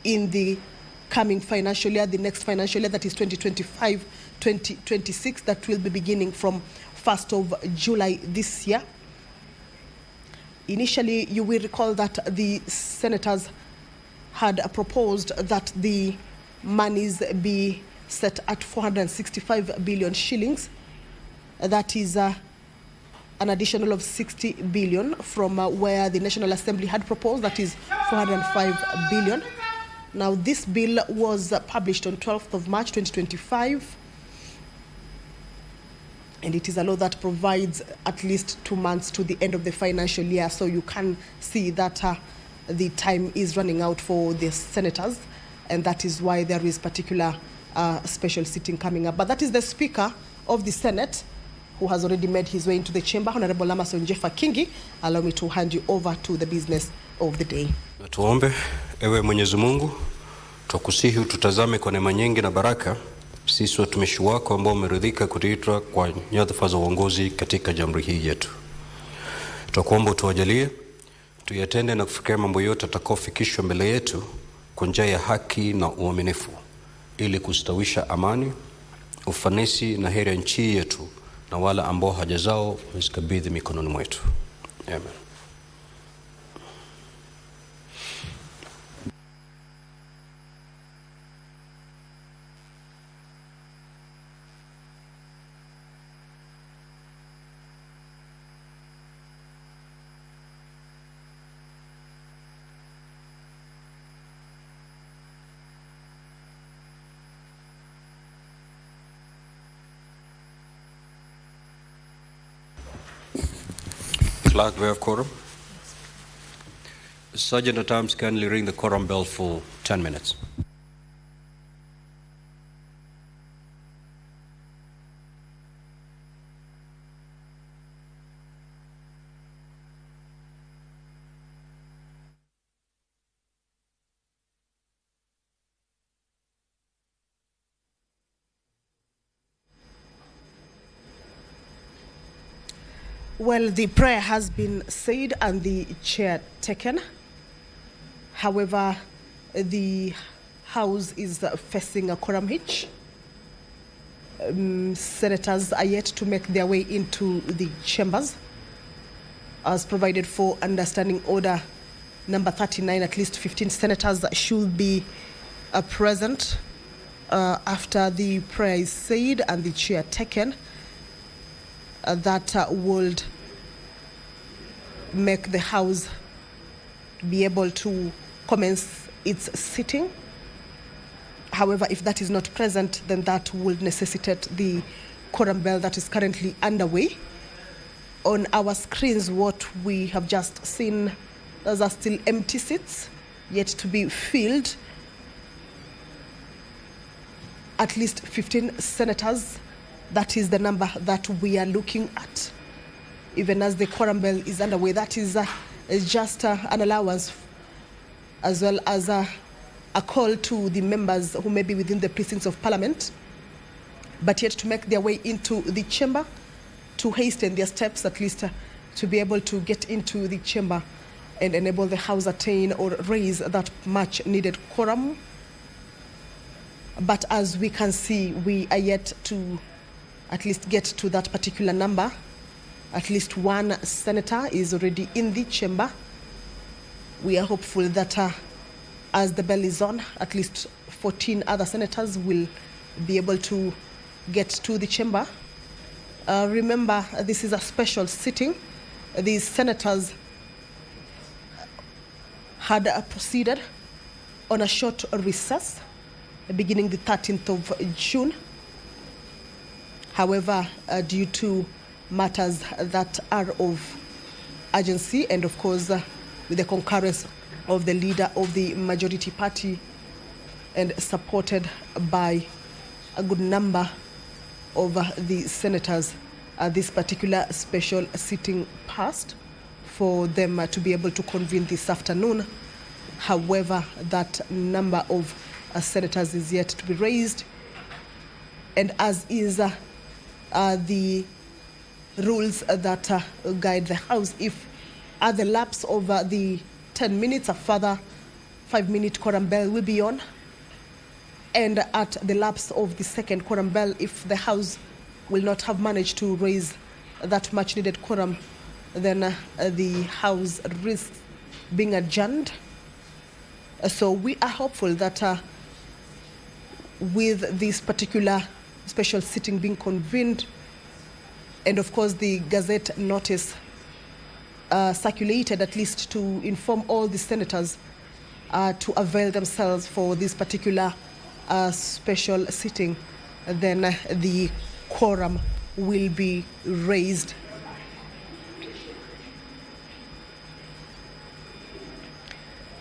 in the coming financial year, the next financial year, that is 2025-2026, that will be beginning from 1st of July this year. Initially, you will recall that the senators had proposed that the monies be set at 465 billion shillings. That is an additional of 60 billion from where the National Assembly had proposed, that is 405 billion. Now, this bill was published on 12th of March 2025, and it is a law that provides at least 2 months to the end of the financial year. So you can see that the time is running out for the senators, and that is why there is particular special sitting coming up. But that is the Speaker of the Senate, who has already made his way into the chamber, Honorable Amason Jeffa Kingi. Allow me to hand you over to the business of the day. Tuombe. Ewe Mwenyezi Mungu, tukusihi ututazame kwa neema nyingi na baraka, sisi watumishi wako ambao umeridhika kutuita kwa nyadhifa za uongozi katika jamhuri hii yetu. Tukuomba utuwajalie tuyatende na kufikia mambo yote atakayofikishwa mbele yetu kwa njia ya haki na uaminifu, ili kustawisha amani, ufanisi na heri ya nchi yetu na wala ambao haja zao zikabidhi mikononi mwetu. Amen. Clerk, we have quorum. Sergeant at Arms, kindly ring the quorum bell for 10 minutes. Well, the prayer has been said and the chair taken. However, the House is facing a quorum hitch. Senators are yet to make their way into the chambers. As provided for understanding order number 39, at least 15 senators should be present after the prayer is said and the chair taken. That would make the House be able to commence its sitting. However, if that is not present, then that will necessitate the quorum bell that is currently underway. On our screens, what we have just seen, those are still empty seats yet to be filled. At least 15 senators, that is the number that we are looking at. Even as the quorum bell is underway, that is just an allowance, as well as a call to the members who may be within the precincts of Parliament, but yet to make their way into the chamber, to hasten their steps, at least to be able to get into the chamber and enable the House attain or raise that much needed quorum. But as we can see, we are yet to at least get to that particular number. At least one senator is already in the chamber. We are hopeful that as the bell is on, at least 14 other senators will be able to get to the chamber. Remember, this is a special sitting. These senators had proceeded on a short recess beginning the 13th of June. However, due to matters that are of urgency, and of course with the concurrence of the leader of the majority party and supported by a good number of the senators, this particular special sitting passed for them to be able to convene this afternoon. However, that number of senators is yet to be raised, and as is the rules that guide the House, if at the lapse of the 10 minutes a further 5-minute quorum bell will be on. And at the lapse of the second quorum bell, if the House will not have managed to raise that much needed quorum, then the House risks being adjourned. So we are hopeful that with this particular special sitting being convened, and of course the Gazette notice circulated at least to inform all the senators to avail themselves for this particular special sitting, then the quorum will be raised.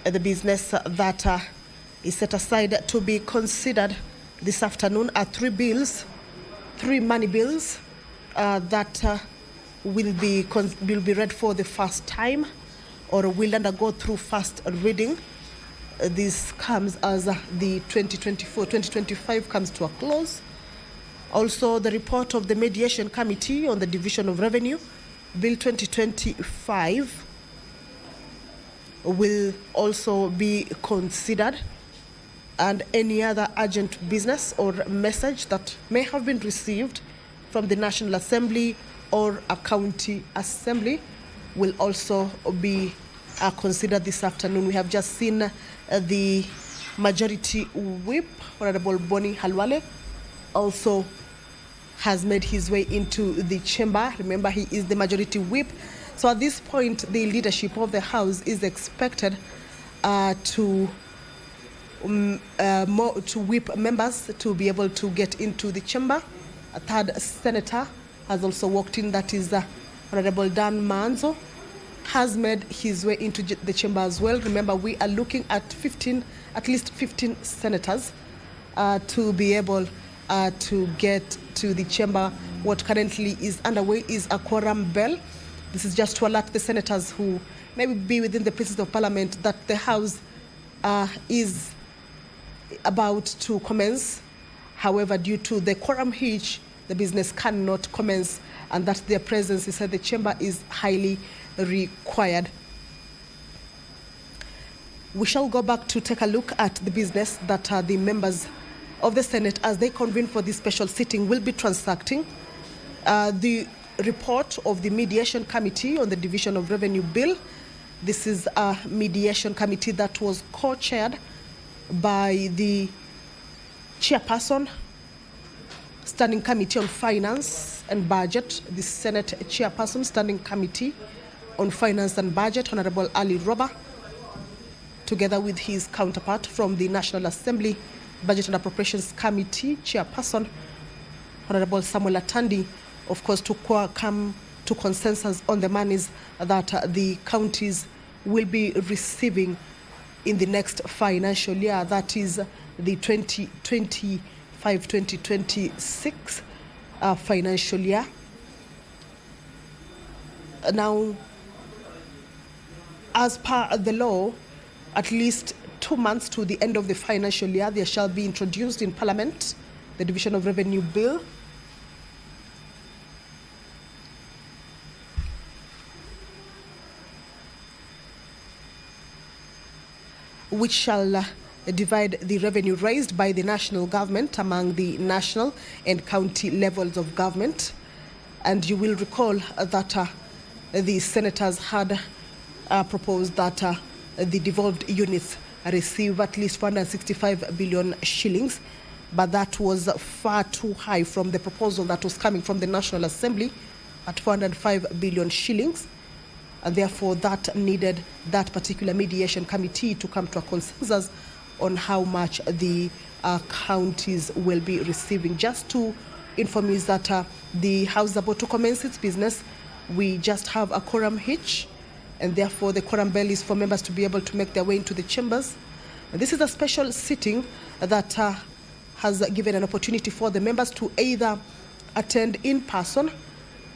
The business that is set aside to be considered this afternoon are three money bills that will be read for the first time or will undergo through first reading. This comes as the 2024-2025 comes to a close. Also, the report of the Mediation Committee on the Division of Revenue, Bill 2025, will also be considered, and any other urgent business or message that may have been received from the National Assembly or a county assembly will also be considered this afternoon. We have just seen the Majority Whip, Honorable Boni Halwale, also has made his way into the chamber. Remember, he is the Majority Whip. So at this point, the leadership of the House is expected to whip members to be able to get into the chamber. A third senator has also walked in, that is Honorable Dan Manzo, has made his way into the chamber as well. Remember, we are looking at at least 15 senators to be able to get to the chamber. What currently is underway is a quorum bell. This is just to alert the senators who may be within the places of parliament that the House is about to commence. However, due to the quorum hitch, the business cannot commence, and that their presence inside the chamber is highly required. We shall go back to take a look at the business that the members of the Senate, as they convene for this special sitting, will be transacting. The report of the Mediation Committee on the Division of Revenue Bill. This is a mediation committee that was co-chaired by the chairperson, Standing Committee on Finance and Budget, the Senate chairperson, Standing Committee on Finance and Budget, Honorable Ali Roba, together with his counterpart from the National Assembly Budget and Appropriations Committee chairperson, Honorable Samuel Atandi, of course, to come to consensus on the monies that the counties will be receiving in the next financial year, that is the 2025-2026 financial year. Now, as per the law, at least 2 months to the end of the financial year, there shall be introduced in Parliament the Division of Revenue Bill, which shall divide the revenue raised by the national government among the national and county levels of government. And you will recall that the senators had proposed that the devolved units receive at least 465 billion shillings, but that was far too high from the proposal that was coming from the National Assembly at 405 billion shillings. And therefore, that needed that particular mediation committee to come to a consensus on how much the counties will be receiving. Just to inform you that the House is about to commence its business. We just have a quorum hitch, and therefore the quorum bell is for members to be able to make their way into the chambers. And this is a special sitting that has given an opportunity for the members to either attend in person.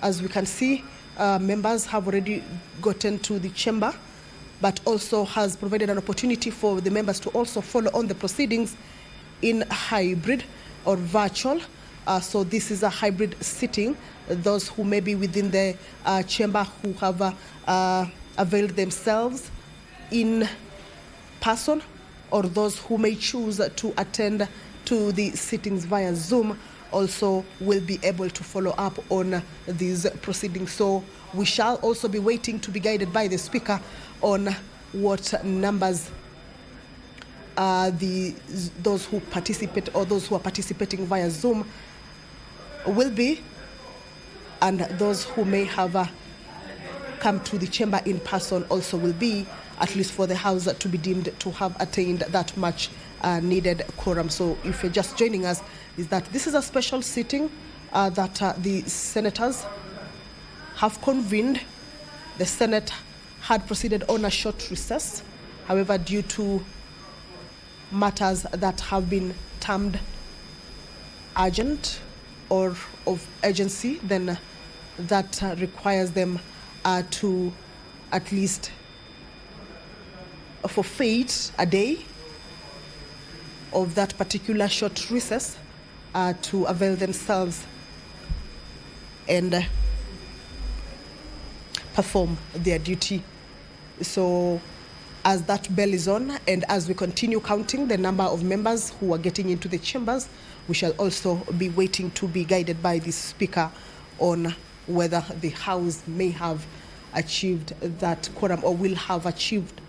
As we can see, members have already gotten to the chamber, but also has provided an opportunity for the members to also follow on the proceedings in hybrid or virtual. So this is a hybrid sitting. Those who may be within the chamber who have availed themselves in person or those who may choose to attend to the sittings via Zoom also will be able to follow up on these proceedings. So we shall also be waiting to be guided by the Speaker on what numbers those who participate or those who are participating via Zoom will be, and those who may have come to the chamber in person also will be, at least for the House to be deemed to have attained that much needed quorum. So if you're just joining us, is that this is a special sitting that the senators have convened. The Senate had proceeded on a short recess. However, due to matters that have been termed urgent or of urgency, then that requires them to at least forfeit a day of that particular short recess to avail themselves and perform their duty. So as that bell is on and as we continue counting the number of members who are getting into the chambers, we shall also be waiting to be guided by the Speaker on whether the House may have achieved that quorum or will have achieved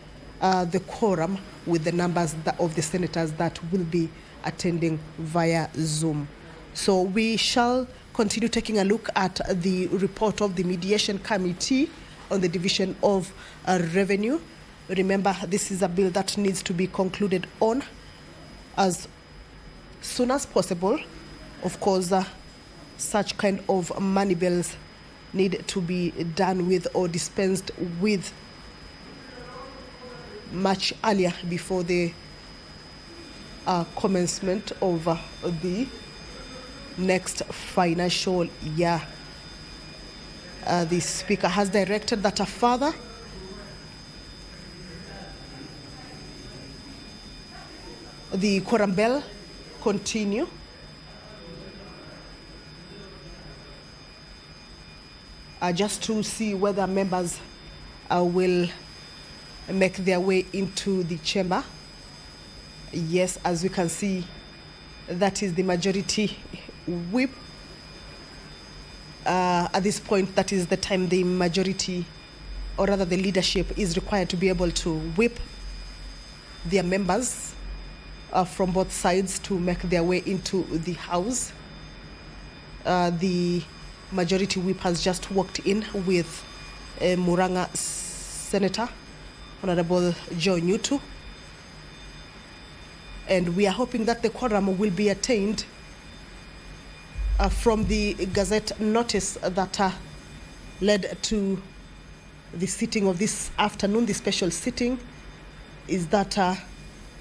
the quorum with the numbers of the senators that will be attending via Zoom. So we shall continue taking a look at the report of the Mediation Committee on the Division of Revenue. Remember, this is a bill that needs to be concluded on as soon as possible. Of course, such kind of money bills need to be done with or dispensed with much earlier before the commencement of the next financial year. The Speaker has directed that a further the quorum bell continue just to see whether members will make their way into the chamber. Yes, as we can see, that is the majority whip. At this point, that is the time the majority, or rather the leadership, is required to be able to whip their members from both sides to make their way into the House. The majority whip has just walked in with Muranga Senator Honorable Joe Nyutu, and we are hoping that the quorum will be attained. From the Gazette notice that led to the sitting of this afternoon, the special sitting, is that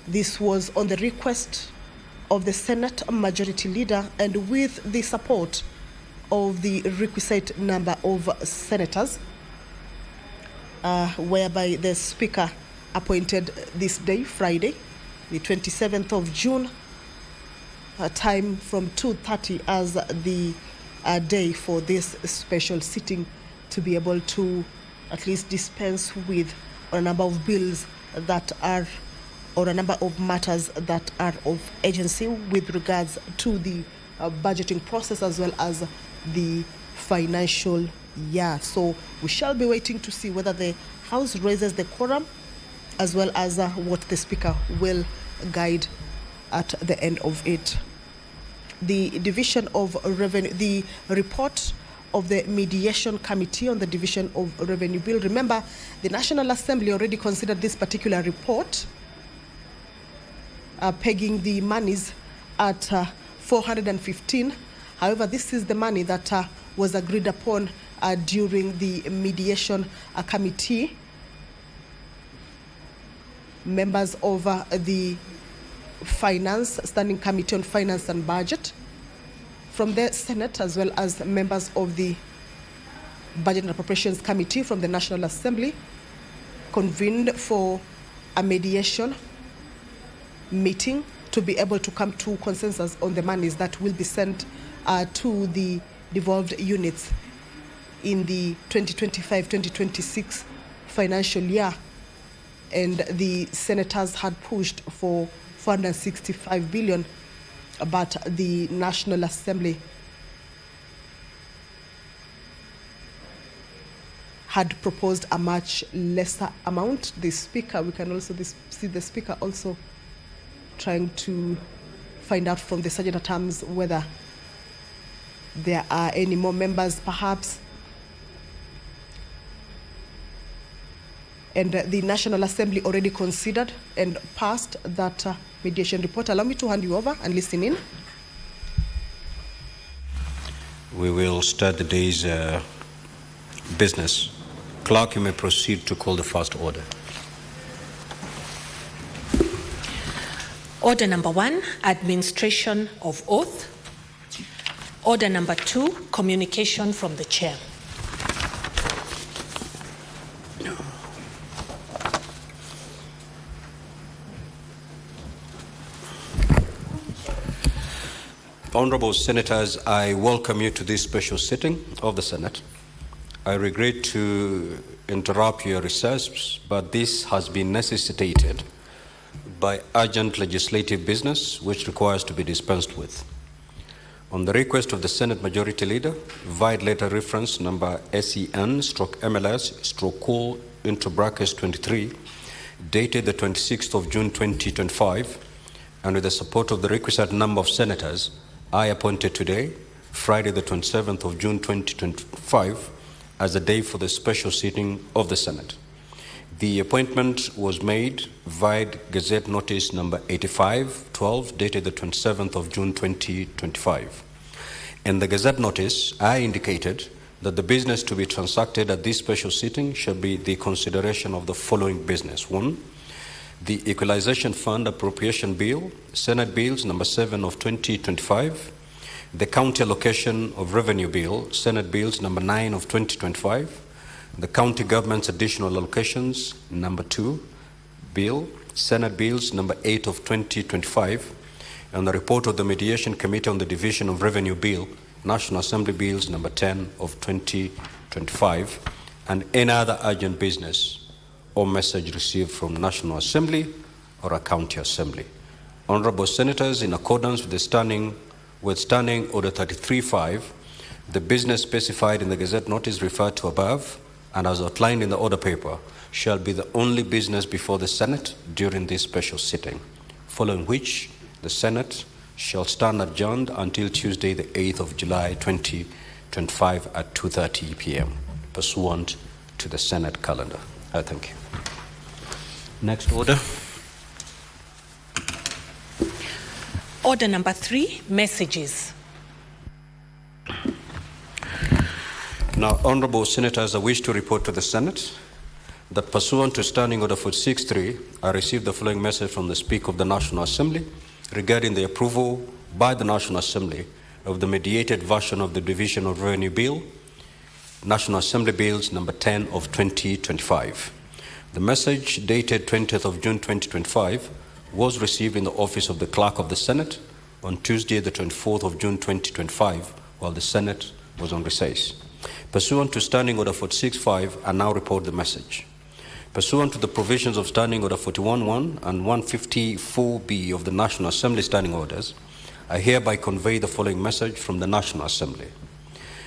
this was on the request of the Senate Majority Leader and with the support of the requisite number of senators, whereby the Speaker appointed this day, Friday, the 27th of June, time from 2:30 as the day for this special sitting to be able to at least dispense with a number of bills that are, or a number of matters that are of urgency with regards to the budgeting process as well as the financial year. So we shall be waiting to see whether the House raises the quorum as well as what the Speaker will guide at the end of it. The Division of Revenue, the report of the Mediation Committee on the Division of Revenue Bill. Remember, the National Assembly already considered this particular report, pegging the monies at 415. However, this is the money that was agreed upon during the Mediation Committee. Members of the Finance, Standing Committee on Finance and Budget from the Senate, as well as members of the Budget and Appropriations Committee from the National Assembly, convened for a mediation meeting to be able to come to consensus on the monies that will be sent to the devolved units in the 2025-2026 financial year. and the senators had pushed for 465 billion, but the National Assembly had proposed a much lesser amount. The Speaker, we can also see the Speaker also trying to find out from the Sergeant at Arms whether there are any more members perhaps. And the National Assembly already considered and passed that mediation report. Allow me to hand you over and listen in. We will start the day's business. Clerk, you may proceed to call the first order. Order number 1, administration of oath. Order number 2, communication from the chair. Honorable Senators, I welcome you to this special sitting of the Senate. I regret to interrupt your recess, but this has been necessitated by urgent legislative business which requires to be dispensed with. On the request of the Senate Majority Leader, vide letter reference number SEN/MLS/call into brackets 23, dated the 26th of June 2025, and with the support of the requisite number of senators, I appointed today, Friday the 27th of June 2025, as the day for the special sitting of the Senate. The appointment was made via Gazette Notice number 85/12, dated the 27th of June 2025. In the Gazette Notice, I indicated that the business to be transacted at this special sitting shall be the consideration of the following business. 1, the Equalization Fund Appropriation Bill, Senate Bills number 7 of 2025, the County Allocation of Revenue Bill, Senate Bills number 9 of 2025, the County Government's Additional Allocations number 2 Bill, Senate Bills number 8 of 2025, and the report of the Mediation Committee on the Division of Revenue Bill, National Assembly Bills number 10 of 2025, and any other urgent business or message received from National Assembly or a County Assembly. Honorable Senators, in accordance with Standing Order 33.5, the business specified in the Gazette Notice referred to above and as outlined in the order paper shall be the only business before the Senate during this special sitting, following which the Senate shall stand adjourned until Tuesday the 8th of July 2025 at 2:30 p.m. pursuant to the Senate calendar. I thank you. Next order. Order number 3, messages. Now, Honorable Senators, I wish to report to the Senate that pursuant to Standing Order 46.3, I received the following message from the Speaker of the National Assembly regarding the approval by the National Assembly of the mediated version of the Division of Revenue Bill, National Assembly Bills number 10 of 2025. The message dated 20th of June 2025 was received in the office of the Clerk of the Senate on Tuesday the 24th of June 2025 while the Senate was on recess. Pursuant to Standing Order 46.5, I now report the message. Pursuant to the provisions of Standing Order 41.1 and 154B of the National Assembly Standing Orders, I hereby convey the following message from the National Assembly.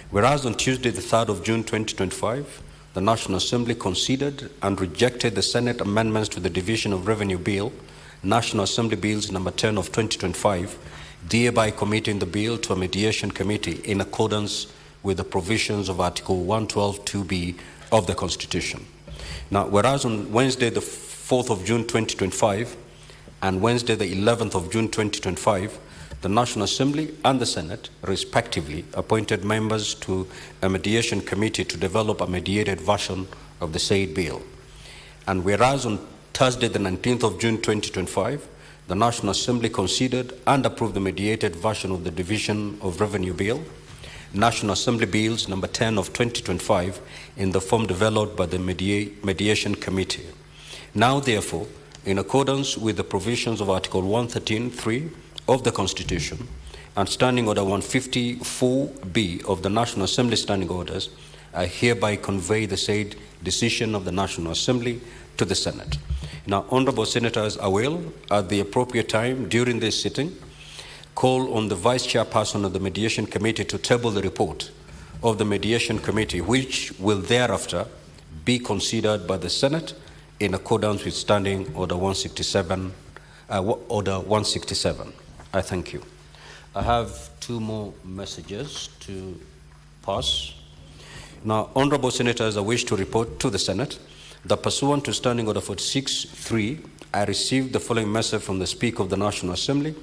Whereas on Tuesday the 3rd of June 2025, the National Assembly considered and rejected the Senate amendments to the Division of Revenue Bill, National Assembly Bills number 10 of 2025, thereby committing the bill to a mediation committee in accordance with the provisions of Article 112(2)(b) of the Constitution. Now, whereas on Wednesday the 4th of June 2025 and Wednesday the 11th of June 2025, the National Assembly and the Senate, respectively, appointed members to a mediation committee to develop a mediated version of the said bill. And whereas on Thursday, the 19th of June 2025, the National Assembly considered and approved the mediated version of the Division of Revenue Bill, National Assembly Bills number 10 of 2025, in the form developed by the Mediation Committee. Now, therefore, in accordance with the provisions of Article 113(3) of the Constitution and Standing Order 154B of the National Assembly Standing Orders, I hereby convey the said decision of the National Assembly to the Senate. Now, honorable senators, I will, at the appropriate time during this sitting, call on the Vice Chairperson of the Mediation Committee to table the report of the Mediation Committee, which will thereafter be considered by the Senate in accordance with Standing Order 167. Order 167. I thank you. I have two more messages to pass. Now, honorable senators, I wish to report to the Senate that pursuant to Standing Order 46.3, I received the following message from the Speaker of the National Assembly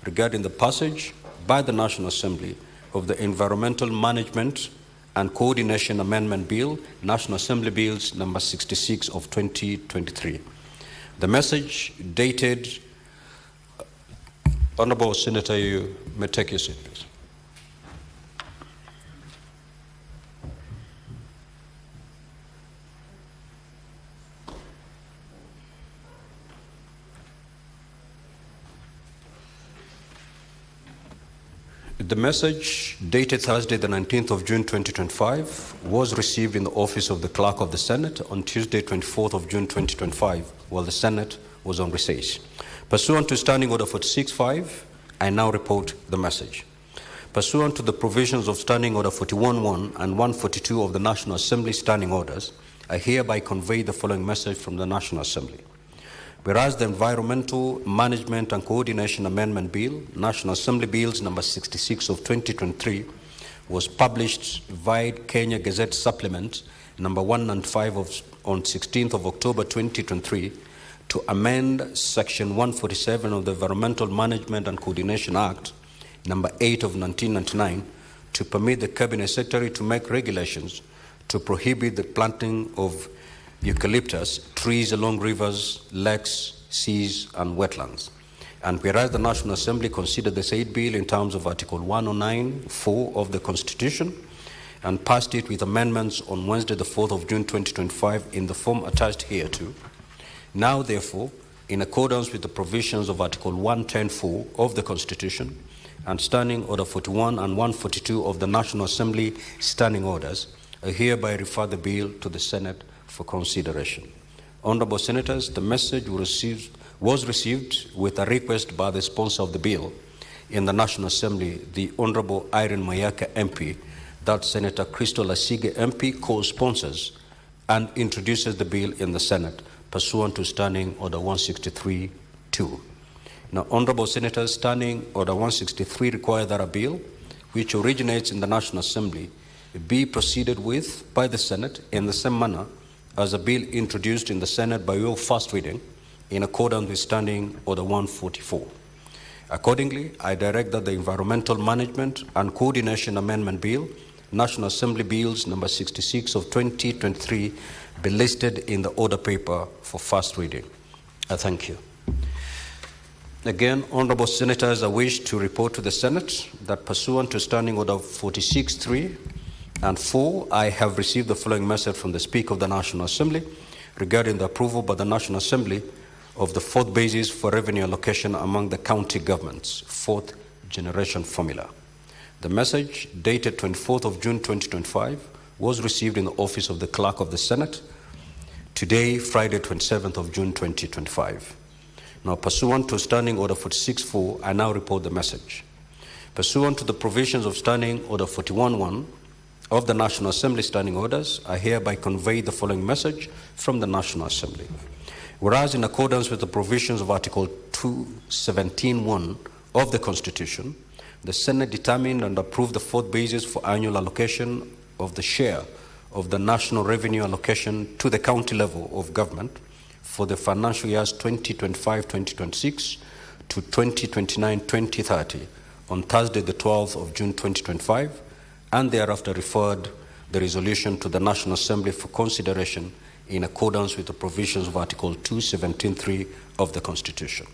regarding the passage by the National Assembly of the Environmental Management and Coordination Amendment Bill, National Assembly Bills number 66 of 2023. The message dated, Honorable Senator, you may take your seat, please. The message, dated Thursday, the 19th of June 2025, was received in the office of the Clerk of the Senate on Tuesday, 24th of June 2025, while the Senate was on recess. Pursuant to Standing Order 46.5, I now report the message. Pursuant to the provisions of Standing Order 41.1 and 142 of the National Assembly Standing Orders, I hereby convey the following message from the National Assembly. Whereas the Environmental Management and Coordination Amendment Bill, National Assembly Bills number 66 of 2023, was published via Kenya Gazette Supplement number 195 on 16th of October 2023 to amend Section 147 of the Environmental Management and Coordination Act number 8 of 1999 to permit the Cabinet Secretary to make regulations to prohibit the planting of eucalyptus trees along rivers, lakes, seas, and wetlands. And whereas the National Assembly considered the said bill in terms of Article 109(4) of the Constitution and passed it with amendments on Wednesday, the 4th of June 2025 in the form attached hereto, now therefore, in accordance with the provisions of Article 110(4) of the Constitution and Standing Order 41 and 142 of the National Assembly Standing Orders, I hereby refer the bill to the Senate for consideration. Honorable Senators, the message was received with a request by the sponsor of the bill in the National Assembly, the Honorable Irene Mayaka MP, that Senator Crystal Asige MP co-sponsors and introduces the bill in the Senate pursuant to Standing Order 163(2). Now, Honorable Senators, Standing Order 163 requires that a bill which originates in the National Assembly be proceeded with by the Senate in the same manner as a bill introduced in the Senate by way of first reading in accordance with Standing Order 144. Accordingly, I direct that the Environmental Management and Coordination Amendment Bill, National Assembly Bills number 66 of 2023, be listed in the order paper for first reading. I thank you. Again, Honorable Senators, I wish to report to the Senate that pursuant to Standing Order 46(3) and 4, I have received the following message from the Speaker of the National Assembly regarding the approval by the National Assembly of the fourth basis for revenue allocation among the county governments, fourth generation formula. The message, dated 24th of June 2025, was received in the office of the Clerk of the Senate today, Friday, 27th of June 2025. Now, pursuant to Standing Order 46(4), I now report the message. Pursuant to the provisions of Standing Order 41(1) of the National Assembly Standing Orders, I hereby convey the following message from the National Assembly. Whereas in accordance with the provisions of Article 217(1) of the Constitution, the Senate determined and approved the fourth basis for annual allocation of the share of the national revenue allocation to the county level of government for the financial years 2025-2026 to 2029-2030 on Thursday, the 12th of June 2025, and thereafter referred the resolution to the National Assembly for consideration in accordance with the provisions of Article 217(3) of the Constitution.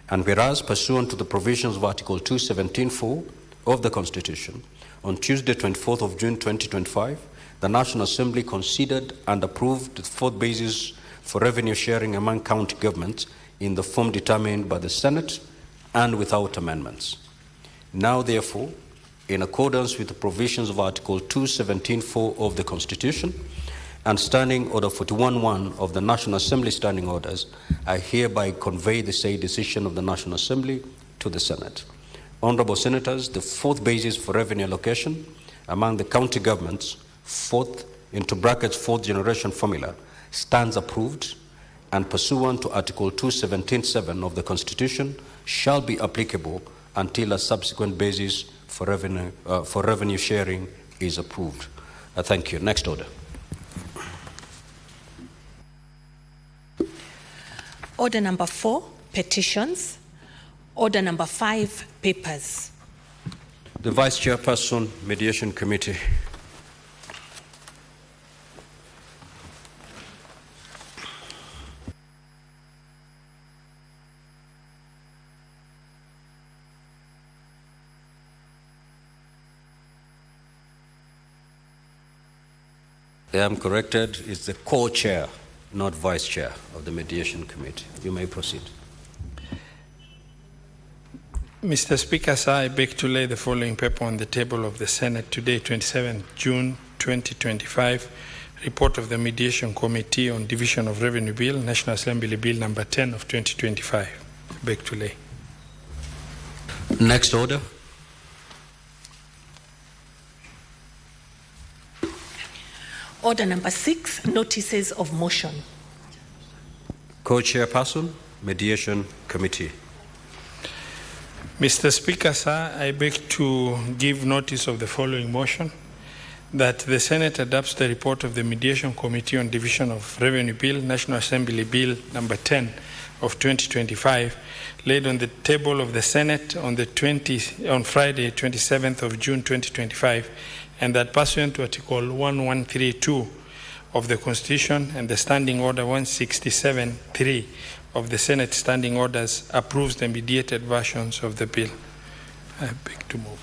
And whereas, pursuant to the provisions of Article 217(4) of the Constitution, on Tuesday, 24th of June 2025, the National Assembly considered and approved the fourth basis for revenue sharing among county governments in the form determined by the Senate and without amendments. Now, therefore, in accordance with the provisions of Article 217(4) of the Constitution and Standing Order 41.1 of the National Assembly Standing Orders, I hereby convey the said decision of the National Assembly to the Senate. Honorable Senators, the fourth basis for revenue allocation among the county governments, fourth generation formula, stands approved and pursuant to Article 217(7) of the Constitution shall be applicable until a subsequent basis for revenue sharing is approved. Thank you. Next order. Order number 4, petitions. Order number 5, papers. The Vice Chairperson, Mediation Committee. I am corrected, it's the co-chair, not vice chair of the Mediation Committee. You may proceed. Mr. Speaker, sir, I beg to lay the following paper on the table of the Senate today, 27 June 2025. Report of the Mediation Committee on Division of Revenue Bill, National Assembly Bill number 10 of 2025. I beg to lay. Next order. Order number 6, notices of motion. Co-chairperson, Mediation Committee. Mr. Speaker, sir, I beg to give notice of the following motion, that the Senate adopts the report of the Mediation Committee on Division of Revenue Bill, National Assembly Bill number 10 of 2025, laid on the table of the Senate on Friday, 27th of June 2025, and that pursuant to Article 1132 of the Constitution and the Standing Order 167.3 of the Senate Standing Orders, approves the mediated versions of the bill. I beg to move.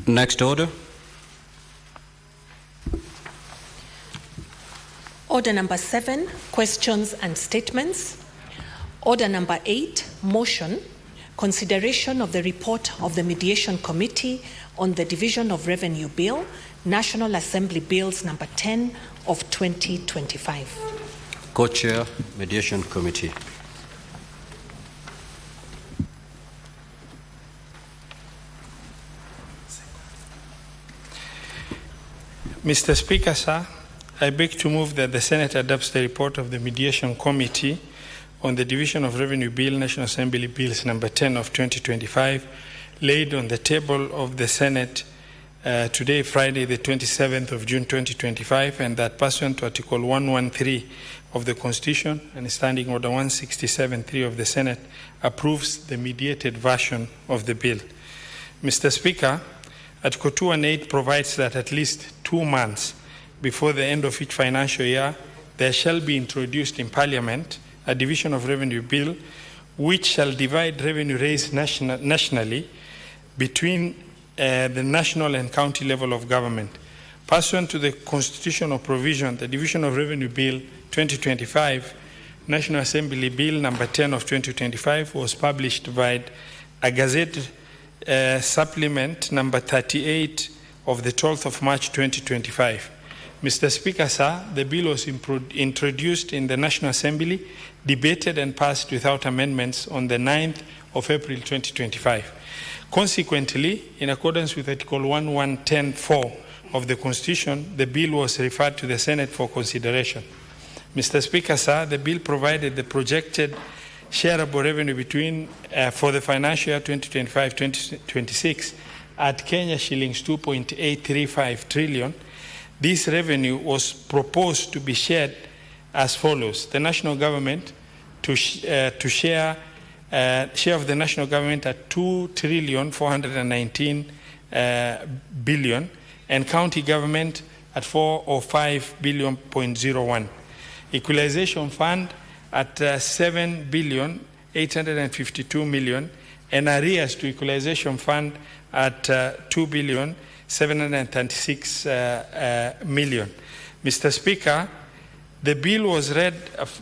Next order. Order number 7, questions and statements. Order number 8, motion, consideration of the report of the Mediation Committee on the Division of Revenue Bill, National Assembly Bills number 10 of 2025. Co-chair, Mediation Committee. Mr. Speaker, sir, I beg to move that the Senate adopts the report of the Mediation Committee on the Division of Revenue Bill, National Assembly Bills number 10 of 2025, laid on the table of the Senate today, Friday, the 27th of June 2025, and that pursuant to Article 113 of the Constitution and Standing Order 167.3 of the Senate, approves the mediated version of the bill. Mr. Speaker, Article 218 provides that at least 2 months before the end of each financial year, there shall be introduced in Parliament a Division of Revenue Bill which shall divide revenue raised nationally between the national and county level of government. Pursuant to the constitutional provision, the Division of Revenue Bill 2025, National Assembly Bill number 10 of 2025 was published via a Gazette supplement number 38 of the 12th of March 2025. Mr. Speaker, sir, the bill was introduced in the National Assembly, debated and passed without amendments on the 9th of April 2025. Consequently, in accordance with Article 1110(4) of the Constitution, the bill was referred to the Senate for consideration. Mr. Speaker, sir, the bill provided the projected shareable revenue for the financial year 2025-2026 at Kenya shillings 2.835 trillion. This revenue was proposed to be shared as follows: the national government to share of the national government at 2,419 billion, and county government at 405 billion.01. Equalization fund at 7 billion 852 million, and arrears to equalization fund at 2 billion 736 million. Mr. Speaker, the bill was read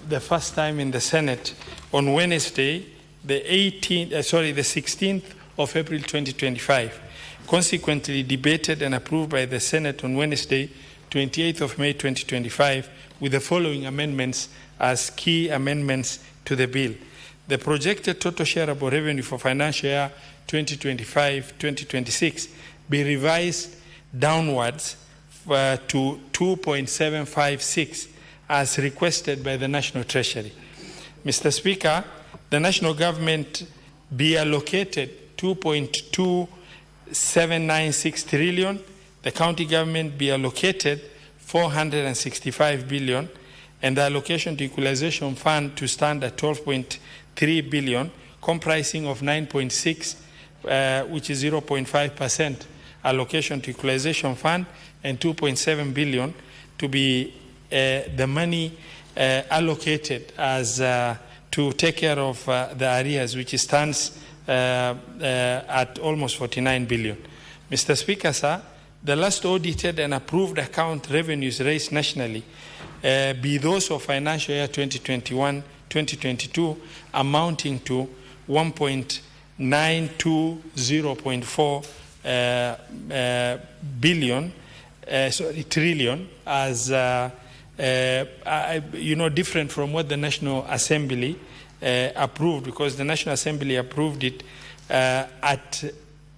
the first time in the Senate on Wednesday, the 16th of April 2025. Consequently, debated and approved by the Senate on Wednesday, 28th of May 2025, with the following amendments as key amendments to the bill. The projected total shareable revenue for financial year 2025-2026 be revised downwards to 2.756 as requested by the National Treasury. Mr. Speaker, the national government be allocated 2.2796 trillion, the county government be allocated 465 billion, and the allocation to equalization fund to stand at 12.3 billion, comprising of 9.6, which is 0.5% allocation to equalization fund, and 2.7 billion to be the money allocated as to take care of the arrears, which stands at almost 49 billion. Mr. Speaker, sir, the last audited and approved account revenues raised nationally be those of financial year 2021-2022 amounting to 1.920.4 trillion as different from what the National Assembly approved, because the National Assembly approved it at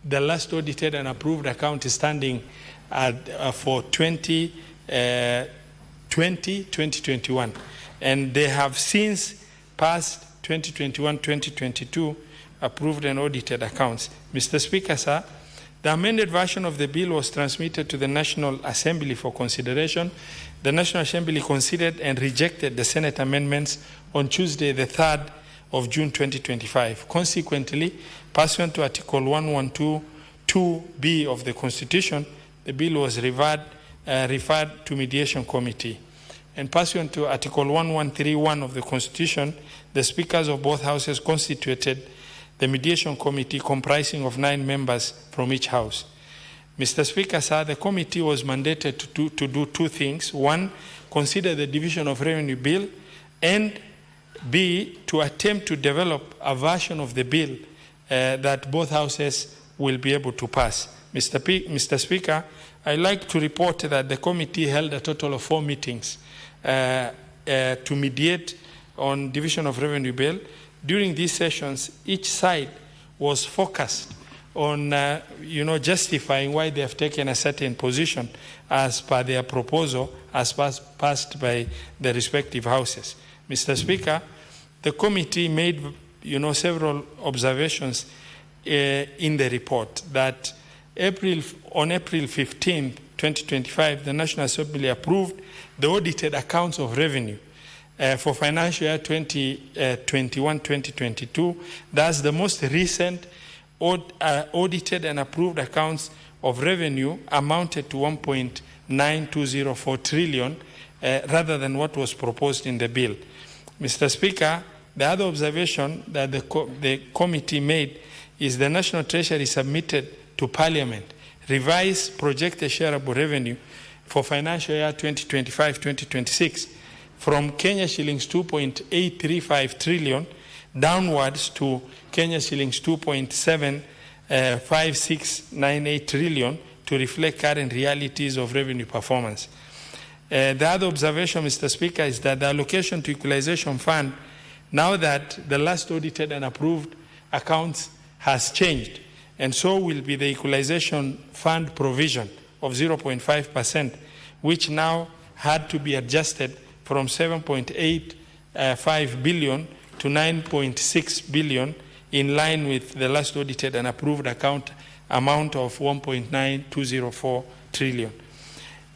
the last audited and approved account is standing at, for 2021. And they have since passed 2021-2022 approved and audited accounts. Mr. Speaker, sir, the amended version of the bill was transmitted to the National Assembly for consideration. The National Assembly considered and rejected the Senate amendments on Tuesday, the 3rd of June 2025. Consequently, pursuant to Article 112(2)(b) of the Constitution, the bill was referred to Mediation Committee. And pursuant to Article 1131 of the Constitution, the speakers of both houses constituted the Mediation Committee comprising of 9 members from each house. Mr. Speaker, sir, the committee was mandated to do 2 things. 1, consider the division of revenue bill, and B, to attempt to develop a version of the bill that both houses will be able to pass. Mr. Speaker, I'd like to report that the committee held a total of 4 meetings to mediate on division of revenue bill. During these sessions, each side was focused on justifying why they have taken a certain position as per their proposal as passed by the respective houses. Mr. Speaker, the committee made several observations in the report that on April 15, 2025, the National Assembly approved the audited accounts of revenue for financial year 2021-2022. That's the most recent audited and approved accounts of revenue amounted to 1.9204 trillion rather than what was proposed in the bill. Mr. Speaker, the other observation that the committee made is the National Treasury submitted to Parliament revised projected shareable revenue for financial year 2025-2026 from Kenya shillings 2.835 trillion downwards to Kenya shillings 2.75698 trillion to reflect current realities of revenue performance. The other observation, Mr. Speaker, is that the allocation to equalization fund, now that the last audited and approved accounts has changed, and so will be the equalization fund provision of 0.5%, which now had to be adjusted from 7.85 billion to 9.6 billion, in line with the last audited and approved account amount of 1.9204 trillion.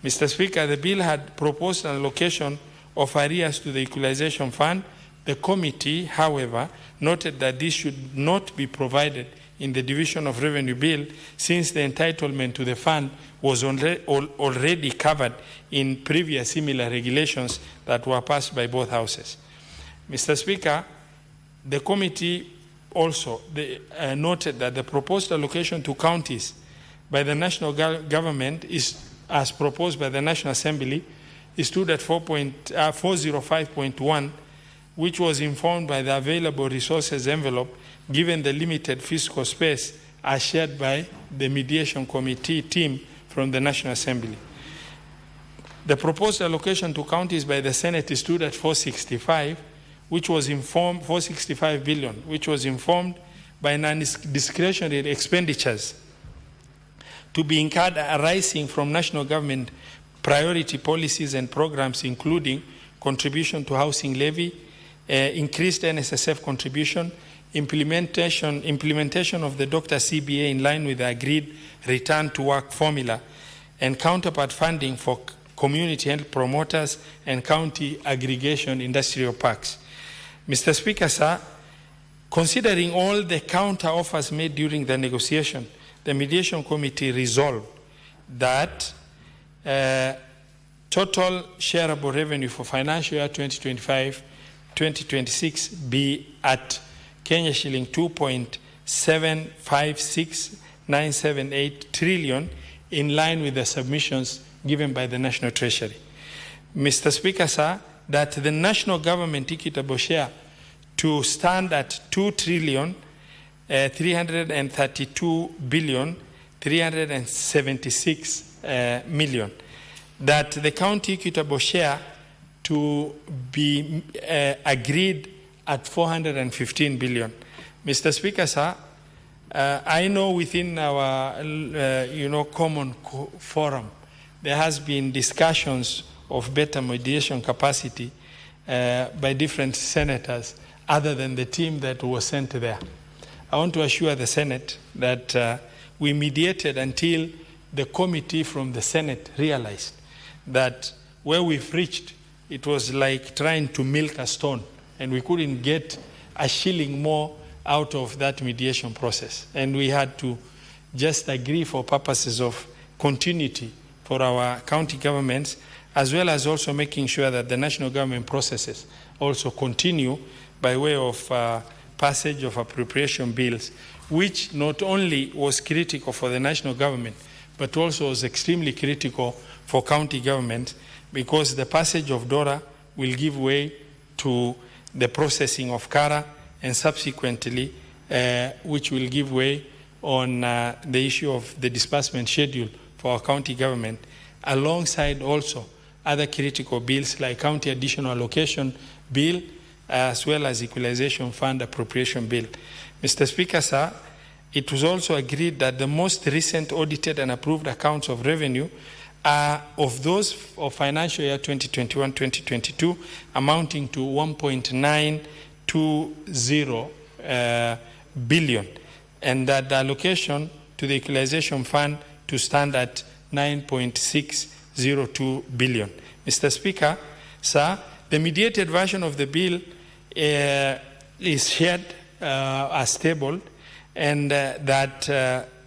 Mr. Speaker, the bill had proposed an allocation of arrears to the equalization fund. The committee, however, noted that this should not be provided in the division of revenue bill, since the entitlement to the fund was already covered in previous similar regulations that were passed by both houses. Mr. Speaker, the committee also noted that the proposed allocation to counties by the national government is, as proposed by the National Assembly, stood at 405.1, which was informed by the available resources envelope given the limited fiscal space as shared by the Mediation Committee team from the National Assembly. The proposed allocation to counties by the Senate stood at 465 billion, which was informed by non-discretionary expenditures to be incurred arising from national government priority policies and programs, including contribution to housing levy, increased NSSF contribution, implementation of the Dr. CBA in line with the agreed return to work formula, and counterpart funding for community health promoters and county aggregation industrial parks. Mr. Speaker, sir, considering all the counter offers made during the negotiation, the Mediation Committee resolved that total shareable revenue for financial year 2025-2026 be at Kenya shilling 2.756978 trillion, in line with the submissions given by the National Treasury. Mr. Speaker, sir, that the national government equitable share to stand at 2,332,376 million. That the county equitable share to be agreed at 415 billion. Mr. Speaker, sir, I know within our common forum there has been discussions of better mediation capacity by different senators other than the team that was sent there. I want to assure the Senate that we mediated until the committee from the Senate realized that where we've reached, it was like trying to milk a stone, and we couldn't get a shilling more out of that mediation process. And we had to just agree for purposes of continuity for our county governments, as well as also making sure that the national government processes also continue by way of passage of appropriation bills, which not only was critical for the national government, but also was extremely critical for county government, because the passage of DORA will give way to the processing of CARA, and subsequently, which will give way on the issue of the disbursement schedule for our county government, alongside also other critical bills like county additional allocation bill, as well as equalization fund appropriation bill. Mr. Speaker, sir, it was also agreed that the most recent audited and approved accounts of revenue are of those of financial year 2021-2022 amounting to 1.920 billion, and that the allocation to the equalization fund to stand at 9.602 billion. Mr. Speaker, sir, the mediated version of the bill is shared as tabled, and that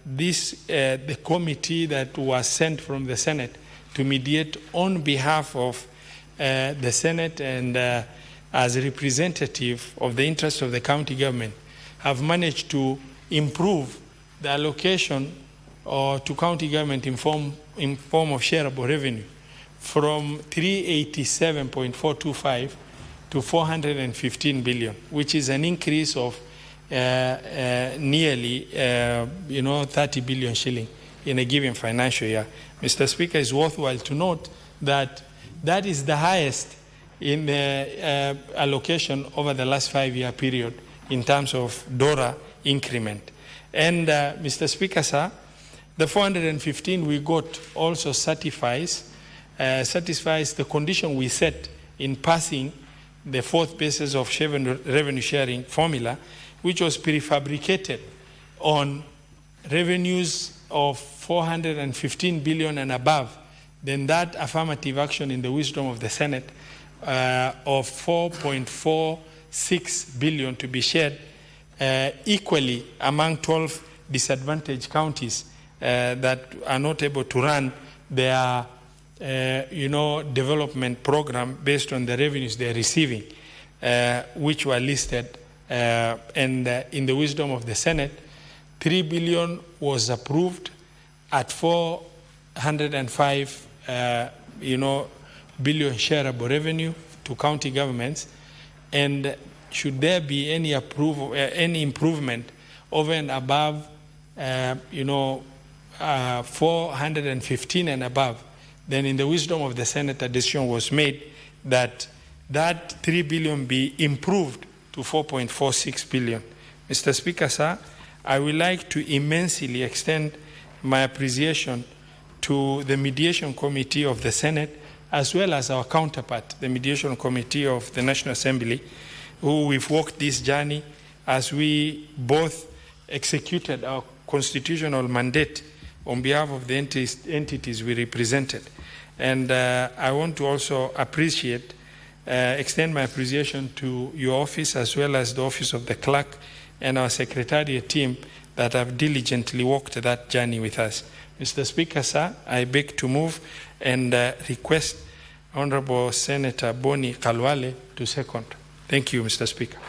the committee that was sent from the Senate to mediate on behalf of the Senate and as a representative of the interest of the county government have managed to improve the allocation to county government in form of shareable revenue from 387.425 to 415 billion, which is an increase of nearly 30 billion shilling in a given financial year. Mr. Speaker, it's worthwhile to note that that is the highest in the allocation over the last 5-year period in terms of DORA increment. And Mr. Speaker, sir, the 415 we got also satisfies the condition we set in passing the fourth basis of revenue sharing formula, which was prefabricated on revenues of 415 billion and above. Then that affirmative action in the wisdom of the Senate of 4.46 billion to be shared equally among 12 disadvantaged counties that are not able to run their development program based on the revenues they're receiving, which were listed. And in the wisdom of the Senate, 3 billion was approved at 405 billion shareable revenue to county governments, and should there be any improvement over and above 415 and above, then in the wisdom of the Senate, a decision was made that that 3 billion be improved to 4.46 billion. Mr. Speaker, sir, I would like to immensely extend my appreciation to the Mediation Committee of the Senate, as well as our counterpart, the Mediation Committee of the National Assembly, who we've walked this journey as we both executed our constitutional mandate on behalf of the entities we represented. And I want to also extend my appreciation to your office, as well as the office of the clerk and our secretariat team that have diligently walked that journey with us. Mr. Speaker, sir, I beg to move and request Honorable Senator Boni Kalwale to second. Thank you, Mr. Speaker.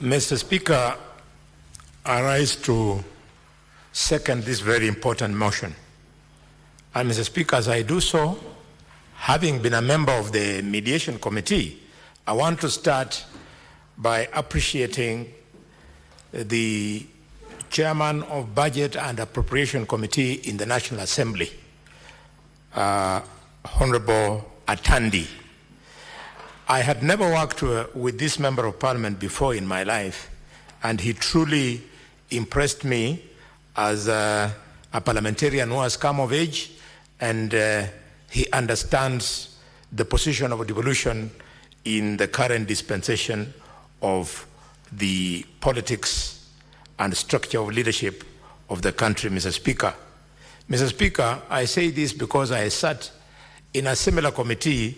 Mr. Speaker, I rise to second this very important motion. And Mr. Speaker, as I do so, having been a member of the Mediation Committee, I want to start by appreciating the Chairman of Budget and Appropriation Committee in the National Assembly, Honorable Atandi. I had never worked with this Member of Parliament before in my life, and he truly impressed me as a parliamentarian who has come of age, and he understands the position of devolution in the current dispensation of the politics and structure of leadership of the country, Mr. Speaker. Mr. Speaker, I say this because I sat in a similar committee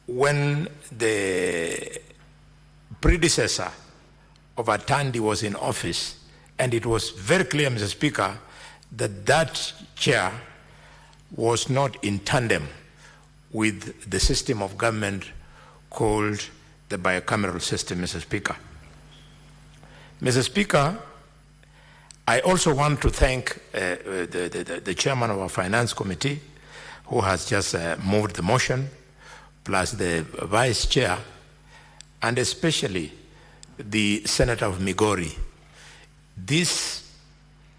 when the predecessor of Atandi was in office, and it was very clear, Mr. Speaker, that that chair was not in tandem with the system of government called the bicameral system, Mr. Speaker. Mr. Speaker, I also want to thank the chairman of our Finance Committee, who has just moved the motion, plus the vice chair, and especially the Senator of Migori. This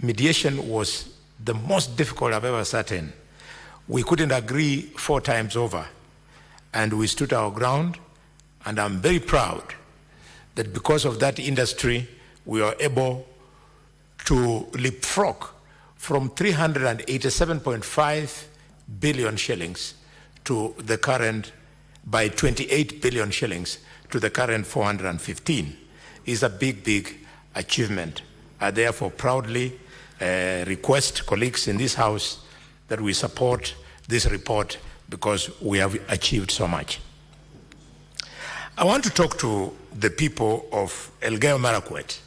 mediation was the most difficult I've ever sat in. We couldn't agree 4 times over, and we stood our ground, and I'm very proud that because of that industry, we are able to leapfrog from 387.5 billion shillings to the current, by 28 billion shillings to the current 415, is a big, big achievement. I therefore proudly request colleagues in this House that we support this report because we have achieved so much. I want to talk to the people of Elgeyo Marakwet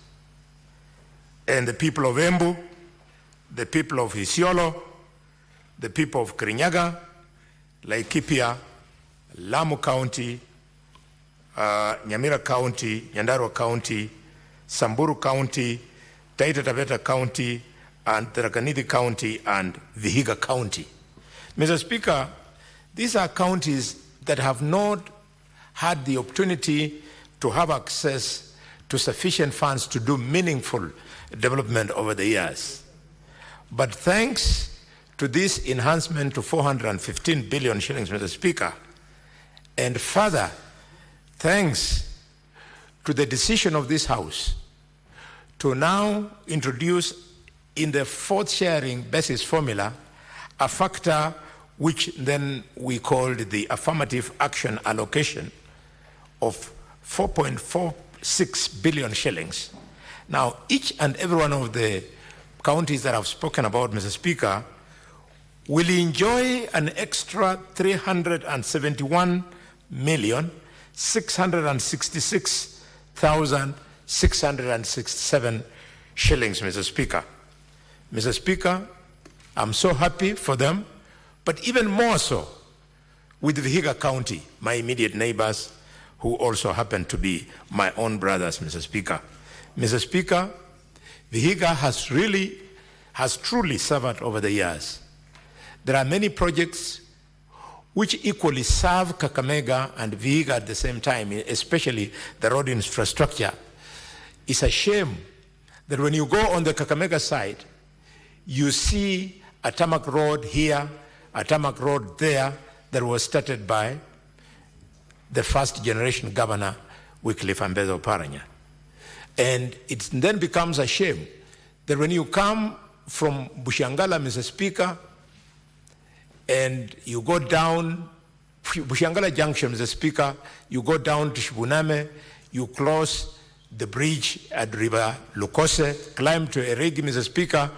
and the people of Embu, the people of Isiolo, the people of Kirinyaga, Laikipia, Lamu County, Nyamira County, Nyandarua County, Samburu County, Taita Taveta County, and Tharaka Nithi County, and Vihiga County. Mr. Speaker, these are counties that have not had the opportunity to have access to sufficient funds to do meaningful development over the years. But thanks to this enhancement to 415 billion shillings, Mr. Speaker, and further, thanks to the decision of this House to now introduce in the 4th sharing basis formula a factor which then we called the affirmative action allocation of 4.46 billion shillings. Now, each and every one of the counties that I've spoken about, Mr. Speaker, will enjoy an extra 371,666,667 shillings, Mr. Speaker. Mr. Speaker, I'm so happy for them, but even more so with Vihiga County, my immediate neighbors, who also happen to be my own brothers, Mr. Speaker. Mr. Speaker, Vihiga has truly suffered over the years. There are many projects which equally serve Kakamega and Vihiga at the same time, especially the road infrastructure. It's a shame that when you go on the Kakamega side, you see a tarmac road here, a tarmac road there that was started by the first generation governor, Wycliffe Ambezo Oparanya. And it then becomes a shame that when you come from Bushangala, Mr. Speaker, and you go down Bushangala Junction, Mr. Speaker, you go down to Shibuname, you cross the bridge at River Lukose, climb to Eregi, Mr. Speaker.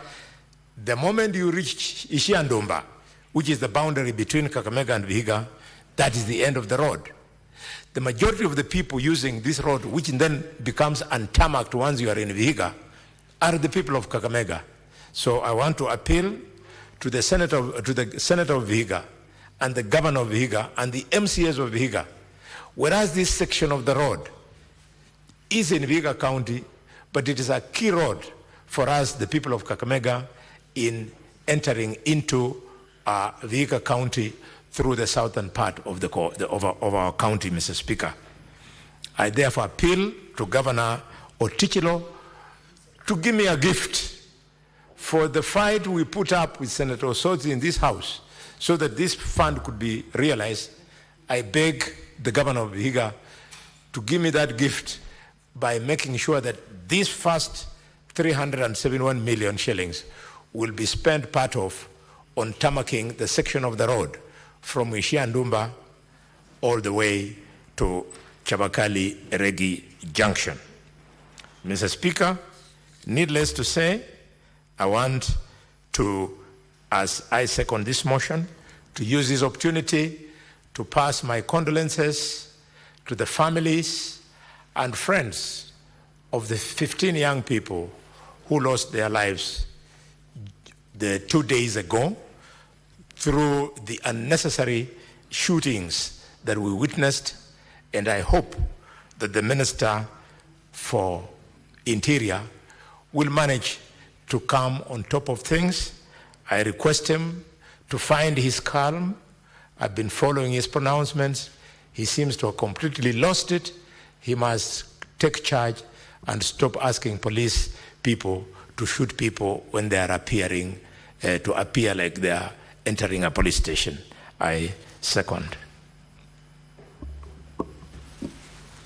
The moment you reach Ishiandomba, which is the boundary between Kakamega and Vihiga, that is the end of the road. The majority of the people using this road, which then becomes untarmacked once you are in Vihiga, are the people of Kakamega. So I want to appeal to the Senator of Vihiga and the Governor of Vihiga and the MCAs of Vihiga, whereas this section of the road is in Vihiga County, but it is a key road for us, the people of Kakamega, in entering into Vihiga County through the southern part of our county, Mr. Speaker. I therefore appeal to Governor Otichilo to give me a gift for the fight we put up with Senator Osotsi in this House so that this fund could be realized. I beg the Governor of Vihiga to give me that gift by making sure that this first 371 million shillings will be spent part of on tarmacking the section of the road from Ishiandumba all the way to Chabakali-Eregi Junction. Mr. Speaker, needless to say, I want to, as I second this motion, to use this opportunity to pass my condolences to the families and friends of the 15 young people who lost their lives 2 days ago through the unnecessary shootings that we witnessed, and I hope that the Minister for Interior will manage to come on top of things. I request him to find his calm. I've been following his pronouncements. He seems to have completely lost it. He must take charge and stop asking police people to shoot people when they are appearing, to appear like they are entering a police station. I second.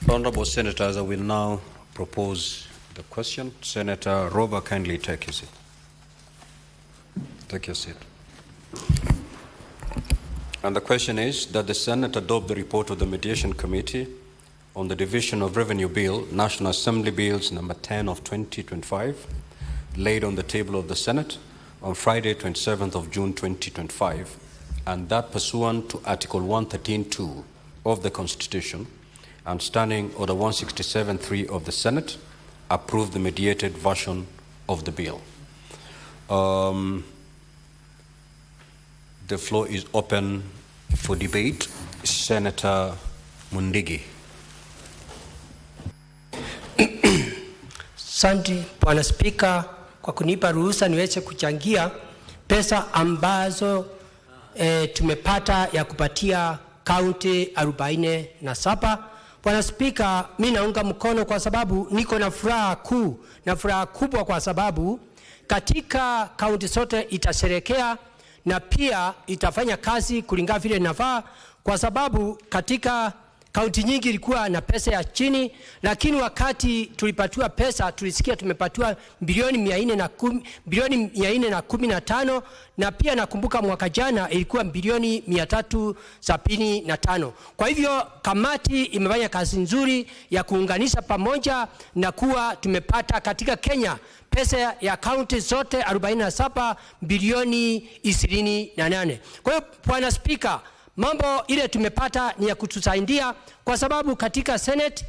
Honorable Senators, I will now propose the question. Senator Roba, kindly take your seat. Take your seat. And the question is that the Senate adopt the report of the Mediation Committee on the Division of Revenue Bill, National Assembly Bills number 10 of 2025, laid on the table of the Senate on Friday, 27th of June 2025, and that pursuant to Article 113.2 of the Constitution and Standing Order 167.3 of the Senate, approve the mediated version of the bill. The floor is open for debate. Senator Mundigi. Asante Bwana Spika kwa kunipa ruhusa niweze kuchangia pesa ambazo tumepata ya kupatia kaunti 47. Bwana Spika, mimi naunga mkono kwa sababu niko na furaha kubwa kwa sababu katika kaunti zote itasherekea na pia itafanya kazi kulingana vile inafaa, kwa sababu katika kaunti nyingi ilikuwa na pesa ya chini, lakini wakati tulipatiwa pesa tulisikia tumepatiwa bilioni 415, na pia nakumbuka mwaka jana ilikuwa bilioni 375. Kwa hivyo kamati imefanya kazi nzuri ya kuunganisha pamoja na kuwa tumepata katika Kenya pesa ya kaunti zote 47 bilioni 28. Kwa hiyo Bwana Spika, mambo ile tumepata ni ya kutusaidia kwa sababu katika Senate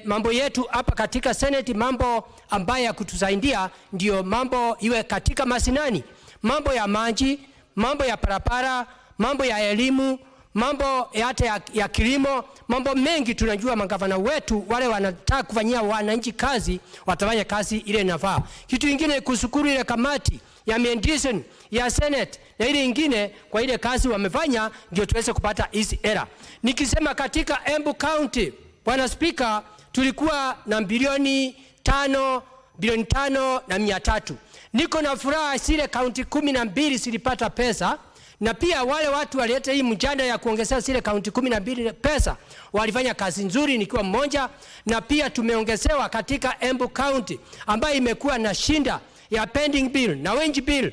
mambo yetu hapa katika Senate, mambo ambayo ya kutusaidia ndio mambo iwe katika masinani, mambo ya maji, mambo ya barabara, mambo ya elimu, mambo hata ya kilimo, mambo mengi. Tunajua magavana wetu wale wanataka kufanyia wananchi kazi, watafanya kazi ile inafaa. Kitu kingine kushukuru ile kamati ya mediation ya Senate na ile ingine kwa ile kazi wamefanya ndio tuweze kupata hizi era. Nikisema katika Embu County, Bwana Speaker, tulikuwa na bilioni 5 bilioni 5,300. Niko na furaha zile kaunti 12 zilipata pesa, na pia wale watu walileta hii mjadala ya kuongezea zile kaunti 12 pesa walifanya kazi nzuri, nikiwa mmoja. Na pia tumeongezewa katika Embu County ambayo imekuwa na shinda ya pending bill na wage bill.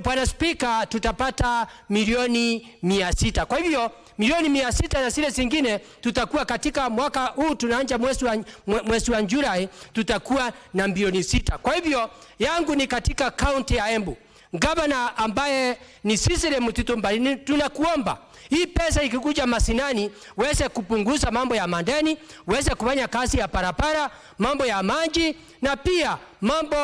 Bwana Spika, tutapata milioni 600. Kwa hivyo milioni 600 na zile zingine tutakuwa katika mwaka huu tunaanza mwezi wa Julai tutakuwa na bilioni 6. Kwa hivyo yangu ni katika county ya Embu. Gavana ambaye ni Cecily Mutito Mbali, tunakuomba hii pesa ikikuja masinani uweze kupunguza mambo ya madeni, uweze kufanya kazi ya parapara, mambo ya maji na pia mambo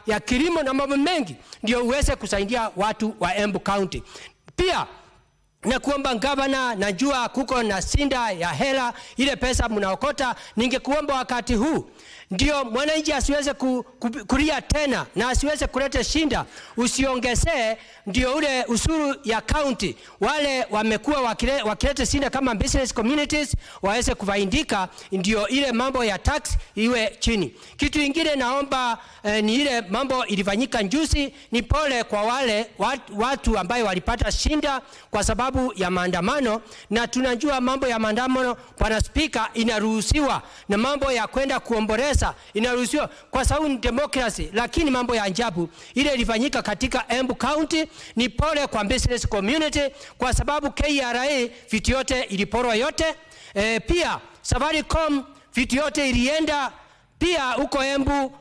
ya kilimo na mambo mengi, ndio uweze kusaidia watu wa Embu County. Pia na kuomba gavana, najua kuko na sinda ya hela, ile pesa mnaokota, ningekuomba wakati huu ndio mwananchi asiweze kulia tena na asiweze kuleta shinda, usiongezee ndio ule usuru ya county. Wale wamekuwa wakileta shinda kama business communities waweze kufaidika, ndio ile mambo ya tax iwe chini. Kitu kingine naomba ni ile mambo ilifanyika njuzi, ni pole kwa wale watu ambao walipata shinda kwa sababu ya maandamano, na tunajua mambo ya maandamano, Bwana Spika, inaruhusiwa, na mambo ya kwenda kuomboleza inaruhusiwa kwa sababu ni democracy. Lakini mambo ya ajabu ile ilifanyika katika Embu County, ni pole kwa business community kwa sababu KRA vitu yote iliporwa yote. Pia Safaricom vitu yote ilienda. Pia huko Embu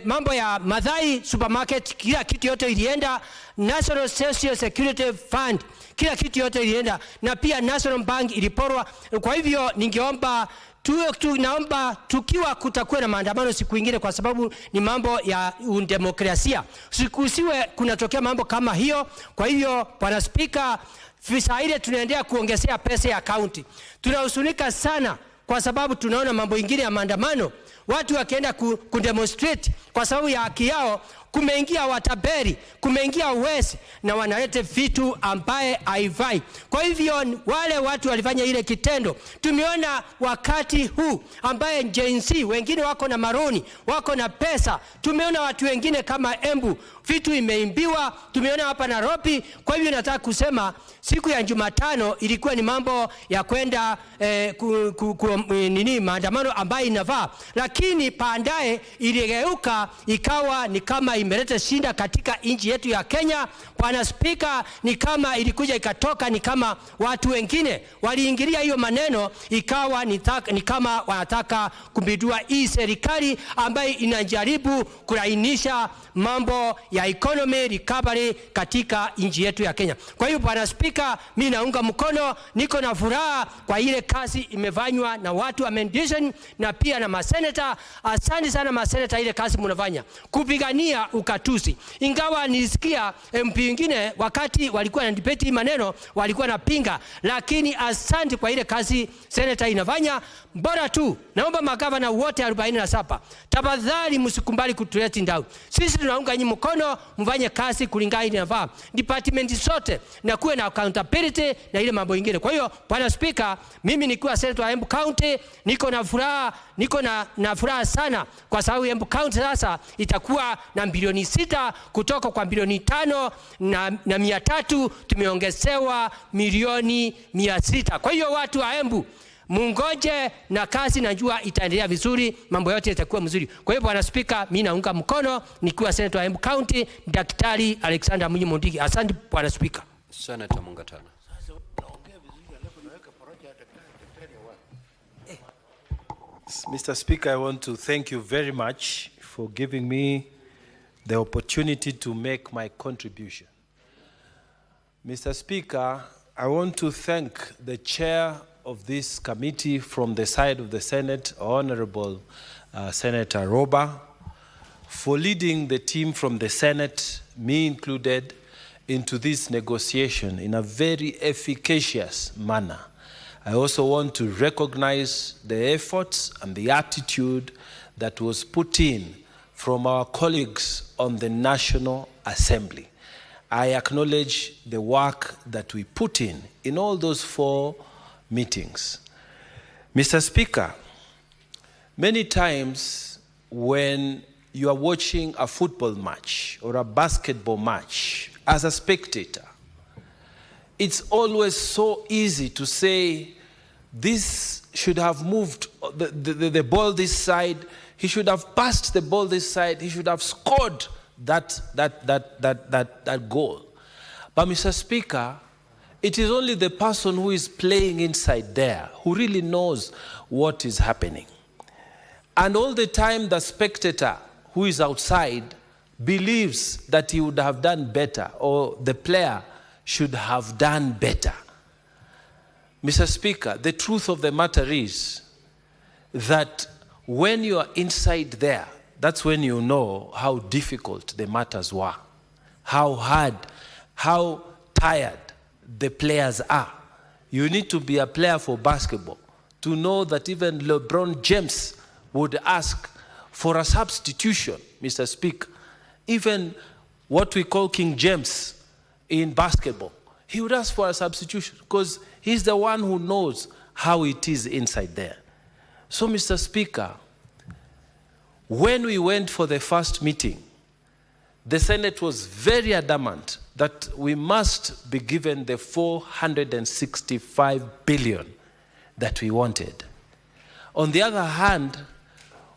mambo ya Madhai supermarket kila kitu yote ilienda. National Social Security Fund kila kitu yote ilienda, na pia National Bank iliporwa. Kwa hivyo ningeomba naomba tukiwa kutakuwa na maandamano siku nyingine, kwa sababu ni mambo ya demokrasia, sikusiwe kunatokea mambo kama hiyo. Kwa hivyo Bwana Spika, visa ile tunaendelea kuongezea pesa ya county. Tunahusunika sana kwa sababu tunaona mambo mengine ya maandamano, watu wakienda kudemonstrate kwa sababu ya haki yao, kumeingia wataberi, kumeingia uwezi, na wanalete vitu ambaye haifai. Kwa hivyo wale watu walifanya ile kitendo. Tumeona wakati huu ambaye Gen Z wengine wako na maroni, wako na pesa. Tumeona watu wengine kama Embu vitu imeimbiwa, tumeona hapa Nairobi. Kwa hivyo nataka kusema siku ya Jumatano ilikuwa ni mambo ya kwenda maandamano ambayo inafaa, lakini baadaye iligeuka ikawa ni kama imeleta shinda katika nchi yetu ya Kenya. Bwana Spika, ni kama ilikuja ikatoka, ni kama watu wengine waliingilia hiyo maneno, ikawa ni kama wanataka kumbidua hii serikali ambayo inajaribu kulainisha mambo ya economy recovery katika nchi yetu ya Kenya. Kwa hiyo Bwana Spika, mimi naunga mkono, niko na furaha kwa ile kazi imefanywa na watu wa Mediation na pia na maseneta. Asante sana maseneta, ile kazi mnafanya kupigania ukatusi. Ingawa nilisikia MP wengine wakati walikuwa na debate maneno walikuwa na pinga, lakini asante kwa ile kazi seneta inafanya. Bora tu naomba magavana wote 47 tafadhali msikumbali kutuleta ndao. Sisi tunaunga nyinyi mkono, mfanye kazi kulingana inafaa. Department zote na kuwe na accountability na ile mambo mengine. Kwa hiyo Bwana Speaker, mimi nikiwa senator wa Embu County niko na furaha sana kwa sababu Embu County sasa itakuwa na bilioni 6 kutoka kwa bilioni 5 na 300, tumeongezewa milioni 600. Kwa hiyo watu wa Embu mungoje, na kazi najua itaendelea vizuri, mambo yote yatakuwa mzuri. Kwa hiyo Bwana Speaker, mimi naunga mkono nikiwa senator wa Embu County, Daktari Alexander Munyi Mondiki. Asante Bwana Speaker. Senator Mungatana. Mr. Speaker, I want to thank you very much for giving me the opportunity to make my contribution. Mr. Speaker, I want to thank the chair of this committee from the side of the Senate, Honorable Senator Roba, for leading the team from the Senate, me included, into this negotiation in a very efficacious manner. I also want to recognize the efforts and the attitude that was put in from our colleagues on the National Assembly. I acknowledge the work that we put in all those 4 meetings. Mr. Speaker, many times when you are watching a football match or a basketball match as a spectator, it's always so easy to say, this should have moved the ball this side, he should have passed the ball this side, he should have scored that goal. But Mr. Speaker, it is only the person who is playing inside there who really knows what is happening. And all the time the spectator who is outside believes that he would have done better, or the player should have done better. Mr. Speaker, the truth of the matter is that when you are inside there, that's when you know how difficult the matters were, how hard, how tired the players are. You need to be a player for basketball to know that even LeBron James would ask for a substitution, Mr. Speaker. Even what we call King James in basketball, he would ask for a substitution because he's the one who knows how it is inside there. So, Mr. Speaker, when we went for the first meeting, the Senate was very adamant that we must be given the 465 billion that we wanted. On the other hand,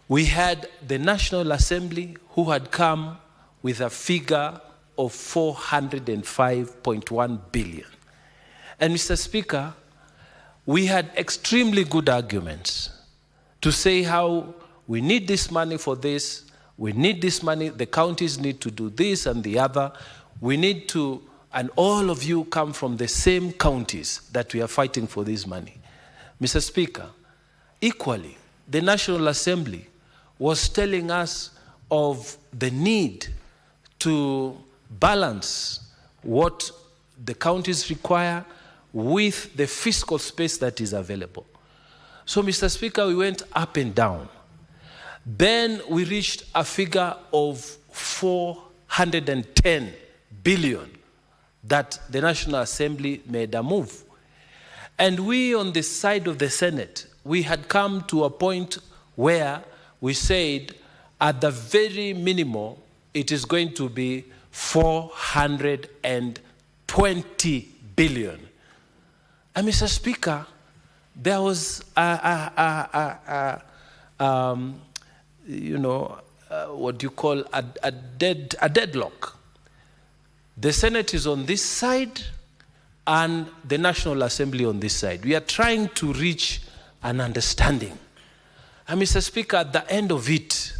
we had the National Assembly who had come with a figure of 405.1 billion. And Mr. Speaker, we had extremely good arguments to say how we need this money for this, we need this money, the counties need to do this and the other, we need to, and all of you come from the same counties that we are fighting for this money. Mr. Speaker, equally, the National Assembly was telling us of the need to balance what the counties require with the fiscal space that is available. So, Mr. Speaker, we went up and down. Then we reached a figure of 410 billion that the National Assembly made a move. And we on the side of the Senate, we had come to a point where we said at the very minimum, it is going to be 420 billion. And Mr. Speaker, there was what you call a deadlock. The Senate is on this side and the National Assembly on this side. We are trying to reach an understanding. And Mr. Speaker, at the end of it,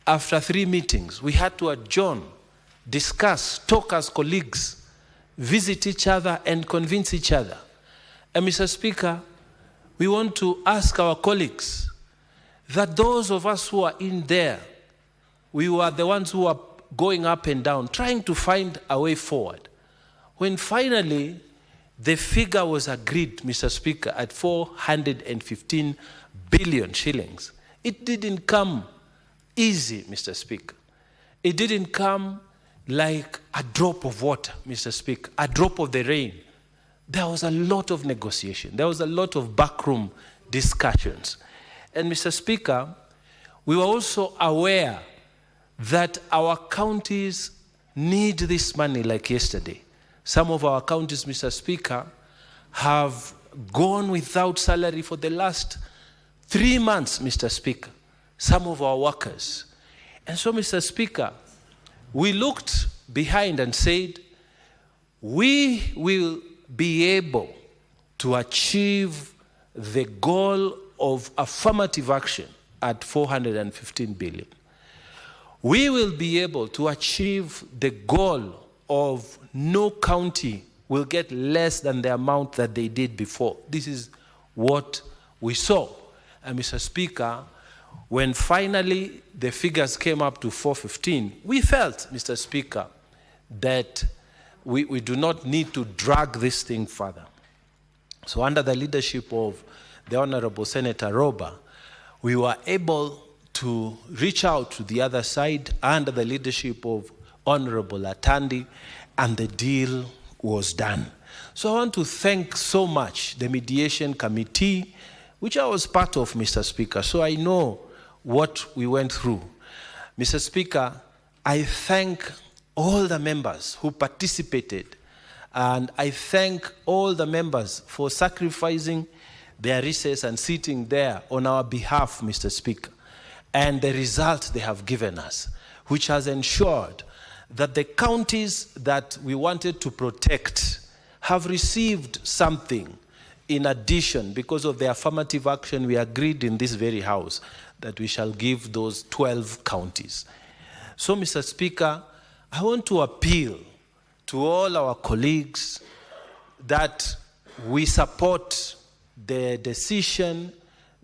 after 3 meetings, we had to adjourn, discuss, talk as colleagues, visit each other and convince each other. And Mr. Speaker, we want to ask our colleagues that those of us who are in there, we were the ones who are going up and down, trying to find a way forward. When finally the figure was agreed, Mr. Speaker, at 415 billion shillings, it didn't come easy, Mr. Speaker. It didn't come like a drop of water, Mr. Speaker, a drop of the rain. There was a lot of negotiation. There was a lot of backroom discussions. And Mr. Speaker, we were also aware that our counties need this money like yesterday. Some of our counties, Mr. Speaker, have gone without salary for the last 3 months, Mr. Speaker. Some of our workers. And so, Mr. Speaker, we looked behind and said, we will be able to achieve the goal of affirmative action at 415 billion. We will be able to achieve the goal of no county will get less than the amount that they did before. This is what we saw. And Mr. Speaker, when finally the figures came up to 415, we felt, Mr. Speaker, that we do not need to drag this thing further. So under the leadership of the Honorable Senator Roba, we were able to reach out to the other side under the leadership of Honorable Atandi, and the deal was done. So I want to thank so much the Mediation Committee, which I was part of, Mr. Speaker. So I know what we went through. Mr. Speaker, I thank all the members who participated, and I thank all the members for sacrificing their recess and sitting there on our behalf, Mr. Speaker, and the result they have given us, which has ensured that the counties that we wanted to protect have received something in addition. Because of the affirmative action we agreed in this very house that we shall give those 12 counties. So, Mr. Speaker, I want to appeal to all our colleagues that we support the decision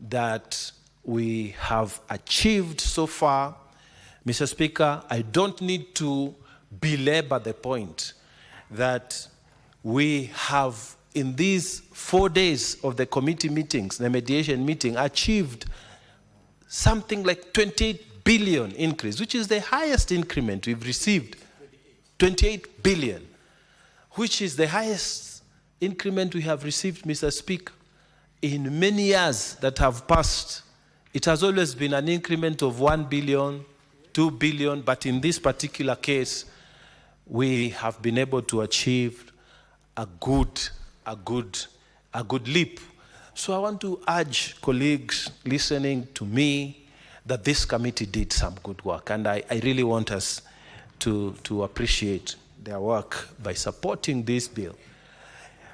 that we have achieved so far. Mr. Speaker, I don't need to belabor the point that we have, in these 4 days of the committee meetings, the mediation meeting, achieved something like 28 billion increase, which is the highest increment we've received. 28 billion, which is the highest increment we have received, Mr. Speaker, in many years that have passed. It has always been an increment of 1 billion, 2 billion, but in this particular case, we have been able to achieve a good leap. So I want to urge colleagues listening to me that this committee did some good work, and I really want us to appreciate their work by supporting this bill.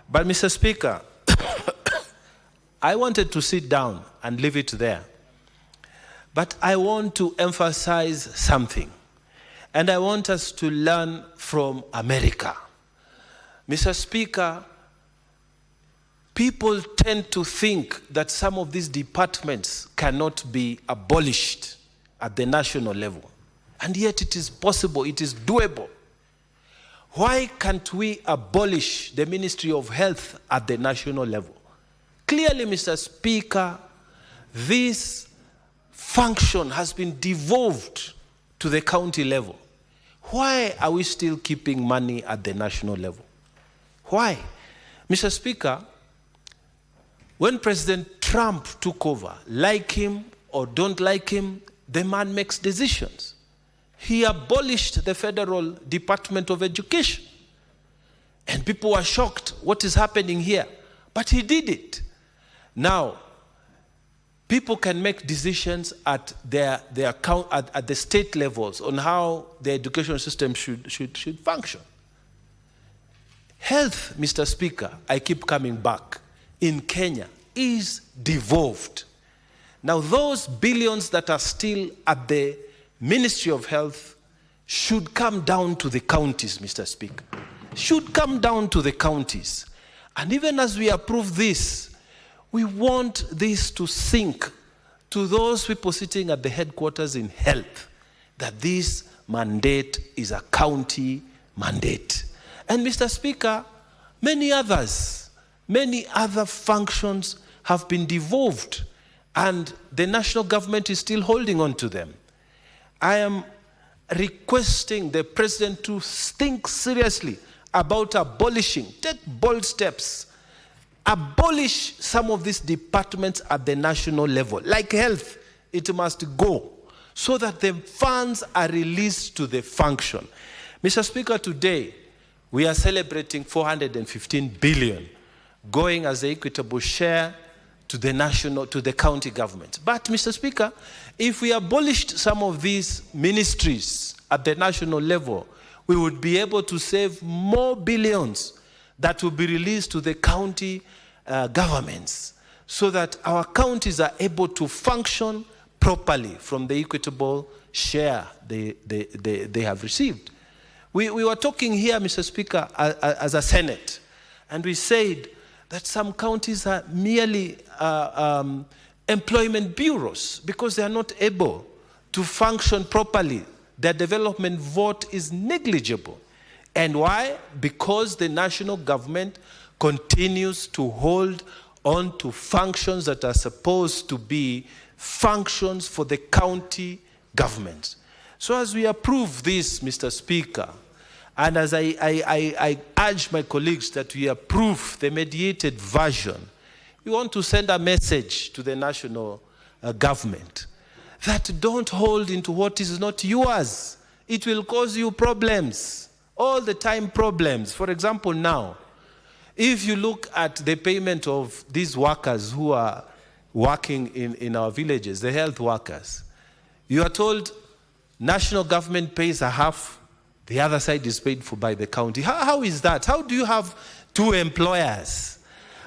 But, Mr. Speaker, I wanted to sit down and leave it there. But I want to emphasize something, and I want us to learn from America. Mr. Speaker, people tend to think that some of these departments cannot be abolished at the national level. And yet it is possible, it is doable. Why can't we abolish the Ministry of Health at the national level? Clearly, Mr. Speaker, this function has been devolved to the county level. Why are we still keeping money at the national level? Why? Mr. Speaker, when President Trump took over, like him or don't like him, the man makes decisions. He abolished the Federal Department of Education. And people were shocked, what is happening here? But he did it. Now, people can make decisions at at the state levels on how the education system should function. Health, Mr. Speaker, I keep coming back, in Kenya is devolved. Now, those billions that are still at the Ministry of Health should come down to the counties, Mr. Speaker. Should come down to the counties. And even as we approve this, we want this to sink to those people sitting at the headquarters in health, that this mandate is a county mandate. And Mr. Speaker, many other functions have been devolved, and the national government is still holding on to them. I am requesting the president to think seriously about abolishing, take bold steps, abolish some of these departments at the national level. Like health, it must go so that the funds are released to the function. Mr. Speaker, today we are celebrating 415 billion going as the equitable share to the county government. But, Mr. Speaker, if we abolished some of these ministries at the national level, we would be able to save more billions that will be released to the county governments, so that our counties are able to function properly from the equitable share they have received. We were talking here, Mr. Speaker, as a Senate, and we said that some counties are merely employment bureaus because they are not able to function properly. Their development vote is negligible. And why? Because the national government continues to hold on to functions that are supposed to be functions for the county governments. So as we approve this, Mr. Speaker, and as I urge my colleagues that we approve the mediated version, we want to send a message to the national government that don't hold into what is not yours. It will cause you problems, all the time problems. For example, now, if you look at the payment of these workers who are working in our villages, the health workers, you are told national government pays a half, the other side is paid for by the county. How is that? How do you have two employers?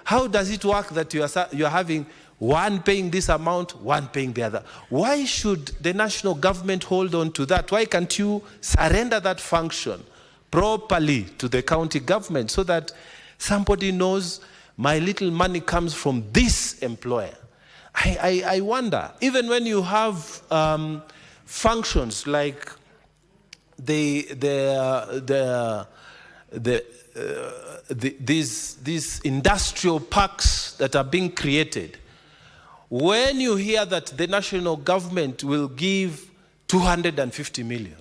How does it work that you are having one paying this amount, one paying the other? Why should the national government hold on to that? Why can't you surrender that function properly to the county government so that somebody knows my little money comes from this employer? I wonder, even when you have functions like these industrial parks that are being created, when you hear that the national government will give 250 million,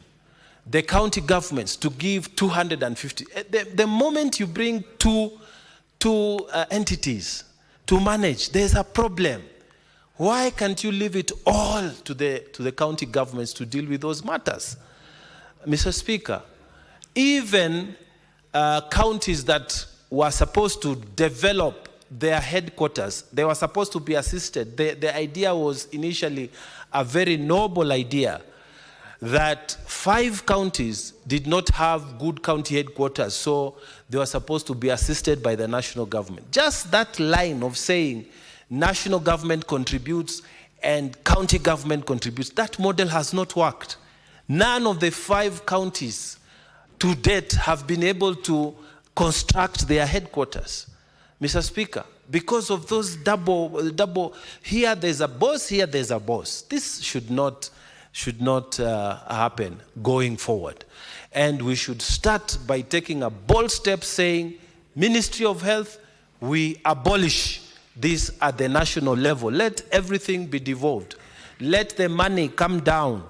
the county governments to give 250, the moment you bring two entities to manage, there's a problem. Why can't you leave it all to the county governments to deal with those matters? Mr. Speaker, even counties that were supposed to develop their headquarters, they were supposed to be assisted. The idea was initially a very noble idea that 5 counties did not have good county headquarters, so they were supposed to be assisted by the national government. Just that line of saying national government contributes and county government contributes, that model has not worked. None of the 5 counties to date have been able to construct their headquarters, Mr. Speaker, because of those double, here there's a boss, here there's a boss. This should not happen going forward. And we should start by taking a bold step saying, Ministry of Health, we abolish this at the national level. Let everything be devolved. Let the money come down.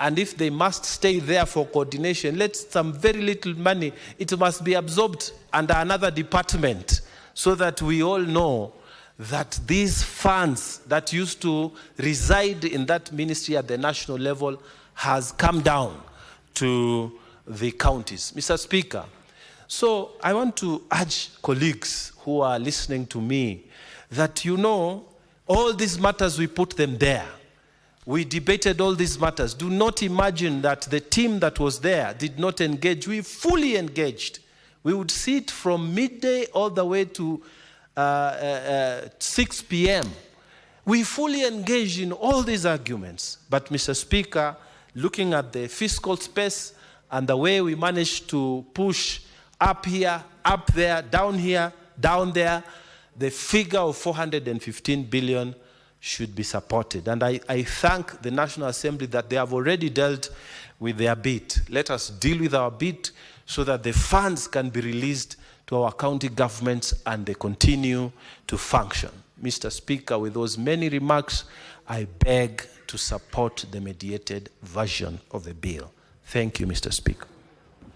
And if they must stay there for coordination, let some very little money, it must be absorbed under another department so that we all know that these funds that used to reside in that ministry at the national level has come down to the counties. Mr. Speaker, so I want to urge colleagues who are listening to me that, you know, all these matters, we put them there. We debated all these matters. Do not imagine that the team that was there did not engage. We fully engaged. We would sit from midday all the way to 6 p.m. We fully engaged in all these arguments. But, Mr. Speaker, looking at the fiscal space and the way we managed to push up here, up there, down here, down there, the figure of 415 billion should be supported. And I thank the National Assembly that they have already dealt with their bit. Let us deal with our bit so that the funds can be released to our county governments and they continue to function. Mr. Speaker, with those many remarks, I beg to support the mediated version of the bill. Thank you, Mr. Speaker.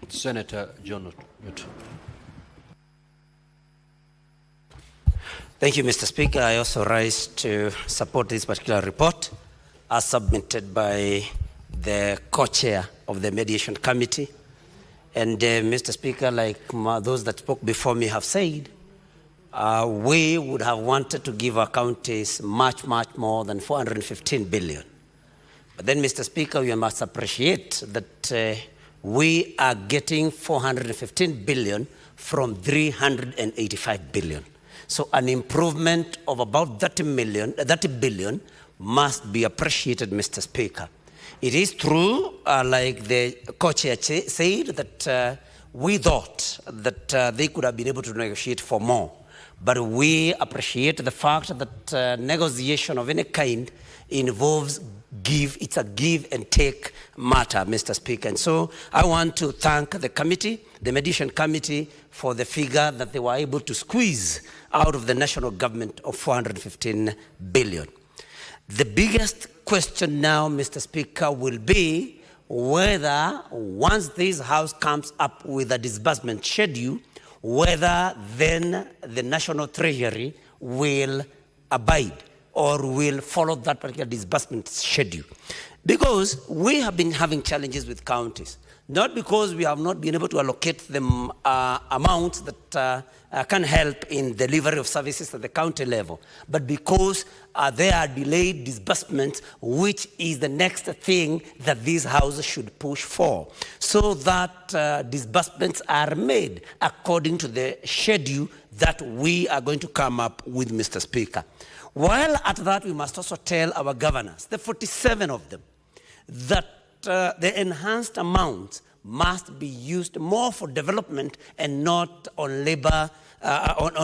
Senator John Otu. Thank you, Mr. Speaker. I also rise to support this particular report as submitted by the co-chair of the Mediation Committee. And Mr. Speaker, like those that spoke before me have said, we would have wanted to give our counties much, much more than 415 billion. But then, Mr. Speaker, we must appreciate that we are getting 415 billion from 385 billion. So an improvement of about 30 billion must be appreciated, Mr. Speaker. It is true, like the co-chair said, that we thought that they could have been able to negotiate for more. But we appreciate the fact that negotiation of any kind involves it's a give and take matter, Mr. Speaker. And so I want to thank the committee, the Mediation Committee, for the figure that they were able to squeeze out of the national government of 415 billion. The biggest question now, Mr. Speaker, will be whether once this House comes up with a disbursement schedule, whether then the National Treasury will abide or will follow that particular disbursement schedule. Because we have been having challenges with counties, not because we have not been able to allocate them amounts that can help in delivery of services at the county level, but because there are delayed disbursements, which is the next thing that these houses should push for, so that disbursements are made according to the schedule that we are going to come up with, Mr. Speaker. While at that, we must also tell our governors, the 47 of them, that the enhanced amounts must be used more for development and not on labor, on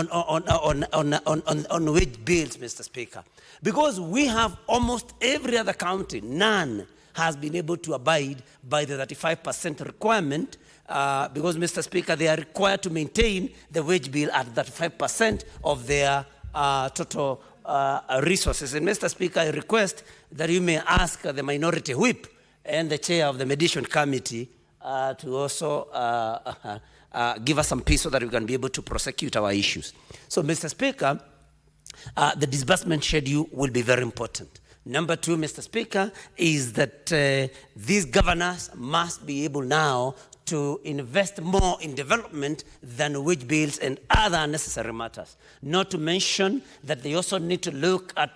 wage bills, Mr. Speaker. Because we have almost every other county, none has been able to abide by the 35% requirement, because, Mr. Speaker, they are required to maintain the wage bill at 35% of their total resources. And, Mr. Speaker, I request that you may ask the minority whip and the chair of the Mediation Committee to also give us some peace so that we can be able to prosecute our issues. So, Mr. Speaker, the disbursement schedule will be very important. Number two, Mr. Speaker, is that these governors must be able now to invest more in development than wage bills and other unnecessary matters. Not to mention that they also need to look at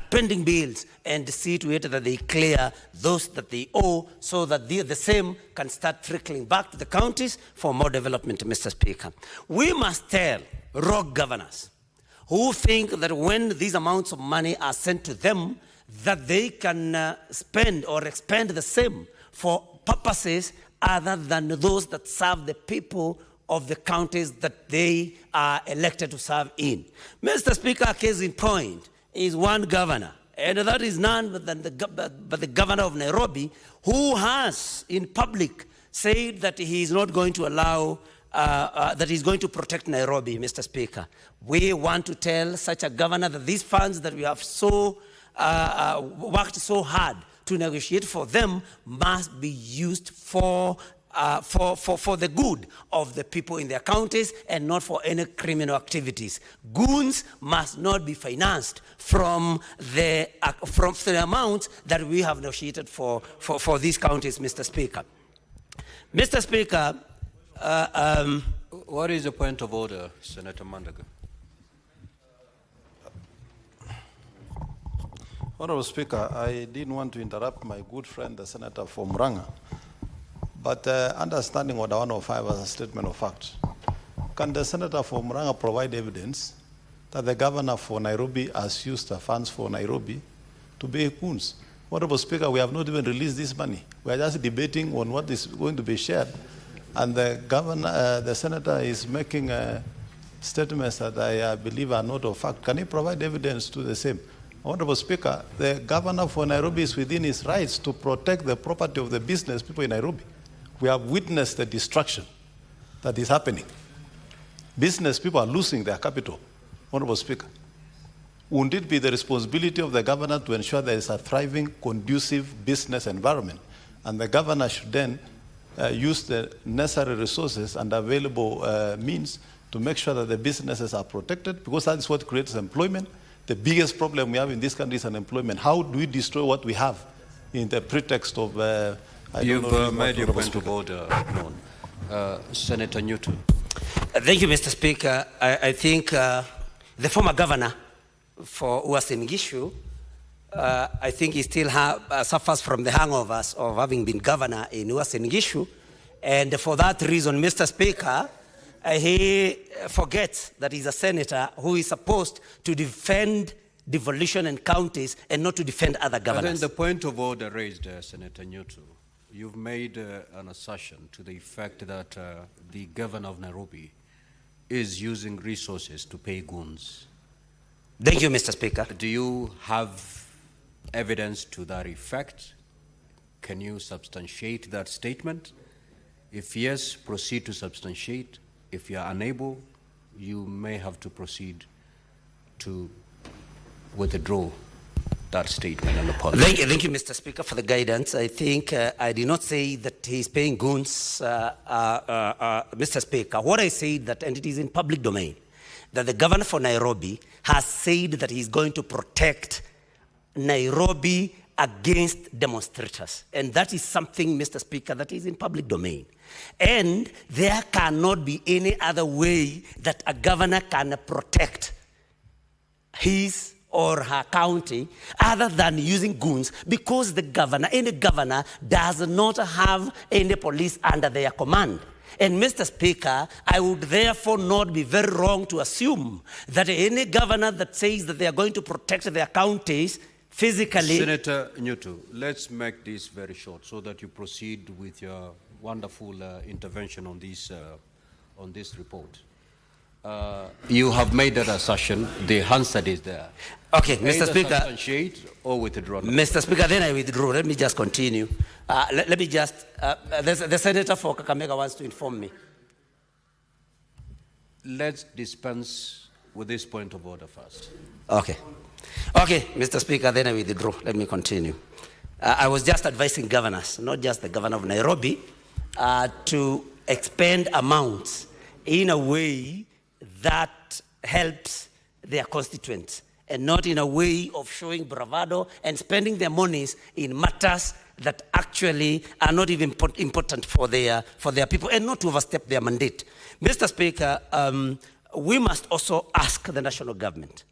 pending bills and see to it that they clear those that they owe, so that the same can start trickling back to the counties for more development, Mr. Speaker. We must tell rogue governors who think that when these amounts of money are sent to them, that they can spend or expend the same for purposes other than those that serve the people of the counties that they are elected to serve in. Mr. Speaker, a case in point is one governor, and that is none but the governor of Nairobi, who has in public said that he is not going to allow, that he's going to protect Nairobi, Mr. Speaker. We want to tell such a governor that these funds that we have worked so hard to negotiate for them must be used for the good of the people in their counties and not for any criminal activities. Goons must not be financed from the amounts that we have negotiated for these counties, Mr. Speaker. Mr. Speaker, what is the point of order, Senator Mandaga? Honorable Speaker, I didn't want to interrupt my good friend, the Senator from Murang'a, but understanding Order 105 as a statement of fact, can the Senator from Murang'a provide evidence that the governor for Nairobi has used the funds for Nairobi to pay goons? Honorable Speaker, we have not even released this money. We are just debating on what is going to be shared, and the governor, the Senator is making statements that I believe are not of fact. Can he provide evidence to the same? Honorable Speaker, the governor for Nairobi is within his rights to protect the property of the business people in Nairobi. We have witnessed the destruction that is happening. Business people are losing their capital. Honorable Speaker, wouldn't it be the responsibility of the governor to ensure there is a thriving, conducive business environment? And the governor should then use the necessary resources and available means to make sure that the businesses are protected, because that is what creates employment. The biggest problem we have in this country is unemployment. How do we destroy what we have in the pretext of... You've made your point of order known. Senator Newton. Thank you, Mr. Speaker. I think the former governor for Uasin Gishu, I think he still suffers from the hangovers of having been governor in Uasin Gishu. And for that reason, Mr. Speaker, he forgets that he's a senator who is supposed to defend devolution in counties and not to defend other governors. And then the point of order raised, Senator Newton, you've made an assertion to the effect that the governor of Nairobi is using resources to pay goons. Thank you, Mr. Speaker. Do you have evidence to that effect? Can you substantiate that statement? If yes, proceed to substantiate. If you are unable, you may have to proceed to withdraw that statement and apologize. Thank you, Mr. Speaker, for the guidance. I think I did not say that he's paying goons, Mr. Speaker. What I said that, and it is in public domain, that the governor for Nairobi has said that he's going to protect Nairobi against demonstrators. And that is something, Mr. Speaker, that is in public domain. And there cannot be any other way that a governor can protect his or her county other than using goons, because any governor does not have any police under their command. And Mr. Speaker, I would therefore not be very wrong to assume that any governor that says that they are going to protect their counties physically. Senator Nyutu, let's make this very short so that you proceed with your wonderful intervention on this report. You have made that assertion. The answer is there. Okay, Mr. Speaker. Substantiate or withdraw. Mr. Speaker, then I withdraw. Let me just continue. Let me just. The senator for Kakamega wants to inform me. Let's dispense with this point of order first. Okay. Okay, Mr. Speaker, then I withdraw. Let me continue. I was just advising governors, not just the governor of Nairobi, to expend amounts in a way that helps their constituents, and not in a way of showing bravado and spending their monies in matters that actually are not even important for their people, and not to overstep their mandate. Mr. Speaker, we must also ask the national government,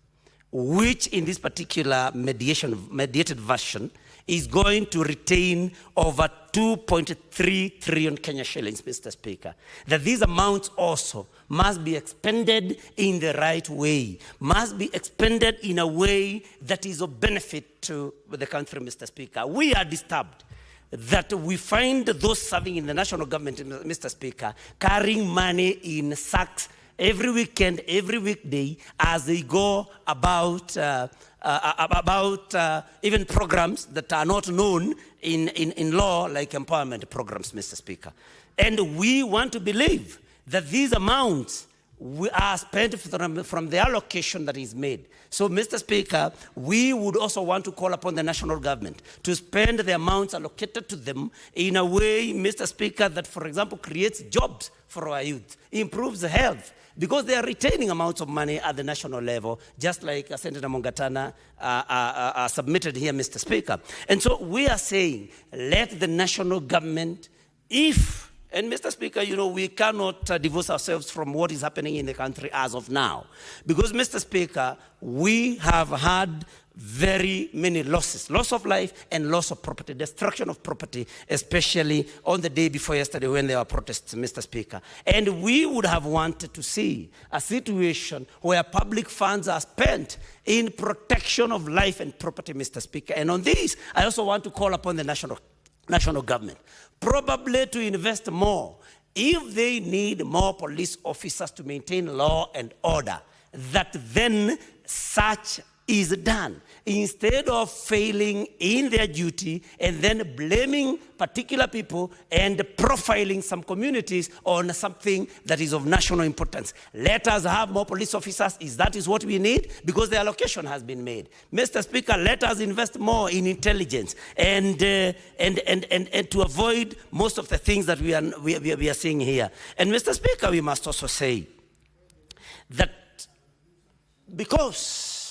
which in this particular mediated version is going to retain over 2.3 trillion Kenya shillings, Mr. Speaker, that these amounts also must be expended in the right way, must be expended in a way that is of benefit to the country, Mr. Speaker. We are disturbed that we find those serving in the national government, Mr. Speaker, carrying money in sacks every weekend, every weekday, as they go about even programs that are not known in law, like empowerment programs, Mr. Speaker. And we want to believe that these amounts are spent from the allocation that is made. So, Mr. Speaker, we would also want to call upon the national government to spend the amounts allocated to them in a way, Mr. Speaker, that, for example, creates jobs for our youth, improves health, because they are retaining amounts of money at the national level, just like Senator Mongatana submitted here, Mr. Speaker. And so we are saying, let the national government, and Mr. Speaker, you know, we cannot divorce ourselves from what is happening in the country as of now. Because, Mr. Speaker, we have had very many losses, loss of life and loss of property, destruction of property, especially on the day before yesterday when there were protests, Mr. Speaker. And we would have wanted to see a situation where public funds are spent in protection of life and property, Mr. Speaker. And on this, I also want to call upon the national government, probably to invest more. If they need more police officers to maintain law and order, that then such is done, instead of failing in their duty and then blaming particular people and profiling some communities on something that is of national importance. Let us have more police officers, that is what we need, because the allocation has been made. Mr. Speaker, let us invest more in intelligence and to avoid most of the things that we are seeing here. And Mr. Speaker, we must also say that because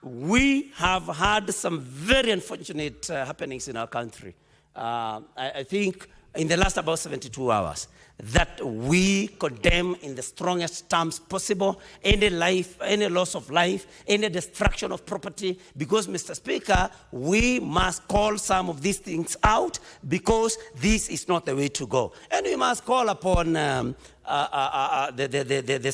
we have had some very unfortunate happenings in our country. I think in the last about 72 hours, that we condemn in the strongest terms possible any loss of life, any destruction of property, because, Mr. Speaker, we must call some of these things out, because this is not the way to go. And we must call upon the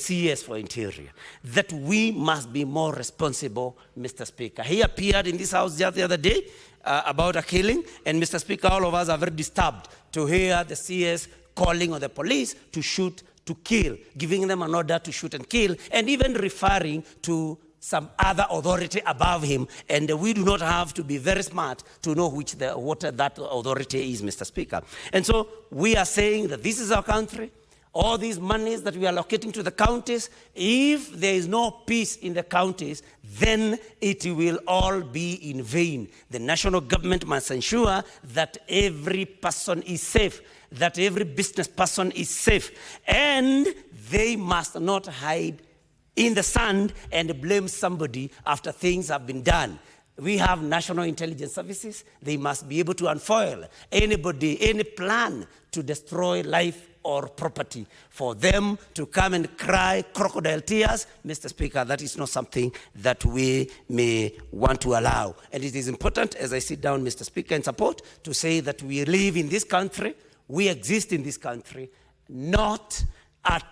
CES for Interior, that we must be more responsible, Mr. Speaker. He appeared in this house just the other day about a killing, and Mr. Speaker, all of us are very disturbed to hear the CES calling on the police to shoot, to kill, giving them an order to shoot and kill, and even referring to some other authority above him. And we do not have to be very smart to know what that authority is, Mr. Speaker. And so we are saying that this is our country. All these monies that we are allocating to the counties, if there is no peace in the counties, then it will all be in vain. The national government must ensure that every person is safe, that every business person is safe, and they must not hide in the sand and blame somebody after things have been done. We have national intelligence services. They must be able to unfoil anybody, any plan to destroy life or property. For them to come and cry crocodile tears, Mr. Speaker, that is not something that we may want to allow. And it is important, as I sit down, Mr. Speaker, in support, to say that we live in this country, we exist in this country, not at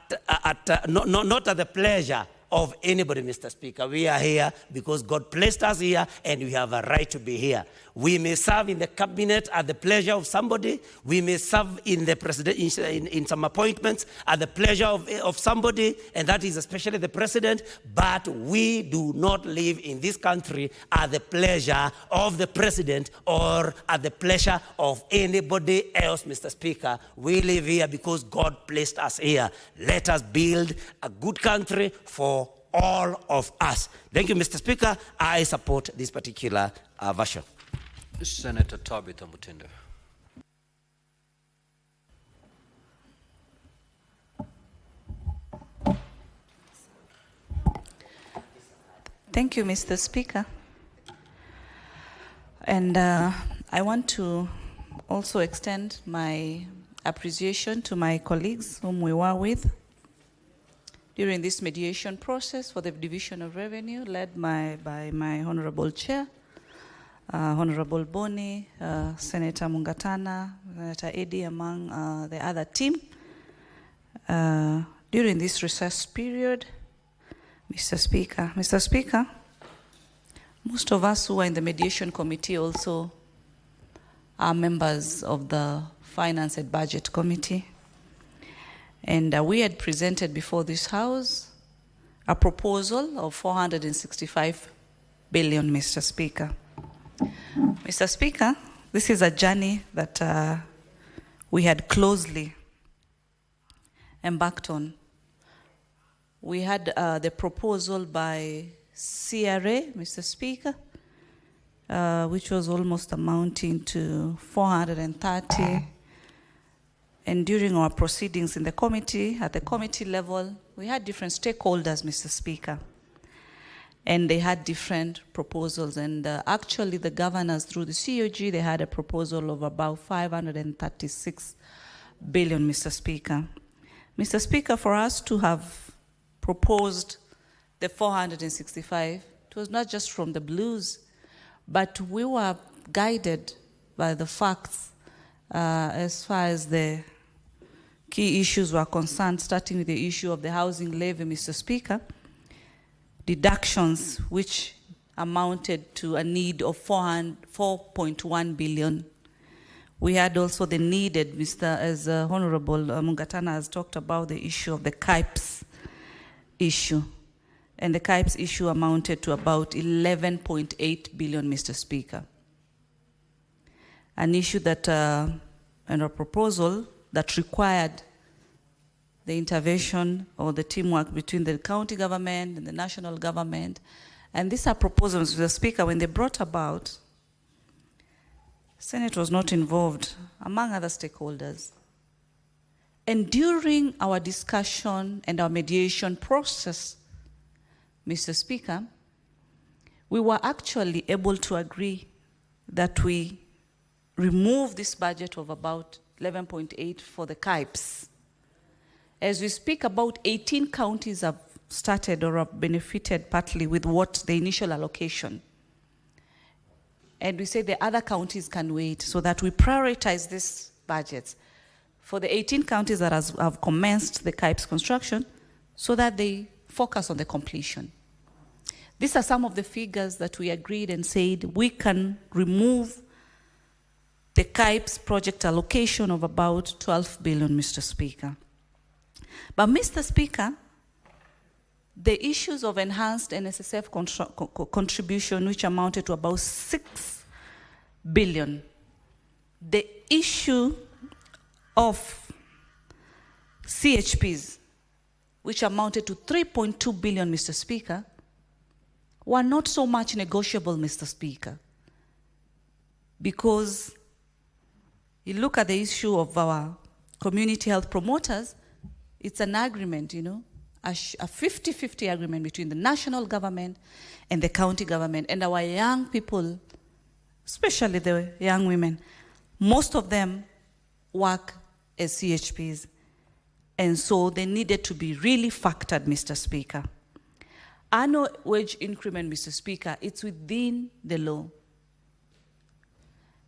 the pleasure of anybody, Mr. Speaker. We are here because God placed us here and we have a right to be here. We may serve in the cabinet at the pleasure of somebody. We may serve in the president in some appointments at the pleasure of somebody, and that is especially the president. But we do not live in this country at the pleasure of the president or at the pleasure of anybody else, Mr. Speaker. We live here because God placed us here. Let us build a good country for all of us. Thank you, Mr. Speaker. I support this particular version. Senator Tabitha Mutinda. Thank you, Mr. Speaker. And I want to also extend my appreciation to my colleagues whom we were with during this mediation process for the Division of Revenue, led by my Honorable Chair, Honorable Boni, Senator Mungatana, Senator Eddy, among the other team. During this recess period, Mr. Speaker, most of us who are in the Mediation Committee also are members of the Finance and Budget Committee. And we had presented before this House a proposal of 465 billion, Mr. Speaker. Mr. Speaker, this is a journey that we had closely embarked on. We had the proposal by CRA, Mr. Speaker, which was almost amounting to 430. And during our proceedings in the committee, at the committee level, we had different stakeholders, Mr. Speaker. And they had different proposals. And actually, the governors through the COG, they had a proposal of about 536 billion, Mr. Speaker. Mr. Speaker, for us to have proposed the 465, it was not just from the blues, but we were guided by the facts as far as the key issues were concerned, starting with the issue of the housing levy, Mr. Speaker, deductions which amounted to a need of 4.1 billion. We had also the needed, as Honorable Mungatana has talked about, the issue of the KIPES issue. And the KIPES issue amounted to about 11.8 billion, Mr. Speaker. An issue that, and a proposal that required the intervention or the teamwork between the county government and the national government. And these are proposals, Mr. Speaker, when they brought about, Senate was not involved, among other stakeholders. And during our discussion and our mediation process, Mr. Speaker, we were actually able to agree that we remove this budget of about 11.8 for the KIPES. As we speak, about 18 counties have started or have benefited partly with what the initial allocation. And we say the other counties can wait so that we prioritize these budgets for the 18 counties that have commenced the KIPES construction so that they focus on the completion. These are some of the figures that we agreed and said we can remove the KIPES project allocation of about 12 billion, Mr. Speaker. But, Mr. Speaker, the issues of enhanced NSSF contribution, which amounted to about 6 billion, the issue of CHPs, which amounted to 3.2 billion, Mr. Speaker, were not so much negotiable, Mr. Speaker, because you look at the issue of our community health promoters, it's an agreement, a 50-50 agreement between the national government and the county government. And our young people, especially the young women, most of them work as CHPs. And so they needed to be really factored, Mr. Speaker. Annual wage increment, Mr. Speaker, it's within the law.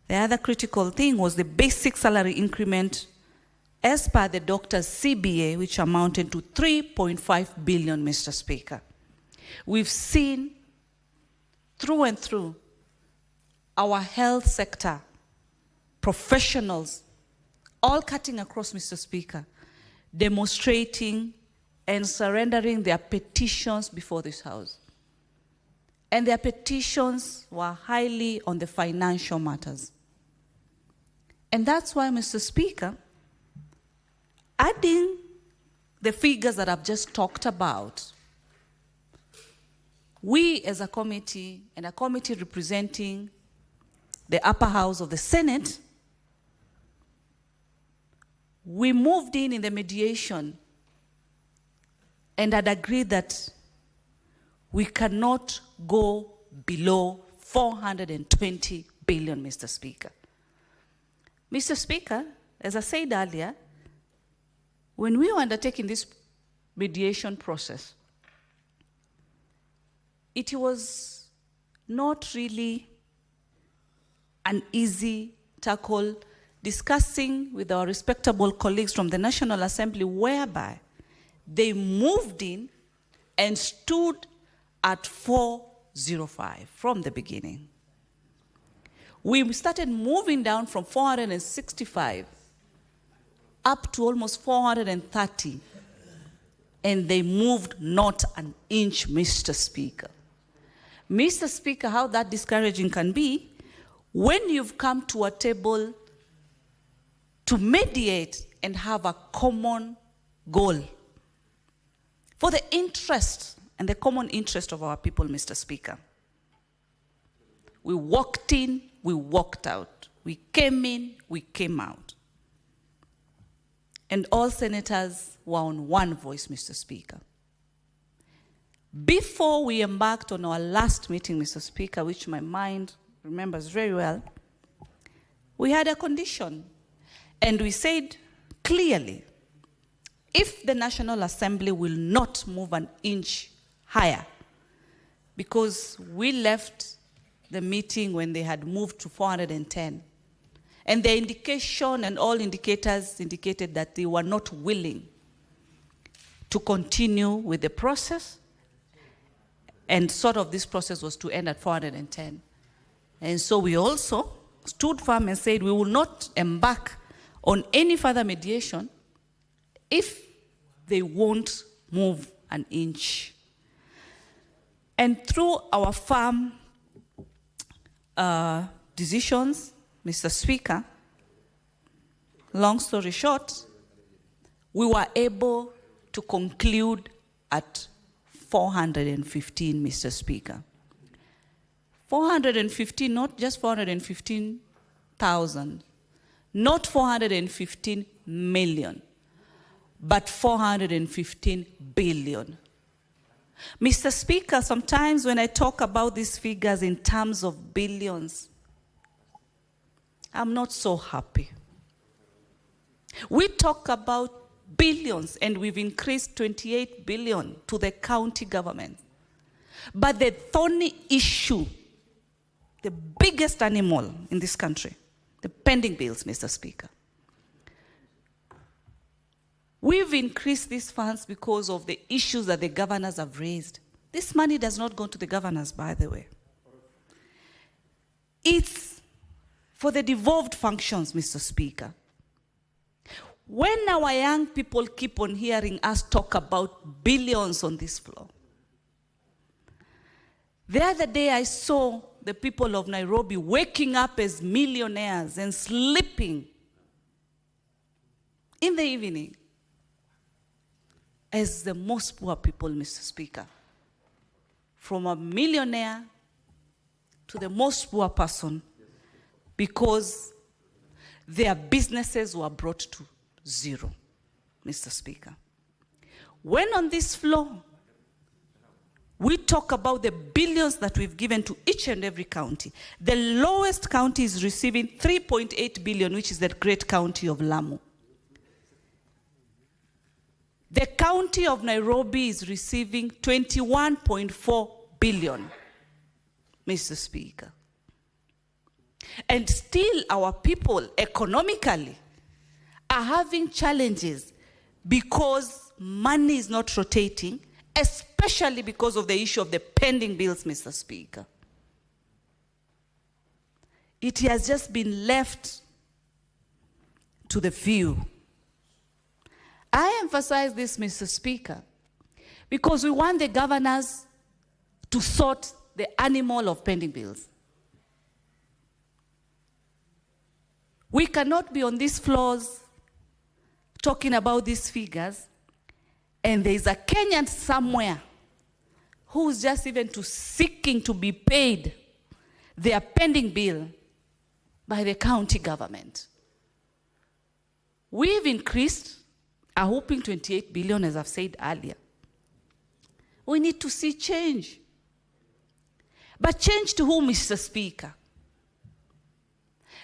The other critical thing was the basic salary increment as per the doctor's CBA, which amounted to 3.5 billion, Mr. Speaker. We've seen through and through our health sector, professionals, all cutting across, Mr. Speaker, demonstrating and surrendering their petitions before this House. And their petitions were highly on the financial matters. And that's why, Mr. Speaker, adding the figures that I've just talked about, we as a committee and a committee representing the upper house of the Senate, we moved in the mediation and had agreed that we cannot go below 420 billion, Mr. Speaker. Mr. Speaker, as I said earlier, when we were undertaking this mediation process, it was not really an easy tackle discussing with our respectable colleagues from the National Assembly, whereby they moved in and stood at 405 from the beginning. We started moving down from 465 up to almost 430, and they moved not an inch, Mr. Speaker. Mr. Speaker, how that discouraging can be when you've come to a table to mediate and have a common goal for the interest and the common interest of our people, Mr. Speaker. We walked in, we walked out. We came in, we came out. And all senators were on one voice, Mr. Speaker. Before we embarked on our last meeting, Mr. Speaker, which my mind remembers very well, we had a condition. And we said clearly, if the National Assembly will not move an inch higher, because we left the meeting when they had moved to 410, and the indication and all indicators indicated that they were not willing to continue with the process, and sort of this process was to end at 410. And so we also stood firm and said we will not embark on any further mediation if they won't move an inch. And through our firm decisions, Mr. Speaker, long story short, we were able to conclude at 415, Mr. Speaker. 415, not just 415,000, not 415 million, but 415 billion. Mr. Speaker, sometimes when I talk about these figures in terms of billions, I'm not so happy. We talk about billions, and we've increased 28 billion to the county government. But the thorny issue, the biggest animal in this country, the pending bills, Mr. Speaker. We've increased these funds because of the issues that the governors have raised. This money does not go to the governors, by the way. It's for the devolved functions, Mr. Speaker. When our young people keep on hearing us talk about billions on this floor, the other day I saw the people of Nairobi waking up as millionaires and sleeping in the evening as the most poor people, Mr. Speaker. From a millionaire to the most poor person, because their businesses were brought to zero, Mr. Speaker. When on this floor, we talk about the billions that we've given to each and every county. The lowest county is receiving 3.8 billion, which is the great county of Lamu. The county of Nairobi is receiving 21.4 billion, Mr. Speaker. And still our people economically are having challenges because money is not rotating, especially because of the issue of the pending bills, Mr. Speaker. It has just been left to the few. I emphasize this, Mr. Speaker, because we want the governors to sort the animal of pending bills. We cannot be on these floors talking about these figures, and there is a Kenyan somewhere who's just even seeking to be paid their pending bill by the county government. We've increased a whopping 28 billion, as I've said earlier. We need to see change. But change to whom, Mr. Speaker?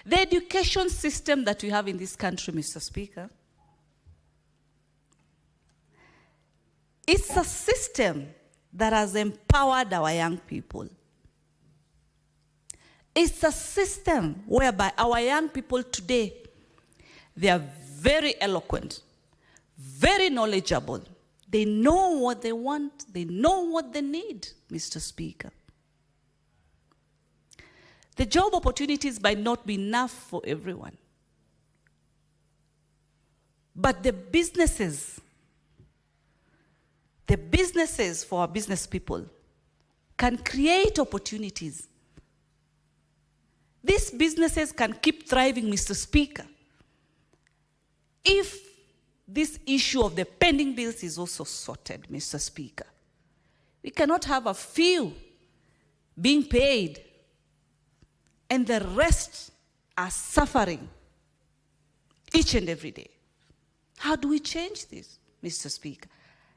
The education system that we have in this country, Mr. Speaker, it's a system that has empowered our young people. It's a system whereby our young people today, they are very eloquent, very knowledgeable. They know what they want, they know what they need, Mr. Speaker. The job opportunities might not be enough for everyone. But the businesses for our business people can create opportunities. These businesses can keep thriving, Mr. Speaker, if this issue of the pending bills is also sorted, Mr. Speaker. We cannot have a few being paid and the rest are suffering each and every day. How do we change this, Mr. Speaker?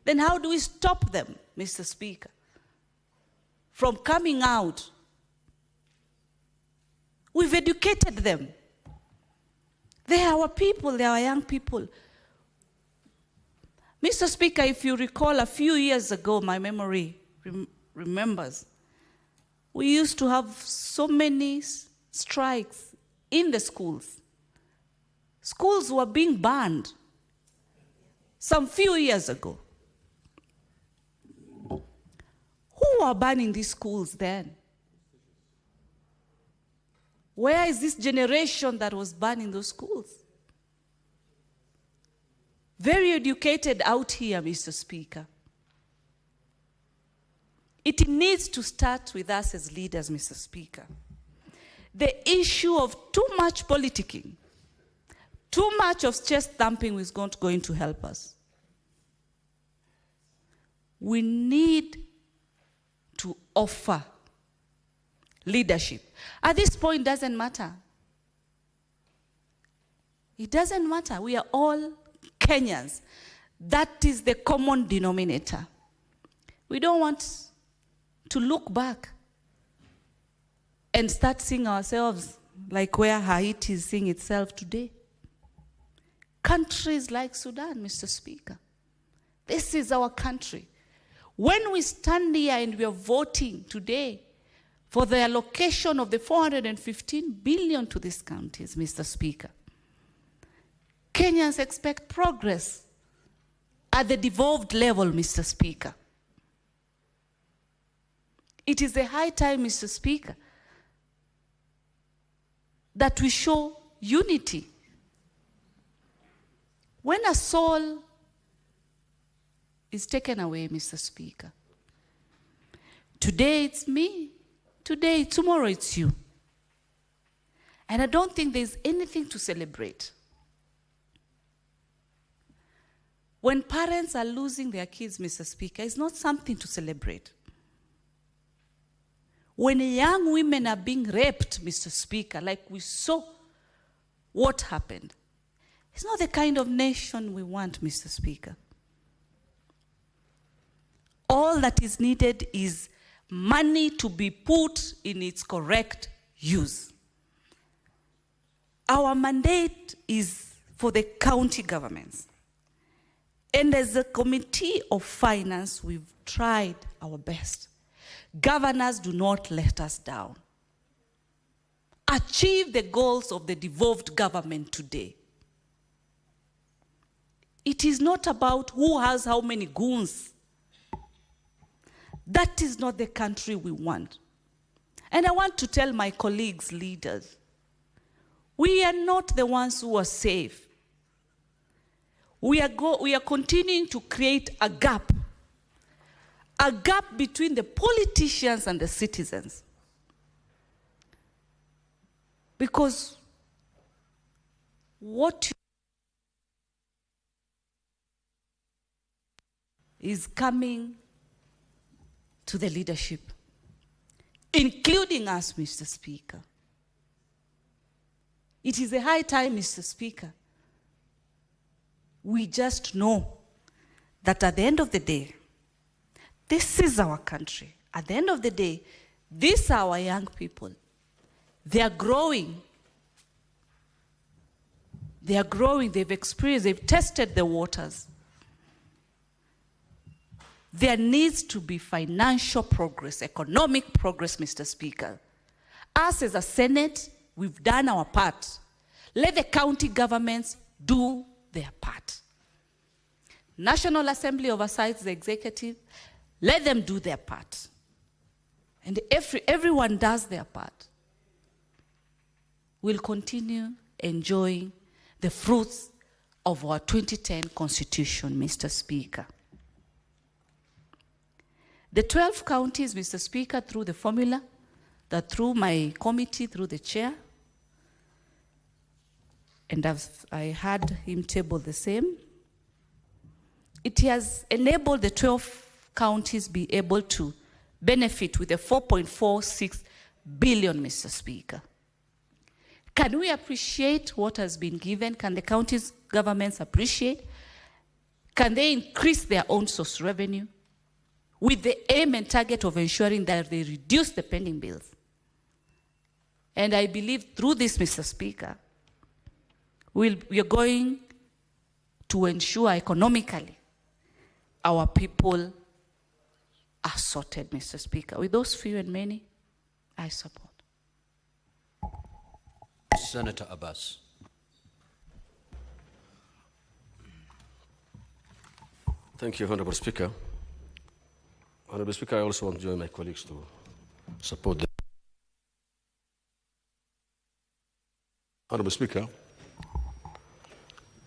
Then how do we stop them, Mr. Speaker, from coming out? We've educated them. They are our people, they are our young people. Mr. Speaker, if you recall a few years ago, my memory remembers, we used to have so many strikes in the schools. Schools were being banned some few years ago. Who were banning these schools then? Where is this generation that was banning those schools? Very educated out here, Mr. Speaker. It needs to start with us as leaders, Mr. Speaker. The issue of too much politicking, too much of chest thumping is not going to help us. We need to offer leadership. At this point, it doesn't matter. It doesn't matter. We are all Kenyans. That is the common denominator. We don't want to look back and start seeing ourselves like where Haiti is seeing itself today. Countries like Sudan, Mr. Speaker. This is our country. When we stand here and we are voting today for the allocation of the 415 billion to these counties, Mr. Speaker, Kenyans expect progress at the devolved level, Mr. Speaker. It is a high time, Mr. Speaker, that we show unity. When a soul is taken away, Mr. Speaker, today it's me, tomorrow it's you. And I don't think there's anything to celebrate. When parents are losing their kids, Mr. Speaker, it's not something to celebrate. When young women are being raped, Mr. Speaker, like we saw what happened, it's not the kind of nation we want, Mr. Speaker. All that is needed is money to be put in its correct use. Our mandate is for the county governments. And as a committee of finance, we've tried our best. Governors, do not let us down. Achieve the goals of the devolved government today. It is not about who has how many goons. That is not the country we want. And I want to tell my colleagues, leaders, we are not the ones who are safe. We are continuing to create a gap between the politicians and the citizens. Because what is coming to the leadership, including us, Mr. Speaker. It is a high time, Mr. Speaker. We just know that at the end of the day, this is our country. At the end of the day, these are our young people. They are growing. They are growing, they've experienced, they've tested the waters. There needs to be financial progress, economic progress, Mr. Speaker. Us as a Senate, we've done our part. Let the county governments do their part. National Assembly oversights the executive. Let them do their part. And everyone does their part. We'll continue enjoying the fruits of our 2010 Constitution, Mr. Speaker. The 12 counties, Mr. Speaker, through the formula, that through my committee, through the chair, and I had him table the same, it has enabled the 12 counties be able to benefit with a 4.46 billion, Mr. Speaker. Can we appreciate what has been given? Can the counties' governments appreciate? Can they increase their own source revenue with the aim and target of ensuring that they reduce the pending bills? And I believe through this, Mr. Speaker, we are going to ensure economically our people are sorted, Mr. Speaker. With those few and many, I support. Senator Abbas. Thank you, Honorable Speaker. Honorable Speaker, I also want to join my colleagues to support the Honorable Speaker.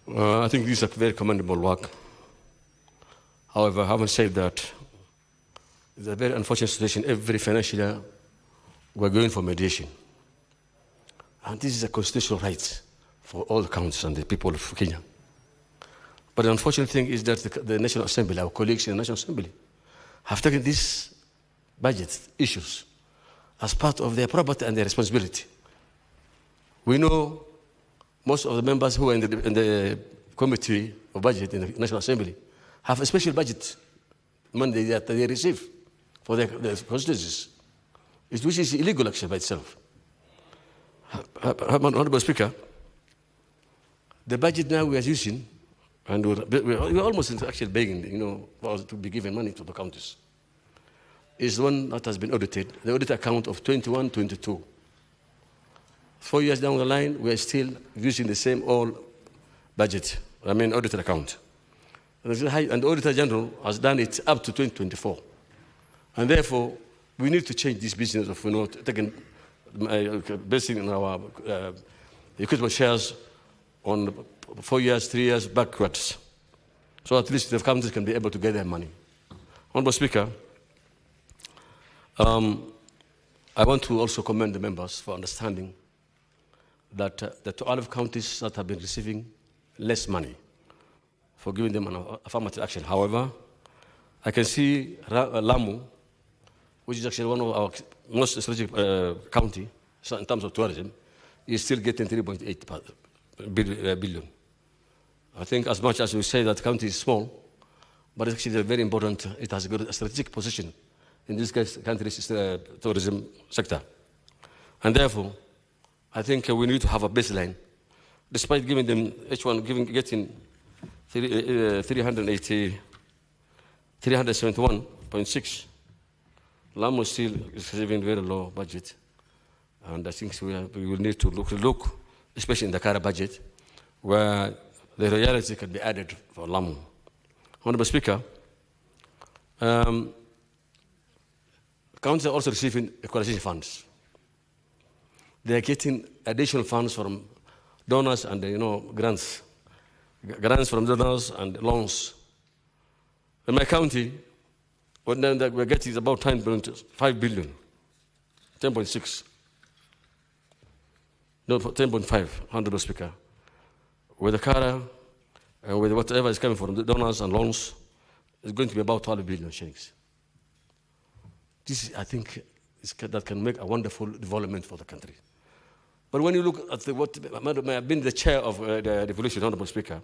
I think this is a very commendable work. However, having said that, it's a very unfortunate situation. Every financial year, we're going for mediation. And this is a constitutional right for all the counties and the people of Kenya. But the unfortunate thing is that the National Assembly, our colleagues in the National Assembly, have taken these budget issues as part of their property and their responsibility. We know most of the members who are in the Committee of Budget in the National Assembly have a special budget money that they receive for their constituencies, which is illegal actually by itself. Honorable Speaker, the budget now we are using, and we're almost actually begging, to be given money to the counties, is the one that has been audited, the audit account of 21-22. 4 years down the line, we are still using the same old budget, audited account. And the Auditor General has done it up to 2024. And therefore, we need to change this business of taking, basing on our equitable shares on 4 years, 3 years backwards. So at least the counties can be able to get their money. Honorable Speaker, I want to also commend the members for understanding that the 12 counties that have been receiving less money for giving them an affirmative action. However, I can see Lamu, which is actually one of our most strategic county in terms of tourism, is still getting 3.8 billion. I think as much as we say that county is small, but it's actually very important. It has got a strategic position in this country's tourism sector. And therefore, I think we need to have a baseline. Despite giving them, each one getting 371.6, Lamu still is receiving very low budget. And I think we will need to look, especially in the current budget, where the reality can be added for Lamu. Honorable Speaker, counties are also receiving equalization funds. They are getting additional funds from donors and grants from donors and loans. In my county, what we're getting is about 10.5 billion, 10.6. No, 10.5, Honorable Speaker. With the CARA and with whatever is coming from the donors and loans, it's going to be about 12 billion shillings. This, I think, that can make a wonderful development for the country. But when you look at what may have been the chair of the devolution, Honorable Speaker,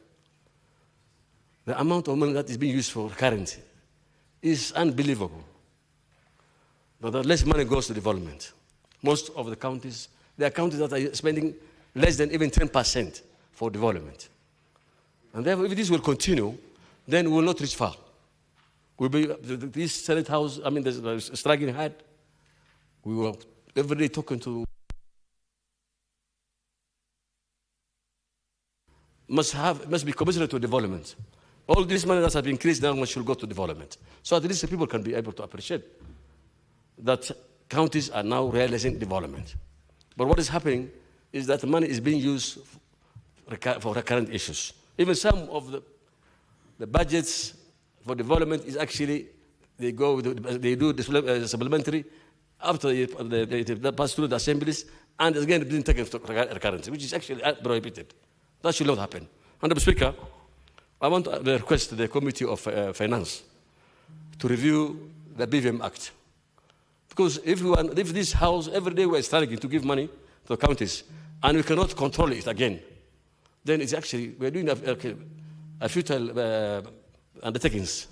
the amount of money that is being used for currency is unbelievable. But the less money goes to development. Most of the counties, there are counties that are spending less than even 10% for development. And therefore, if this will continue, then we will not reach far. We'll be, this Senate House, there's struggling hard. We were every day talking to must be commensurate to development. All this money that has been increased now should go to development. So at least the people can be able to appreciate that counties are now realizing development. But what is happening is that the money is being used for recurrent issues. Even some of the budgets for development is actually, they do supplementary after they pass through the assemblies, and again, it didn't take into recurrence, which is actually prohibited. That should not happen. Honorable Speaker, I want to request the Committee of Finance to review the BVM Act. Because if this House, every day we're struggling to give money to the counties, and we cannot control it again, then it's actually, we're doing a futile undertakings.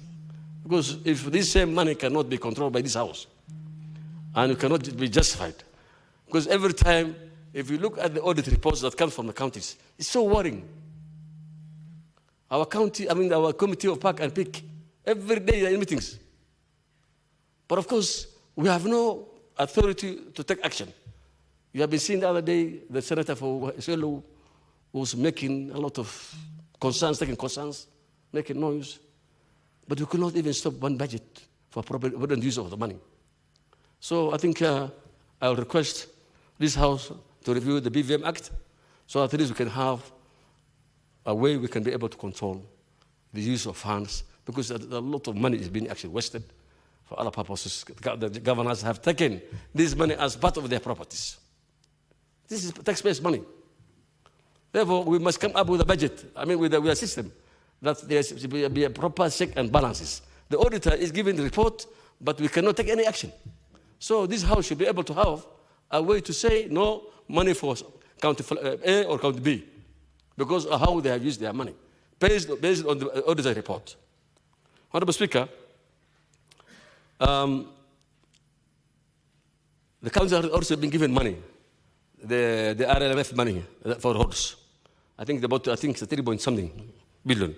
Because if this same money cannot be controlled by this House, and it cannot be justified, because every time, if you look at the audit reports that come from the counties, it's so worrying. Our our Committee of Park and Pick, every day they're in meetings. But of course, we have no authority to take action. You have been seeing the other day, the Senator for Fiscal was making a lot of concerns, taking concerns, making noise. But we could not even stop one budget for proper use of the money. So I think I'll request this House to review the BVM Act, so at least we can have a way we can be able to control the use of funds, because a lot of money is being actually wasted for other purposes. The governors have taken this money as part of their properties. This is taxpayers' money. Therefore, we must come up with a budget, with a system, that there should be a proper check and balances. The auditor is giving the report, but we cannot take any action. So this House should be able to have a way to say no money for county A or county B, because of how they have used their money, based on the auditor report. Honorable Speaker, the counties have also been given money, the RLMF money for roads. I think it's 3 point something billion.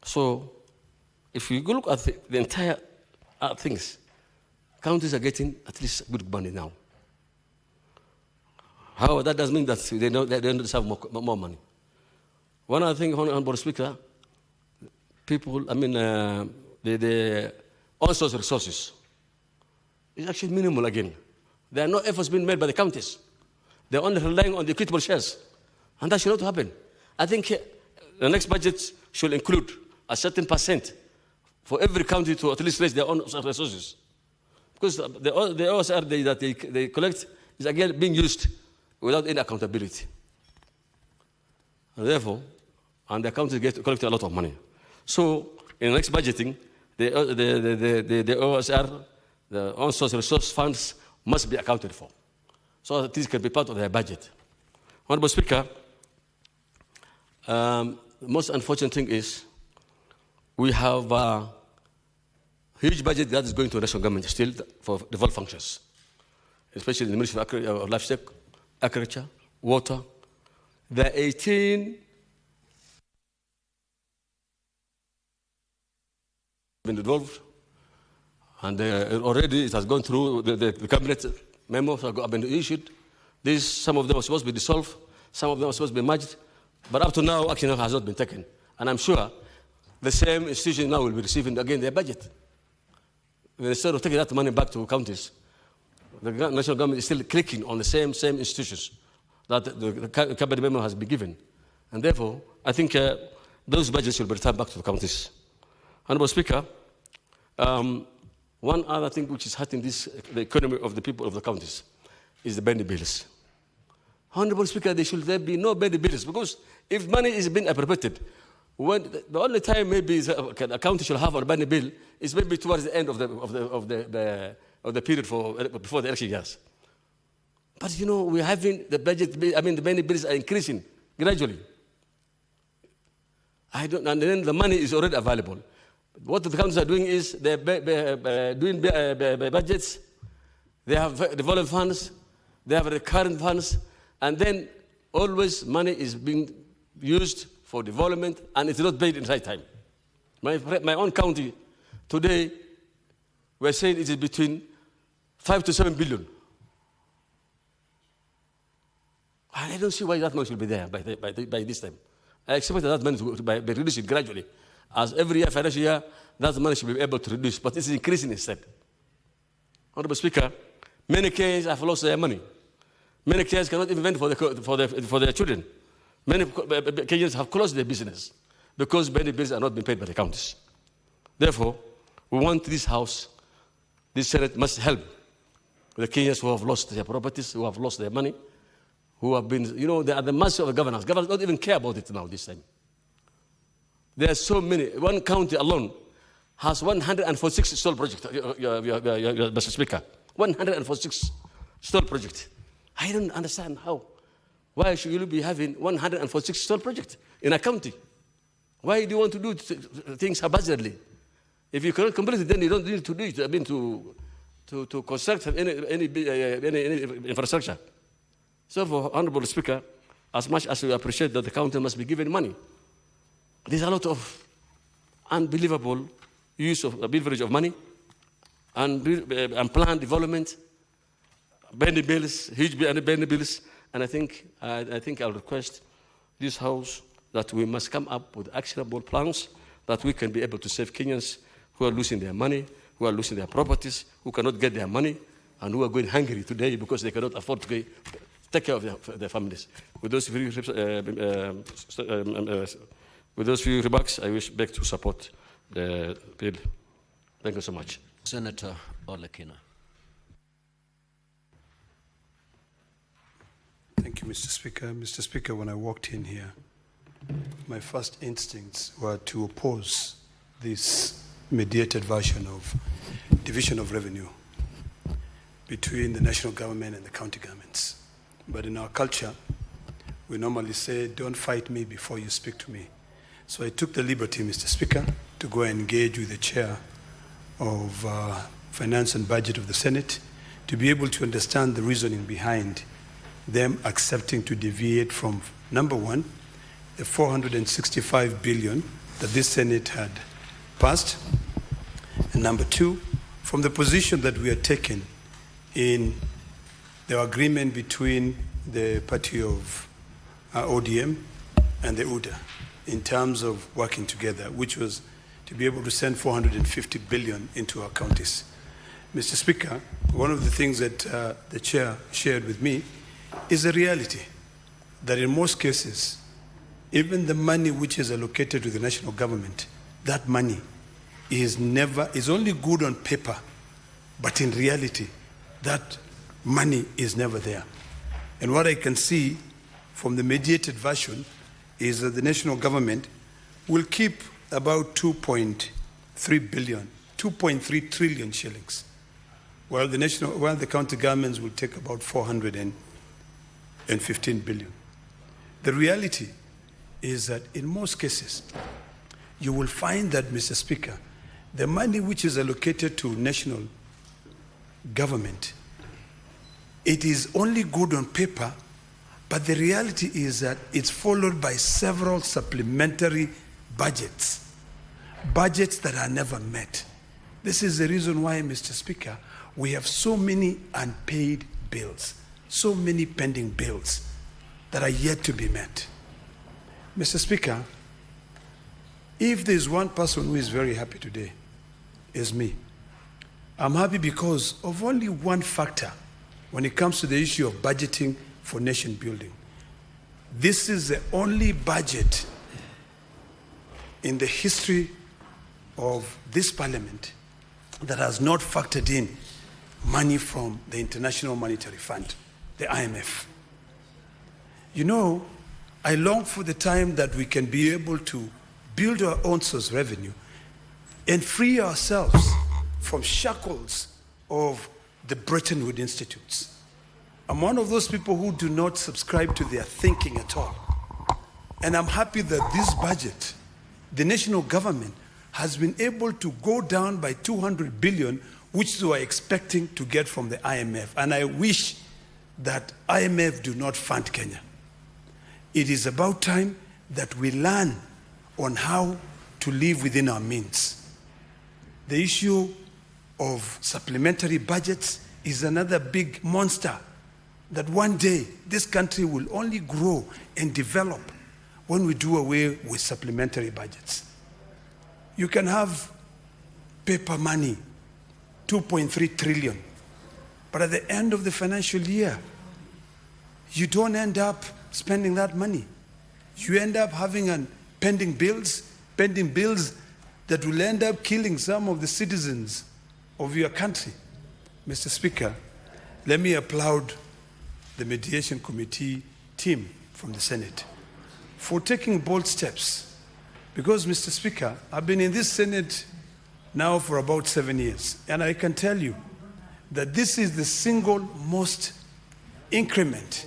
So if you look at the entire things, counties are getting at least good money now. However, that doesn't mean that they don't deserve more money. One other thing, Honorable Speaker, people, the on-source resources is actually minimal again. There are no efforts being made by the counties. They're only relying on the equitable shares. And that should not happen. I think the next budget should include a certain percent for every county to at least raise their own resources. Because the OSR that they collect is again being used without any accountability. And therefore, the counties collect a lot of money. So in the next budgeting, the OSR, the on-source resource funds, must be accounted for, so that this can be part of their budget. Honorable Speaker, the most unfortunate thing is we have a huge budget that is going to the national government still for devolved functions, especially in the Ministry of Livestock, Agriculture, Water. There are 18 been involved, and already it has gone through the cabinet memos have been issued. Some of them are supposed to be dissolved, some of them are supposed to be merged, but up to now action has not been taken. And I'm sure the same institution now will be receiving again their budget. Instead of taking that money back to counties, the national government is still clicking on the same institutions that the cabinet memo has been given. And therefore, I think those budgets will be returned back to the counties. Honorable Speaker, one other thing which is hurting the economy of the people of the counties is the bendy bills. Honorable Speaker, there should be no bendy bills, because if money is being appropriated, when the only time maybe a county should have a bendy bill is maybe towards the end of the period before the election years. But you know, we're having the budget, the bendy bills are increasing gradually. And then the money is already available. What the counties are doing is they're doing budgets, they have development funds, they have recurrent funds, and then always money is being used for development and it's not paid in right time. My own county today, we're saying it is between 5 to 7 billion. I don't see why that money should be there by this time. I expect that money to be reduced gradually. As every year, financial year, that money should be able to reduce, but it's increasing instead. Honorable Speaker, many Kenyans have lost their money. Many Kenyans cannot even vent for their children. Many Kenyans have closed their business because many bills are not being paid by the counties. Therefore, we want this House, this Senate must help the Kenyans who have lost their properties, who have lost their money, who have been, you know, they are the mercy of the governors. Governors don't even care about it now this time. There are so many. One county alone has 146 stall projects, Mr. Speaker. 146 stall projects. I don't understand how. Why should you be having 146 stall projects in a county? Why do you want to do things haphazardly? If you cannot complete it, then you don't need to do it. I mean, to construct any infrastructure. So, for Honorable Speaker, as much as we appreciate that the county must be given money, there's a lot of unbelievable use of leverage of money and planned development, bendy bills, huge bendy bills, and I think I'll request this House that we must come up with actionable plans that we can be able to save Kenyans who are losing their money, who are losing their properties, who cannot get their money, and who are going hungry today because they cannot afford to take care of their families. With those few remarks, I wish back to support the bill. Thank you so much. Senator Olekina. Thank you, Mr. Speaker. Mr. Speaker, when I walked in here, my first instincts were to oppose this mediated version of division of revenue between the national government and the county governments. But in our culture, we normally say, don't fight me before you speak to me. So I took the liberty, Mr. Speaker, to go and engage with the chair of Finance and Budget of the Senate to be able to understand the reasoning behind them accepting to deviate from, number one, the 465 billion that this Senate had passed, and number two, from the position that we are taking in the agreement between the party of ODM and the UDA in terms of working together, which was to be able to send 450 billion into our counties. Mr. Speaker, one of the things that the chair shared with me is a reality that in most cases, even the money which is allocated to the national government, that money is only good on paper, but in reality, that money is never there. And what I can see from the mediated version is that the national government will keep about 2.3 trillion shillings, while the county governments will take about 415 billion. The reality is that in most cases, you will find that, Mr. Speaker, the money which is allocated to national government, it is only good on paper, but the reality is that it's followed by several supplementary budgets that are never met. This is the reason why, Mr. Speaker, we have so many unpaid bills, so many pending bills that are yet to be met. Mr. Speaker, if there's one person who is very happy today, it's me. I'm happy because of only one factor when it comes to the issue of budgeting for nation building. This is the only budget in the history of this parliament that has not factored in money from the International Monetary Fund, the IMF. You know, I long for the time that we can be able to build our own source revenue and free ourselves from shackles of the Bretton Woods institutes. I'm one of those people who do not subscribe to their thinking at all. And I'm happy that this budget, the national government, has been able to go down by 200 billion, which they were expecting to get from the IMF. And I wish that IMF do not fund Kenya. It is about time that we learn on how to live within our means. The issue of supplementary budgets is another big monster that one day this country will only grow and develop when we do away with supplementary budgets. You can have paper money, 2.3 trillion, but at the end of the financial year, you don't end up spending that money. You end up having pending bills that will end up killing some of the citizens of your country. Mr. Speaker, let me applaud the Mediation Committee team from the Senate for taking bold steps. Because, Mr. Speaker, I've been in this Senate now for about 7 years, and I can tell you that this is the single most increment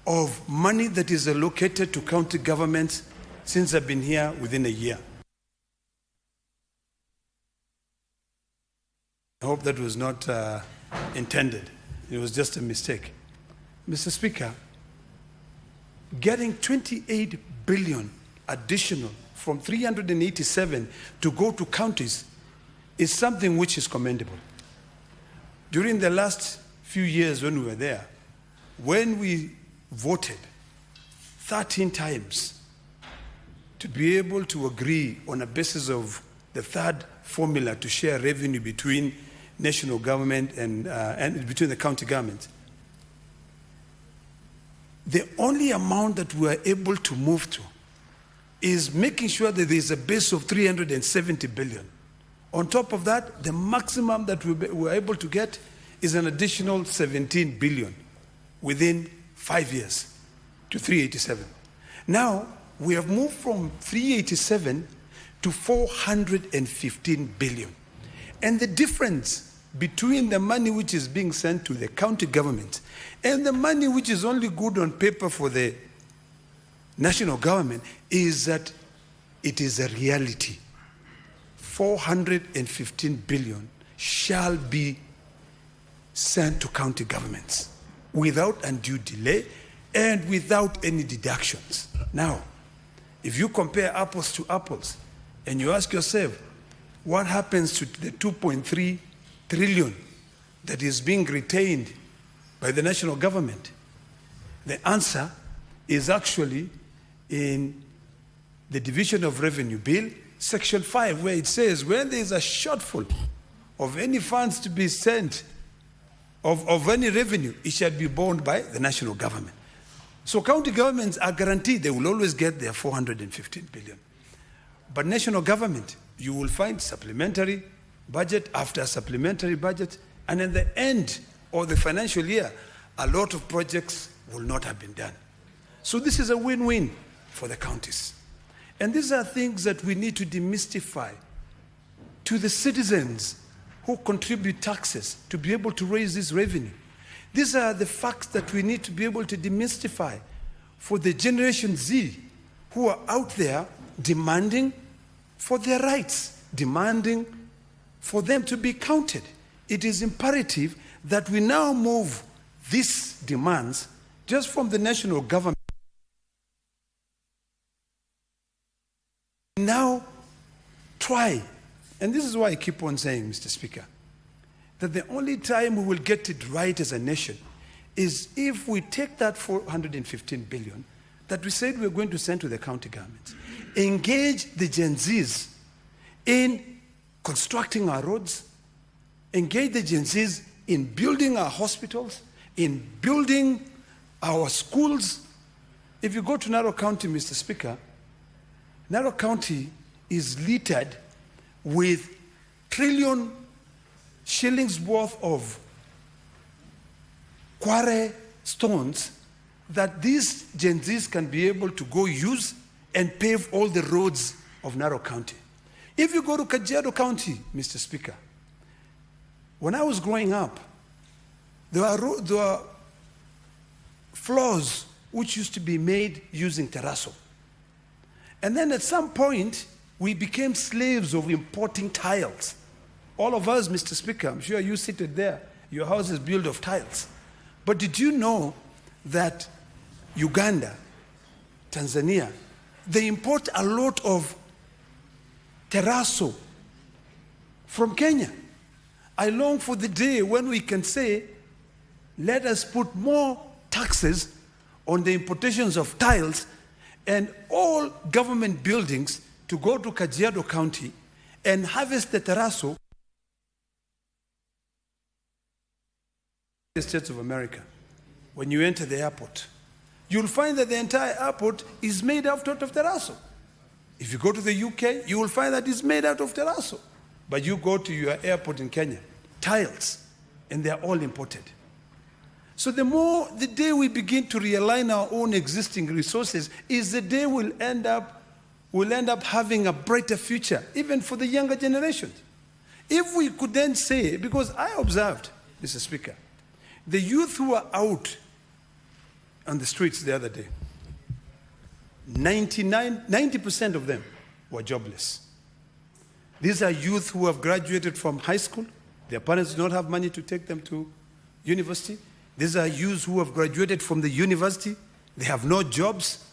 of money that is allocated to county governments since I've been here within a year. I hope that was not intended. It was just a mistake. Mr. Speaker, getting 28 billion additional from 387 to go to counties is something which is commendable. During the last few years when we were there, when we voted 13 times to be able to agree on a basis of the third formula to share revenue between national government and between the county government, the only amount that we are able to move to is making sure that there is a base of 370 billion. On top of that, the maximum that we were able to get is an additional 17 billion within 5 years to 387. Now, we have moved from 387 to 415 billion. And the difference between the money which is being sent to the county government and the money which is only good on paper for the national government is that it is a reality. 415 billion shall be sent to county governments without undue delay and without any deductions. Now, if you compare apples to apples and you ask yourself, what happens to the 2.3 trillion that is being retained by the national government? The answer is actually in the Division of Revenue Bill, Section 5, where it says when there is a shortfall of any funds to be sent, of any revenue, it shall be borne by the national government. So county governments are guaranteed they will always get their 415 billion. But national government, you will find supplementary budget after supplementary budget, and at the end of the financial year, a lot of projects will not have been done. So this is a win-win for the counties. And these are things that we need to demystify to the citizens who contribute taxes to be able to raise this revenue. These are the facts that we need to be able to demystify for the Generation Z who are out there demanding for their rights, demanding for them to be counted. It is imperative that we now move these demands just from the national government. Now try, and this is why I keep on saying, Mr. Speaker, that the only time we will get it right as a nation is if we take that 415 billion that we said we're going to send to the county governments, engage the Gen Zs in constructing our roads, engage the Gen Zs in building our hospitals, in building our schools. If you go to Narok County, Mr. Speaker, Narok County is littered with trillion shillings worth of quarry stones that these Gen Zs can be able to go use and pave all the roads of Narok County. If you go to Kajiado County, Mr. Speaker, when I was growing up, there were floors which used to be made using terrazzo. And then at some point, we became slaves of importing tiles. All of us, Mr. Speaker, I'm sure you seated there, your house is built of tiles. But did you know that Uganda, Tanzania, they import a lot of terrazzo from Kenya? I long for the day when we can say, let us put more taxes on the importations of tiles and all government buildings to go to Kajiado County and harvest the terrazzo. The States of America, when you enter the airport, you'll find that the entire airport is made out of terrazzo. If you go to the UK, you will find that it's made out of terrazzo. But you go to your airport in Kenya, tiles, and they're all imported. So the day we begin to realign our own existing resources is the day we'll end up having a brighter future, even for the younger generations. If we could then say, because I observed, Mr. Speaker, the youth who were out on the streets the other day, 90% of them were jobless. These are youth who have graduated from high school. Their parents do not have money to take them to university. These are youths who have graduated from the university. They have no jobs.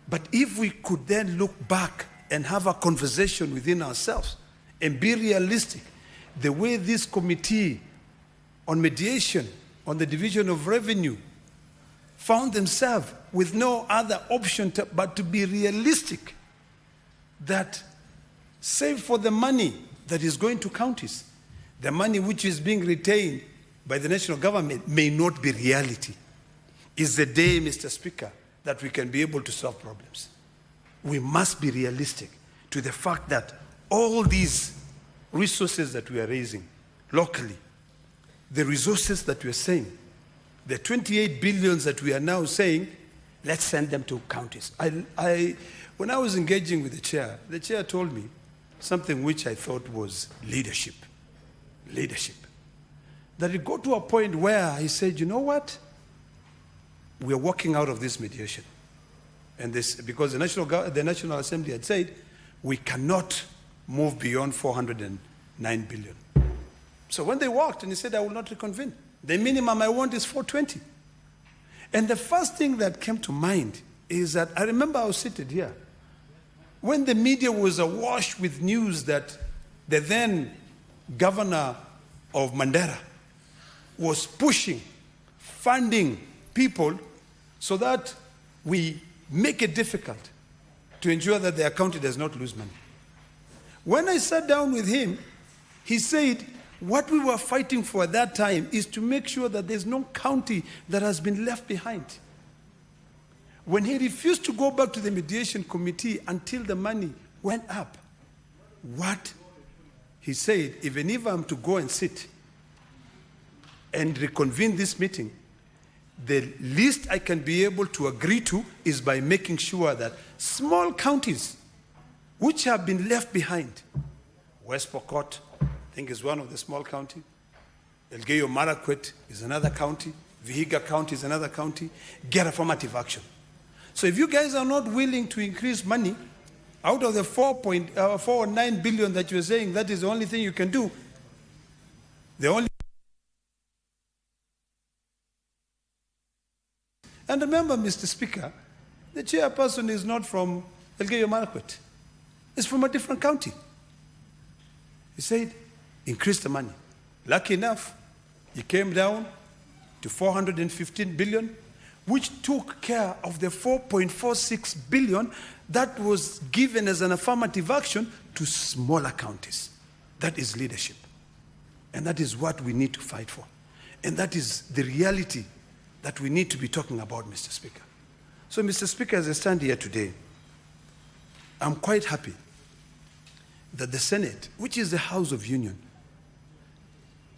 But if we could then look back and have a conversation within ourselves and be realistic, the way this committee on mediation, on the division of revenue, found themselves with no other option but to be realistic, that save for the money that is going to counties, the money which is being retained by the national government may not be reality. Is the day, Mr. Speaker, that we can be able to solve problems. We must be realistic to the fact that all these resources that we are raising locally, the resources that we are saying, the 28 billions that we are now saying, let's send them to counties. When I was engaging with the chair told me something which I thought was leadership. That it got to a point where he said, you know what? We are walking out of this mediation. And this, because the National Assembly had said, we cannot move beyond 409 billion. So when they walked and he said, I will not reconvene. The minimum I want is 420. And the first thing that came to mind is that I remember I was seated here when the media was awash with news that the then governor of Mandera was pushing, funding people so that we make it difficult to ensure that their county does not lose money. When I sat down with him, he said, what we were fighting for at that time is to make sure that there's no county that has been left behind. When he refused to go back to the mediation committee until the money went up, what he said, even if I'm to go and sit and reconvene this meeting, the least I can be able to agree to is by making sure that small counties which have been left behind, West Pokot, I think is one of the small counties, Elgeyo Marakwet is another county, Vihiga County is another county, get affirmative action. So if you guys are not willing to increase money, Out of the 4.49 billion that you're saying, that is the only thing you can do. The only. And remember, Mr. Speaker, the chairperson is not from Elgeyo Marakwet. It's from a different county. He said, increase the money. Lucky enough, he came down to 415 billion, which took care of the 4.46 billion that was given as an affirmative action to smaller counties. That is leadership. And that is what we need to fight for. And that is the reality that we need to be talking about, Mr. Speaker. So, Mr. Speaker, as I stand here today, I'm quite happy that the Senate, which is the House of Union,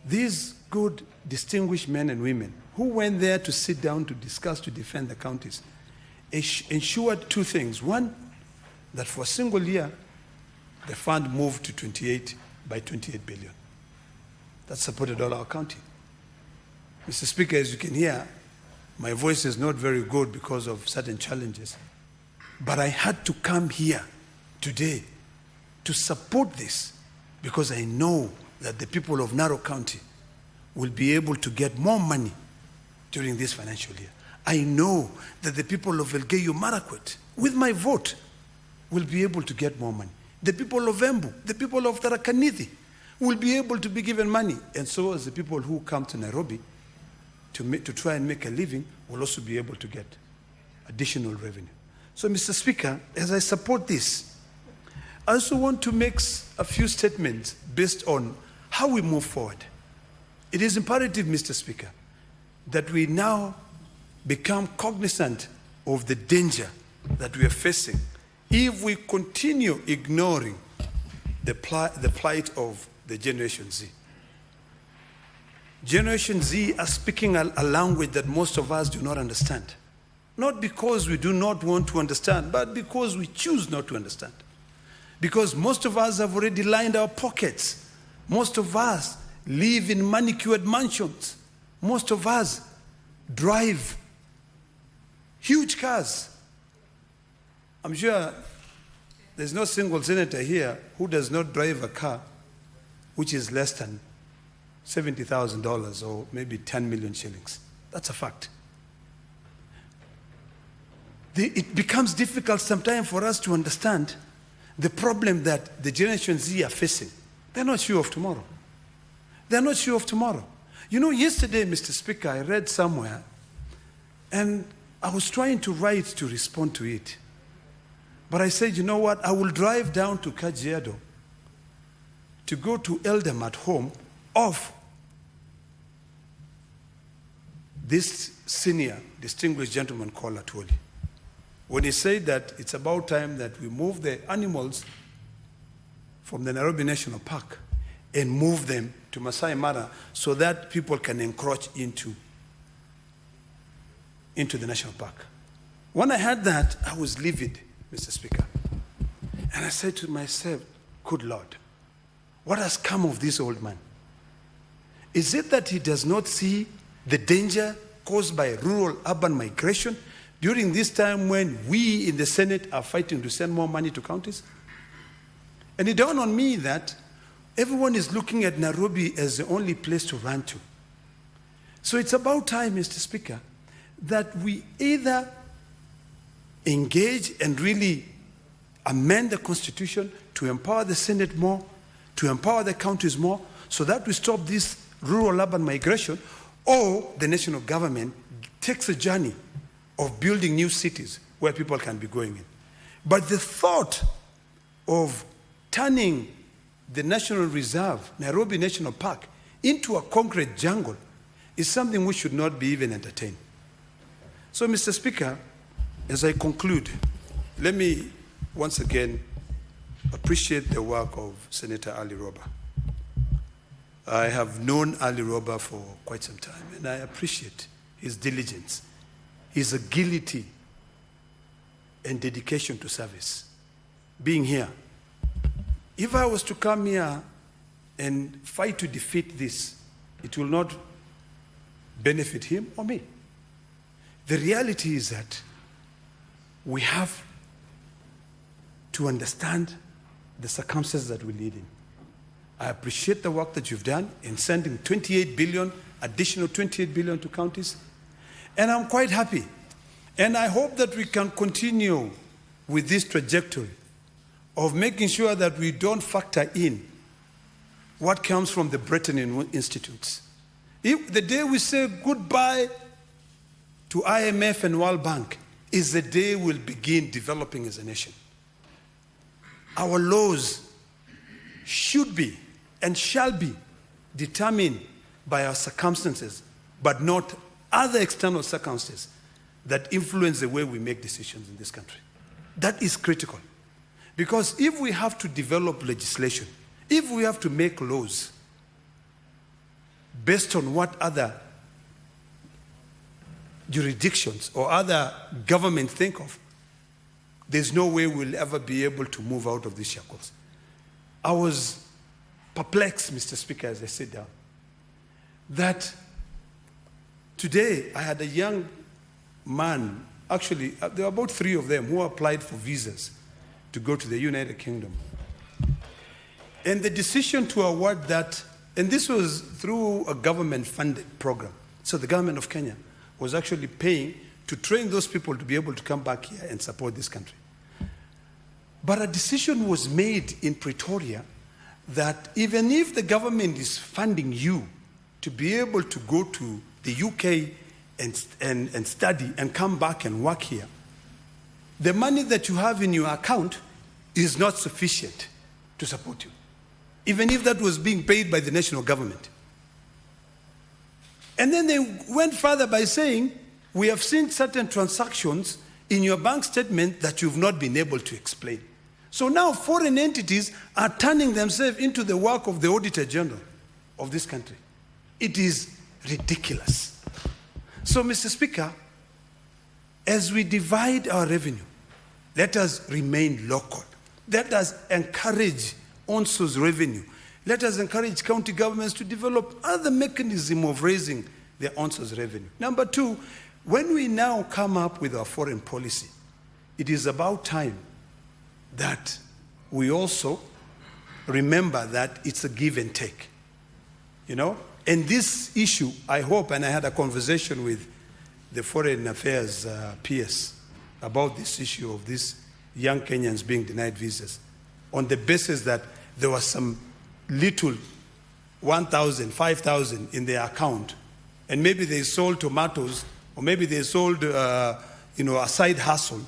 these good, distinguished men and women who went there to sit down to discuss, to defend the counties, ensured two things. One, that for a single year, the fund moved to 28 billion. That supported all our county. Mr. Speaker, as you can hear, my voice is not very good because of certain challenges. But I had to come here today to support this because I know that the people of Narok County will be able to get more money during this financial year. I know that the people of Elgeyo Marakwet, with my vote, will be able to get more money. The people of Embu, the people of Tharaka Nithi will be able to be given money. And so as the people who come to Nairobi to try and make a living will also be able to get additional revenue. So, Mr. Speaker, as I support this, I also want to make a few statements based on how we move forward. It is imperative, Mr. Speaker, that we now become cognizant of the danger that we are facing if we continue ignoring the plight of the Generation Z. Generation Z are speaking a language that most of us do not understand. Not because we do not want to understand, but because we choose not to understand. Because most of us have already lined our pockets. Most of us live in manicured mansions. Most of us drive huge cars. I'm sure there's no single senator here who does not drive a car which is less than $70,000 or maybe 10 million shillings. That's a fact. It becomes difficult sometimes for us to understand the problem that the Generation Z are facing. They're not sure of tomorrow. They're not sure of tomorrow. You know, yesterday, Mr. Speaker, I read somewhere, and I was trying to write to respond to it. But I said, you know what, I will drive down to Kajiado to go to Eldam at home of this senior distinguished gentleman called Atwoli, when he said that it's about time that we move the animals from the Nairobi National Park and move them to Masai Mara so that people can encroach into the national park. When I heard that, I was livid, Mr. Speaker. And I said to myself, good Lord, what has come of this old man? Is it that he does not see the danger caused by rural-urban migration during this time when we in the Senate are fighting to send more money to counties? And it dawned on me that everyone is looking at Nairobi as the only place to run to. So it's about time, Mr. Speaker, that we either engage and really amend the Constitution to empower the Senate more, to empower the counties more, so that we stop this rural-urban migration, or the national government takes a journey of building new cities where people can be going in. But the thought of turning the National Reserve, Nairobi National Park, into a concrete jungle is something we should not be even entertained. So, Mr. Speaker, as I conclude, let me once again appreciate the work of Senator Ali Roba. I have known Ali Roba for quite some time, and I appreciate his diligence, his agility, and dedication to service. Being here, if I was to come here and fight to defeat this, it will not benefit him or me. The reality is that we have to understand the circumstances that we live in. I appreciate the work that you've done in sending 28 billion, additional 28 billion to counties, and I'm quite happy. And I hope that we can continue with this trajectory of making sure that we don't factor in what comes from the Bretton Institutes. If the day we say goodbye to IMF and World Bank is the day we'll begin developing as a nation. Our laws should be and shall be determined by our circumstances, but not other external circumstances that influence the way we make decisions in this country. That is critical. Because if we have to develop legislation, if we have to make laws based on what other jurisdictions or other governments think of, there's no way we'll ever be able to move out of these shackles. I was perplexed, Mr. Speaker, as I sit down, that today I had a young man, actually, there were about 3 of them who applied for visas to go to the United Kingdom. And the decision to award that, and this was through a government-funded program. So the government of Kenya was actually paying to train those people to be able to come back here and support this country. But a decision was made in Pretoria that even if the government is funding you to be able to go to the UK and study and come back and work here, the money that you have in your account is not sufficient to support you, even if that was being paid by the national government. And then they went further by saying, we have seen certain transactions in your bank statement that you've not been able to explain. So now foreign entities are turning themselves into the work of the Auditor General of this country. It is ridiculous. So, Mr. Speaker, as we divide our revenue, let us remain local. Let us encourage ONSO's revenue. Let us encourage county governments to develop other mechanisms of raising their ONSO's revenue. Number 2, when we now come up with our foreign policy, it is about time that we also remember that it's a give and take. You know? And this issue, I hope, and I had a conversation with the Foreign Affairs PS about this issue of these young Kenyans being denied visas on the basis that there was some little 1,000, 5,000 in their account, and maybe they sold tomatoes, or maybe they sold a side hustle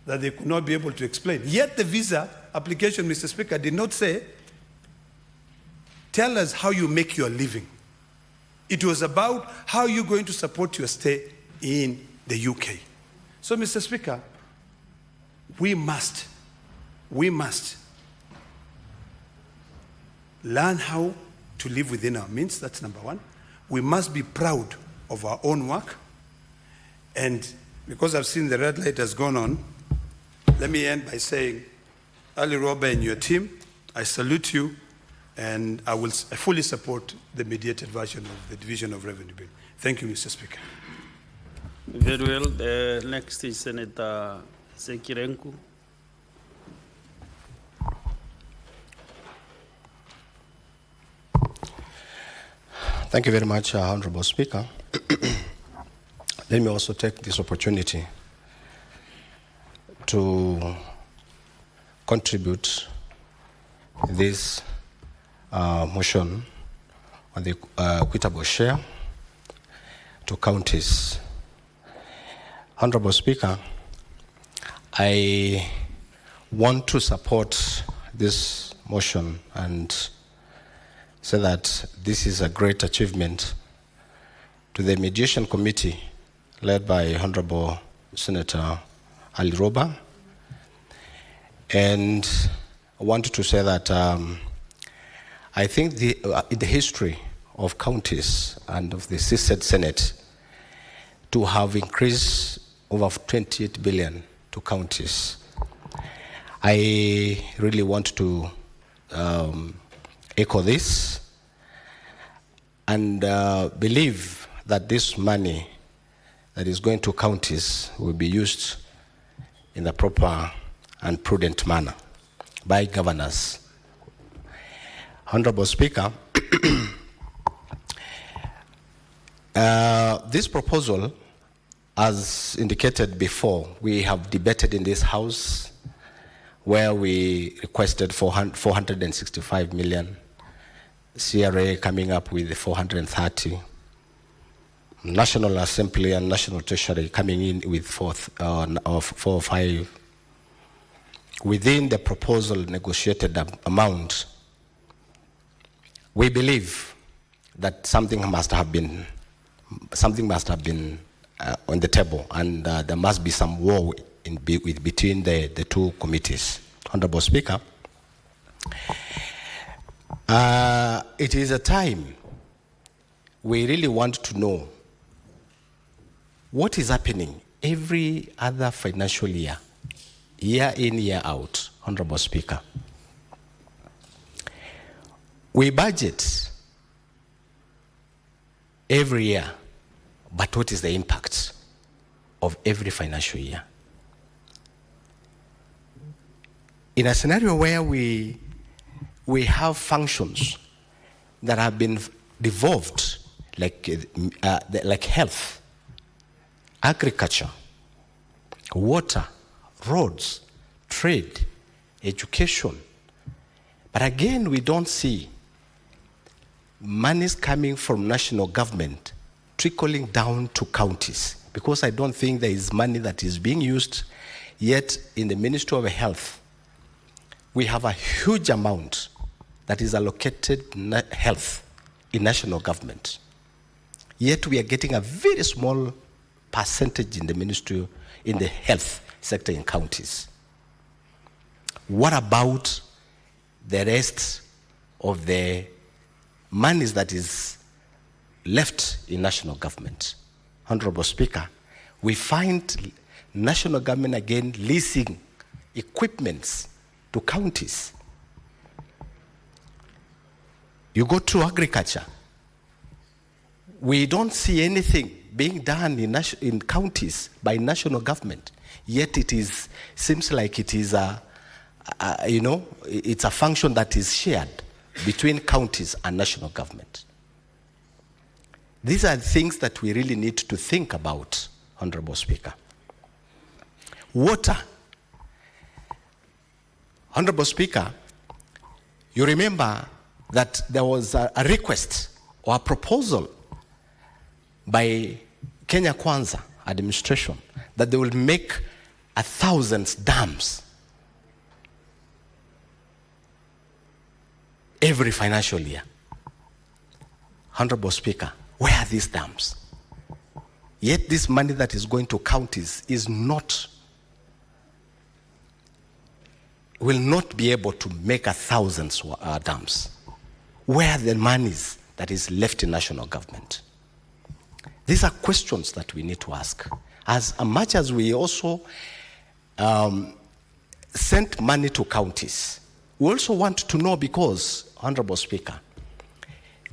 that they could not be able to explain. Yet the visa application, Mr. Speaker, did not say, tell us how you make your living. It was about how you're going to support your stay in the UK. So, Mr. Speaker, we must learn how to live within our means. That's number 1. We must be proud of our own work. And because I've seen the red light has gone on, let me end by saying, Ali Roba and your team, I salute you, and I fully support the mediated version of the Division of Revenue Bill. Thank you, Mr. Speaker. Very well. The next is Senator Sekirenku. Thank you very much, Honorable Speaker. Let me also take this opportunity to contribute this motion on the equitable share to counties. Honorable Speaker, I want to support this motion and say that this is a great achievement to the Mediation Committee led by Honorable Senator Ali Roba. And I wanted to say that I think in the history of counties and of the CSED Senate, to have increased over 28 billion to counties, I really want to echo this and believe that this money that is going to counties will be used in the proper and prudent manner by governors. Honorable Speaker, this proposal, as indicated before, we have debated in this House where we requested 465 million, CRA coming up with 430, National Assembly and National Treasury coming in with 4 or 5. Within the proposal negotiated amount, we believe that something must have been on the table, and there must be some war between the two committees. Honorable Speaker, it is a time we really want to know what is happening every other financial year, year in, year out. Honorable Speaker, we budget every year, but what is the impact of every financial year? In a scenario where we have functions that have been devolved, like health, agriculture, water, roads, trade, education, but again we don't see monies coming from national government trickling down to counties, because I don't think there is money that is being used yet. In the Ministry of Health, we have a huge amount that is allocated health in national government, yet we are getting a very small percentage in the ministry, in the health sector in counties. What about the rest of the monies that is left in national government? Honorable Speaker, we find national government again leasing equipments to counties. You go to agriculture, we don't see anything being done in counties by national government, yet seems like it is it's a function that is shared between counties and national government. These are things that we really need to think about, Honorable Speaker. Water. Honorable Speaker, you remember that there was a request or a proposal by Kenya Kwanza administration that they will make 1,000 dams every financial year. Honorable Speaker, where are these dams? Yet this money that is going to counties will not be able to make 1,000 dams. Where are the monies that is left in national government? These are questions that we need to ask. As much as we also sent money to counties, we also want to know, because, Honorable Speaker,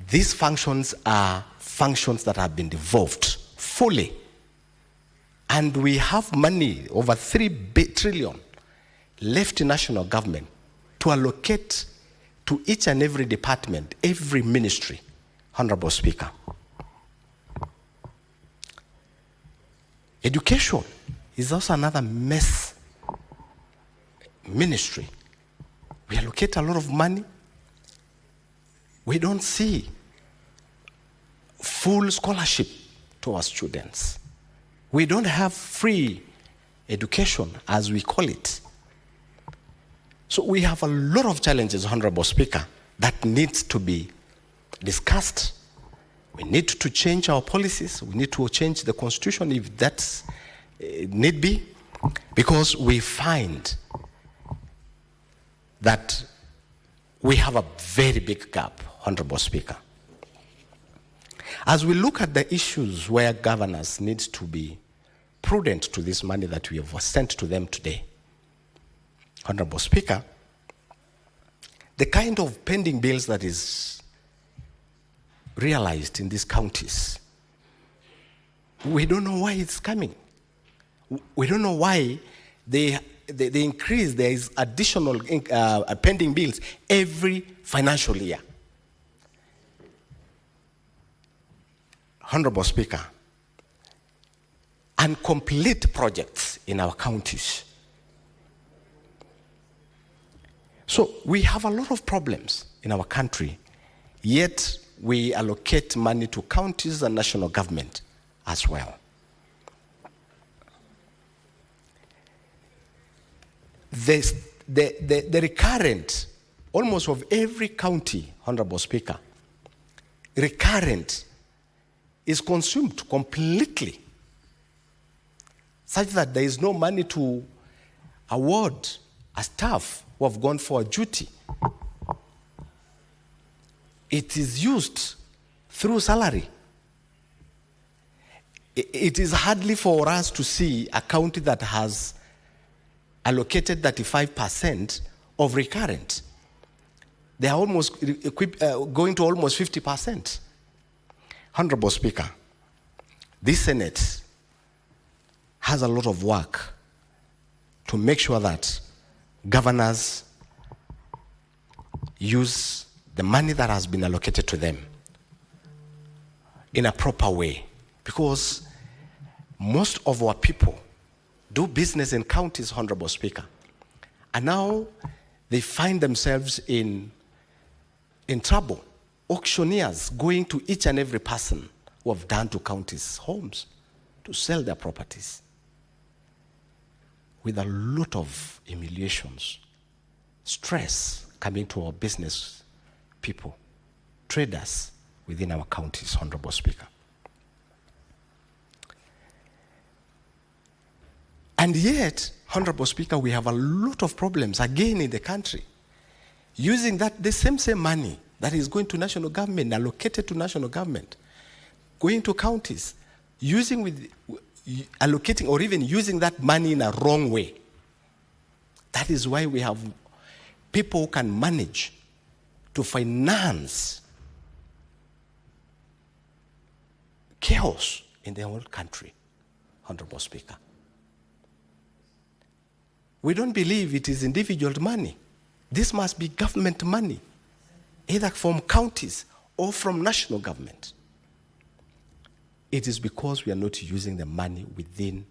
these functions are functions that have been devolved fully. And we have money, over 3 trillion, left in national government to allocate to each and every department, every ministry, Honorable Speaker. Education is also another mess ministry. We allocate a lot of money. We don't see full scholarship to our students. We don't have free education, as we call it. So we have a lot of challenges, Honorable Speaker, that needs to be discussed. We need to change our policies. We need to change the constitution if that's need be, because we find that we have a very big gap, Honorable Speaker. As we look at the issues where governors need to be prudent to this money that we have sent to them today, Honorable Speaker, the kind of pending bills that is realized in these counties, we don't know why it's coming. We don't know why they they increase, there is additional pending bills every financial year. Honorable Speaker, incomplete projects in our counties. So we have a lot of problems in our country, yet we allocate money to counties and national government as well. The recurrent, almost of every county, Honorable Speaker, recurrent is consumed completely, such that there is no money to award a staff who have gone for a duty. It is used through salary. It is hardly for us to see a county that has allocated 35% of recurrent. They are almost going to almost 50%. Honorable Speaker, this Senate has a lot of work to make sure that governors use the money that has been allocated to them in a proper way, because most of our people do business in counties, Honorable Speaker, and now they find themselves in trouble. Auctioneers going to each and every person who have done to counties' homes to sell their properties, with a lot of humiliations, stress coming to our business people, traders within our counties, Honorable Speaker. And yet, Honorable Speaker, we have a lot of problems again in the country, using the same money that is going to national government, allocated to national government, going to counties, allocating or even using that money in a wrong way. That is why we have people who can manage to finance chaos in their own country, Honorable Speaker. We don't believe it is individual money. This must be government money, either from counties or from national government. It is because we are not using the money within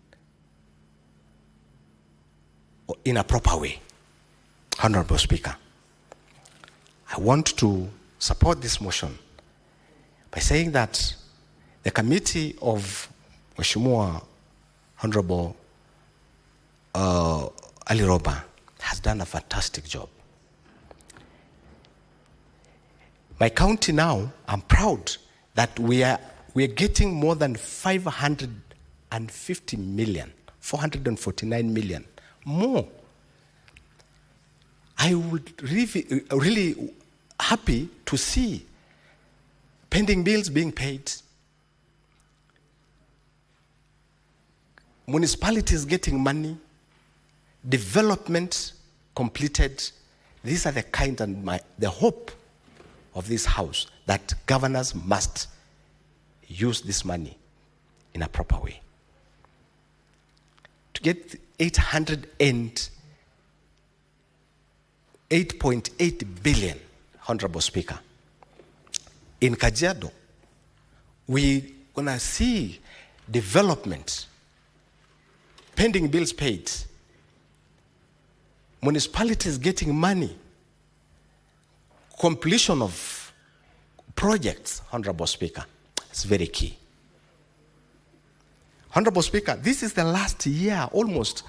or in a proper way. Honorable Speaker, I want to support this motion by saying that the committee of Mheshimiwa Honorable Ali Roba has done a fantastic job. My county now, I'm proud that we are getting more than 550 million, 449 million more. I would really happy to see pending bills being paid, municipalities getting money, development completed. These are the kind and the hope of this House, that governors must use this money in a proper way. To get 8.8 billion, Honorable Speaker, in Kajiado, we're gonna see development, pending bills paid, municipalities getting money, completion of projects, Honorable Speaker. It's very key. Honorable Speaker, this is the last year almost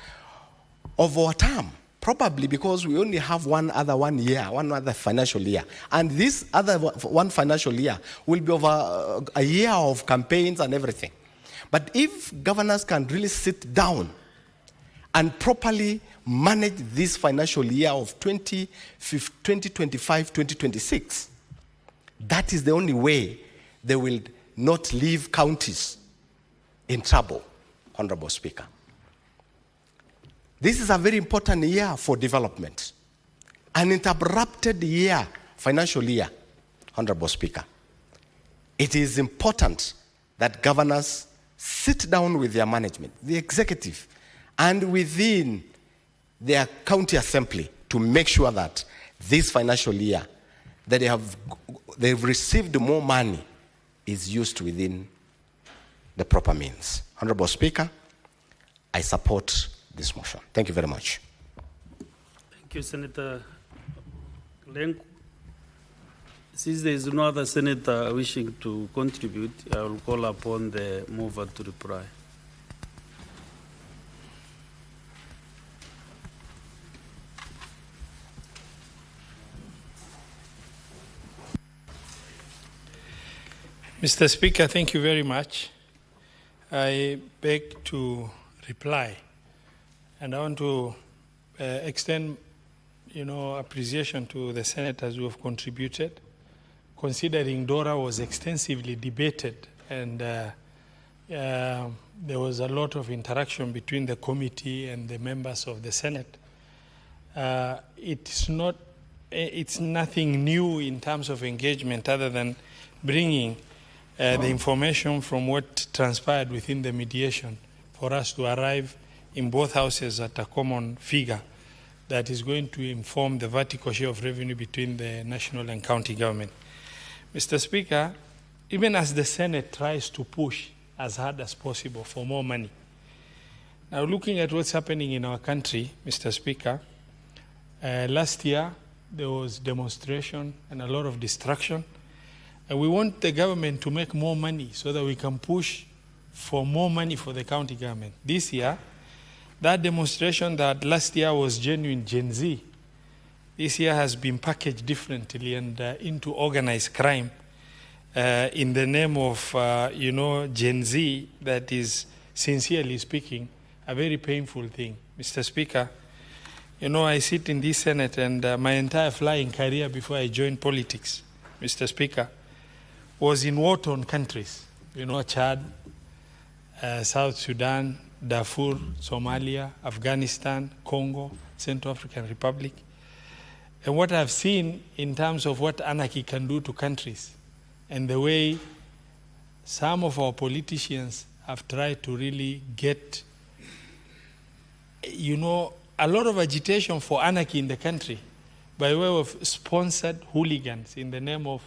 of our term, probably because we only have one other financial year. And this other one financial year will be over a year of campaigns and everything. But if governors can really sit down and properly manage this financial year of 2025-2026, that is the only way they will not leave counties in trouble, Honorable Speaker. This is a very important year for development. An interrupted year, financial year, Honorable Speaker. It is important that governors sit down with their management, the executive, and within their county assembly to make sure that this financial year that they've received more money is used within the proper means. Honorable Speaker, I support this motion. Thank you very much. Thank you, Senator Lenku. Since there is no other senator wishing to contribute, I will call upon the mover to reply. Mr. Speaker, thank you very much. I beg to reply, and I want to extend, appreciation to the senators who have contributed, considering DORA was extensively debated, and there was a lot of interaction between the committee and the members of the Senate. It's nothing new in terms of engagement other than bringing the information from what transpired within the mediation for us to arrive in both houses at a common figure that is going to inform the vertical share of revenue between the national and county government. Mr. Speaker, even as the Senate tries to push as hard as possible for more money, now looking at what's happening in our country, Mr. Speaker, last year there was demonstration and a lot of destruction. And we want the government to make more money so that we can push for more money for the county government. This year, that demonstration that last year was genuine Gen Z, this year has been packaged differently and into organized crime in the name of, Gen Z, that is, sincerely speaking, a very painful thing. Mr. Speaker, I sit in this Senate and my entire flying career before I joined politics, Mr. Speaker, was in war-torn countries, Chad, South Sudan, Darfur, Somalia, Afghanistan, Congo, Central African Republic. And what I've seen in terms of what anarchy can do to countries and the way some of our politicians have tried to really get, a lot of agitation for anarchy in the country by way of sponsored hooligans in the name of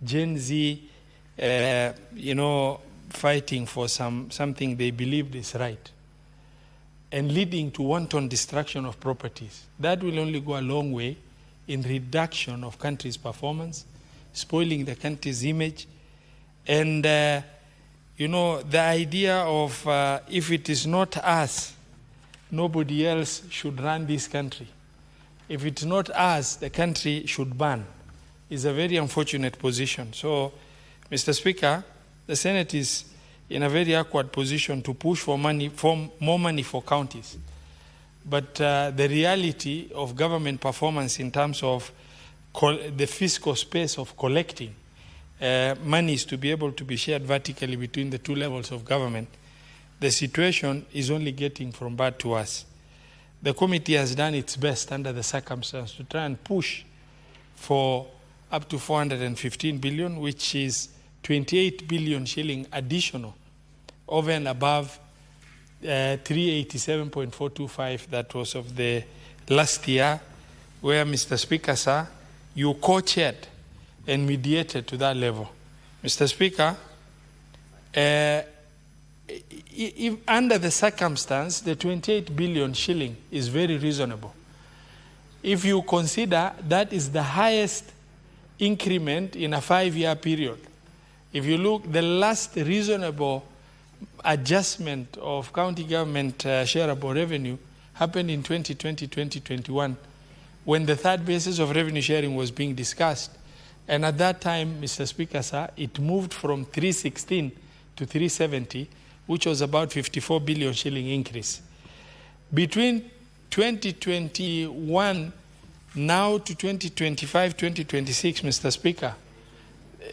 Gen Z, fighting for something they believed is right, and leading to wanton destruction of properties. That will only go a long way in reduction of country's performance, spoiling the country's image, and the idea of if it is not us, nobody else should run this country. If it's not us, the country should burn. Is a very unfortunate position. So, Mr. Speaker, the Senate is in a very awkward position to push for more money for counties. But the reality of government performance in terms of the fiscal space of collecting monies to be able to be shared vertically between the two levels of government, the situation is only getting from bad to worse. The committee has done its best under the circumstances to try and push for up to 415 billion, which is 28 billion shilling additional over and above 387.425 that was of the last year, where, Mr. Speaker, sir, you co-chaired and mediated to that level. Mr. Speaker, if under the circumstance, the 28 billion shilling is very reasonable. If you consider that is the highest increment in a 5-year period. If you look, the last reasonable adjustment of county government shareable revenue happened in 2020-2021 when the third basis of revenue sharing was being discussed. And at that time, Mr. Speaker, sir, it moved from 316 to 370, which was about 54 billion shilling increase. Between 2021 now to 2025, 2026, Mr. Speaker,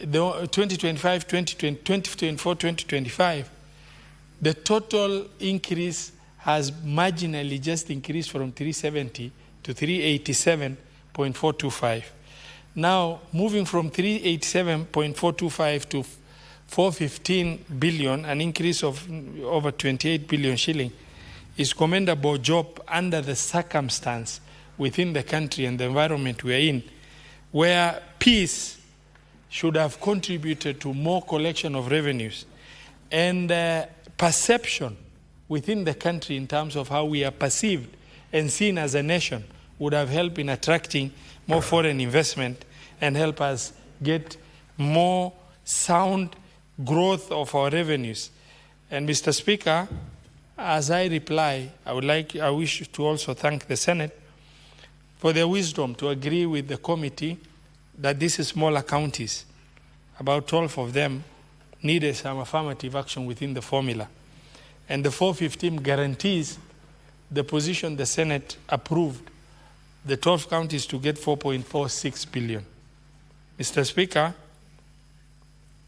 the 2025, 2024, 2025, the total increase has marginally just increased from 370 to 387.425. Now, moving from 387.425 to 415 billion, an increase of over 28 billion shilling, is commendable job under the circumstance within the country and the environment we are in, where peace should have contributed to more collection of revenues, and perception within the country in terms of how we are perceived and seen as a nation would have helped in attracting more foreign investment and help us get more sound growth of our revenues. And Mr. Speaker, as I reply, I wish to also thank the Senate for their wisdom to agree with the committee that these smaller counties, about 12 of them, needed some affirmative action within the formula. And the 415 guarantees the position the Senate approved, the 12 counties to get 4.46 billion. Mr. Speaker,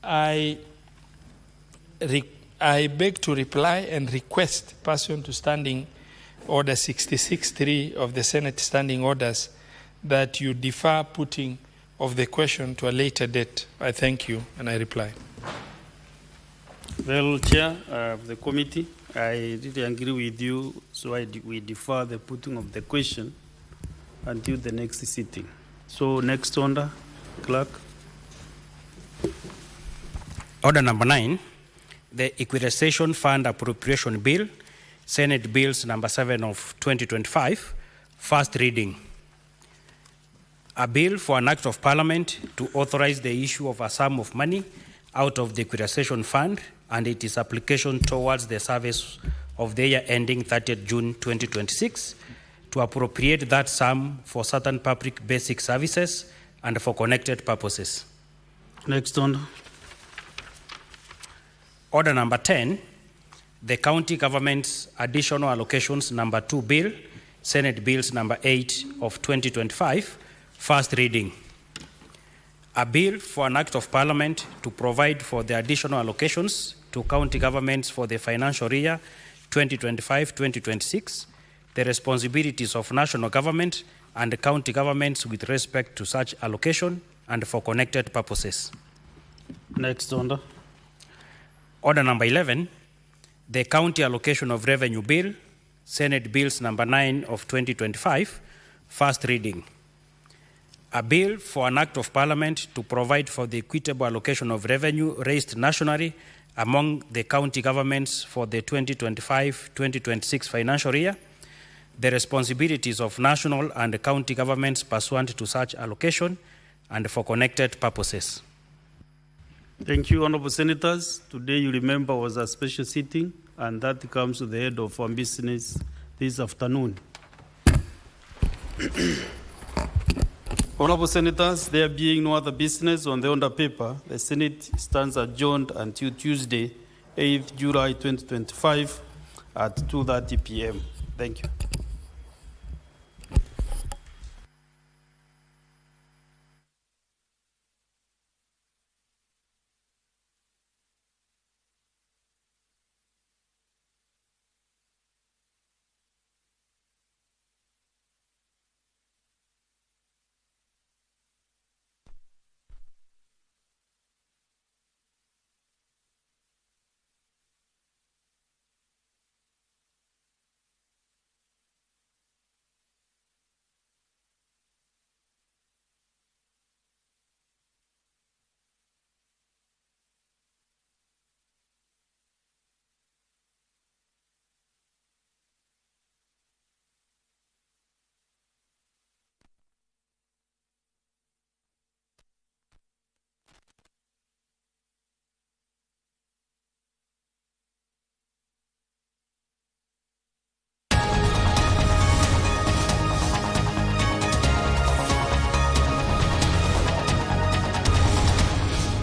I beg to reply and request, pursuant to Standing Order 66.3 of the Senate Standing Orders, that you defer putting of the question to a later date. I thank you, and I reply. Well, Chair of the committee, I really agree with you, so we defer the putting of the question until the next sitting. So next order, Clerk. Order number 9, the Equalization Fund Appropriation Bill, Senate Bills number 7 of 2025, first reading. A bill for an act of parliament to authorize the issue of a sum of money out of the Equalization Fund and its application towards the service of the year ending 30th June 2026, to appropriate that sum for certain public basic services and for connected purposes. Next order. Order number 10, the County Government's Additional Allocations number 2 Bill, Senate Bills number 8 of 2025, first reading. A bill for an act of parliament to provide for the additional allocations to county governments for the financial year 2025-2026, the responsibilities of national government and county governments with respect to such allocation and for connected purposes. Next order. Order number 11, the County Allocation of Revenue Bill, Senate Bills number 9 of 2025, first reading. A bill for an act of parliament to provide for the equitable allocation of revenue raised nationally among the county governments for the 2025-2026 financial year, the responsibilities of national and county governments pursuant to such allocation and for connected purposes. Thank you, Honorable Senators. Today, you remember, was a special sitting, and that comes to the head of our business this afternoon. Honorable Senators, there being no other business on the order paper, the Senate stands adjourned until Tuesday, 8th July 2025 at 2:30 p.m. Thank you.